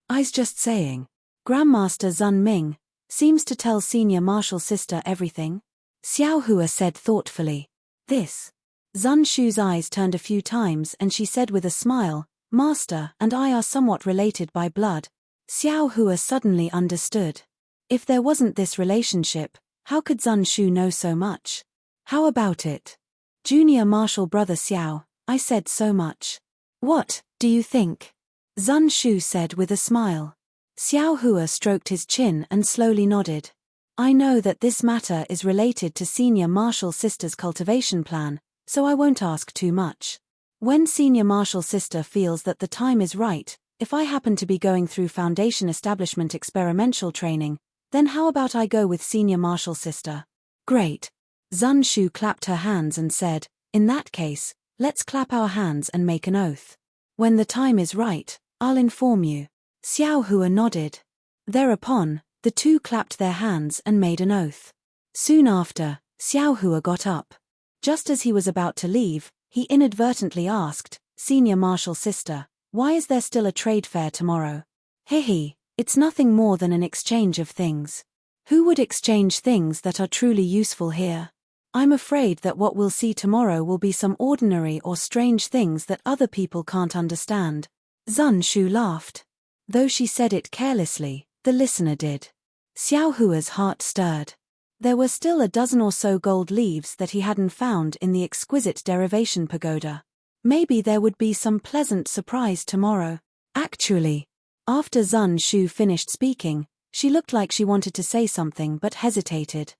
I's just saying. Grandmaster Zun Ming seems to tell Senior Martial Sister everything. Xiao Hua said thoughtfully. This. Zun Shu's eyes turned a few times and she said with a smile, Master and I are somewhat related by blood. Xiao Hua suddenly understood. If there wasn't this relationship, how could Zun Shu know so much? How about it? Junior Martial Brother Xiao, I said so much. What do you think? Zun Shu said with a smile. Xiao Hua stroked his chin and slowly nodded. I know that this matter is related to Senior Martial Sister's cultivation plan, so I won't ask too much. When Senior Martial Sister feels that the time is right, if I happen to be going through Foundation Establishment experimental training, then how about I go with Senior Martial Sister? Great. Zun Shu clapped her hands and said, in that case, let's clap our hands and make an oath. When the time is right, I'll inform you. Xiao Hua nodded. Thereupon, the two clapped their hands and made an oath. Soon after, Xiao Hua got up. Just as he was about to leave, he inadvertently asked, Senior Martial Sister, why is there still a trade fair tomorrow? Hehe, it's nothing more than an exchange of things. Who would exchange things that are truly useful here? I'm afraid that what we'll see tomorrow will be some ordinary or strange things that other people can't understand. Zun Shu laughed. Though she said it carelessly, the listener did. Xiao Hua's heart stirred. There were still a dozen or so gold leaves that he hadn't found in the exquisite derivation pagoda. Maybe there would be some pleasant surprise tomorrow. Actually, after Zun Shu finished speaking, she looked like she wanted to say something but hesitated.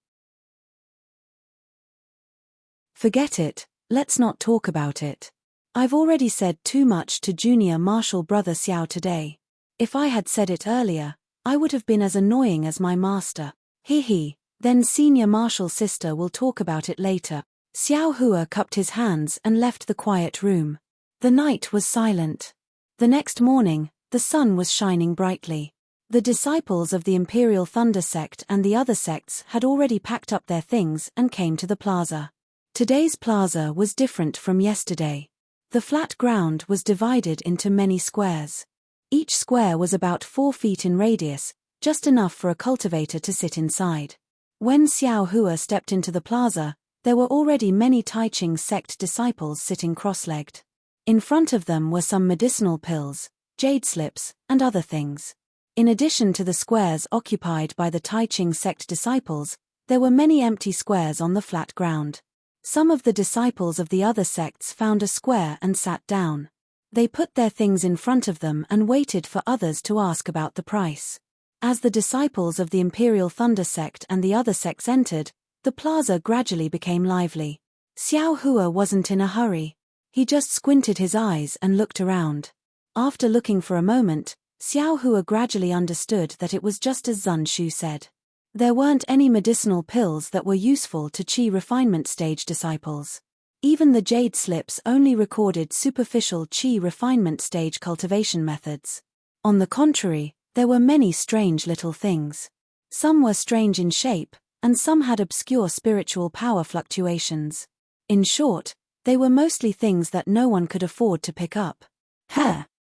Forget it, let's not talk about it. I've already said too much to junior martial brother Xiao today. If I had said it earlier, I would have been as annoying as my master. He. Then senior martial sister will talk about it later. Xiao Hua cupped his hands and left the quiet room. The night was silent. The next morning, the sun was shining brightly. The disciples of the Imperial Thunder sect and the other sects had already packed up their things and came to the plaza. Today's plaza was different from yesterday. The flat ground was divided into many squares. Each square was about 4 feet in radius, just enough for a cultivator to sit inside. When Xiao Hua stepped into the plaza, there were already many Taiching sect disciples sitting cross-legged. In front of them were some medicinal pills, jade slips, and other things. In addition to the squares occupied by the Taiching sect disciples, there were many empty squares on the flat ground. Some of the disciples of the other sects found a square and sat down. They put their things in front of them and waited for others to ask about the price. As the disciples of the Imperial Thunder sect and the other sects entered, the plaza gradually became lively. Xiao Hua wasn't in a hurry. He just squinted his eyes and looked around. After looking for a moment, Xiao Hua gradually understood that it was just as Zun Shu said. There weren't any medicinal pills that were useful to Qi refinement stage disciples. Even the jade slips only recorded superficial Qi refinement stage cultivation methods. On the contrary, there were many strange little things. Some were strange in shape, and some had obscure spiritual power fluctuations. In short, they were mostly things that no one could afford to pick up.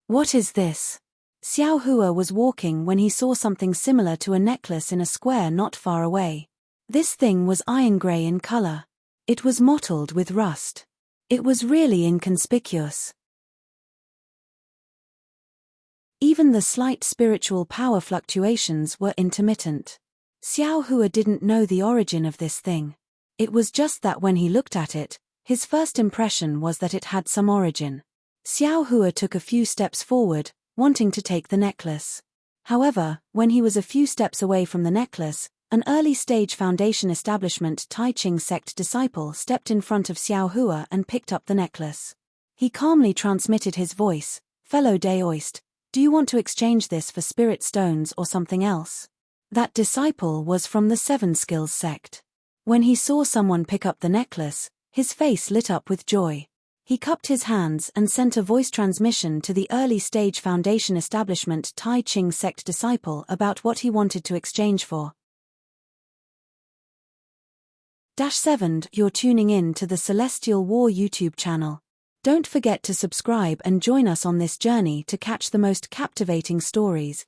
What is this? Xiao Hua was walking when he saw something similar to a necklace in a square not far away. This thing was iron gray in color. It was mottled with rust. It was really inconspicuous. Even the slight spiritual power fluctuations were intermittent. Xiao Hua didn't know the origin of this thing. It was just that when he looked at it, his first impression was that it had some origin. Xiao Hua took a few steps forward, wanting to take the necklace. However, when he was a few steps away from the necklace, an early-stage Foundation Establishment Taiching sect disciple stepped in front of Xiao Hua and picked up the necklace. He calmly transmitted his voice, "Fellow Daoist, do you want to exchange this for spirit stones or something else?" That disciple was from the Seven Skills sect. When he saw someone pick up the necklace, his face lit up with joy. He cupped his hands and sent a voice transmission to the early-stage Foundation Establishment Taiching sect disciple about what he wanted to exchange for. -7 You're tuning in to the Celestial War YouTube channel. Don't forget to subscribe and join us on this journey to catch the most captivating stories,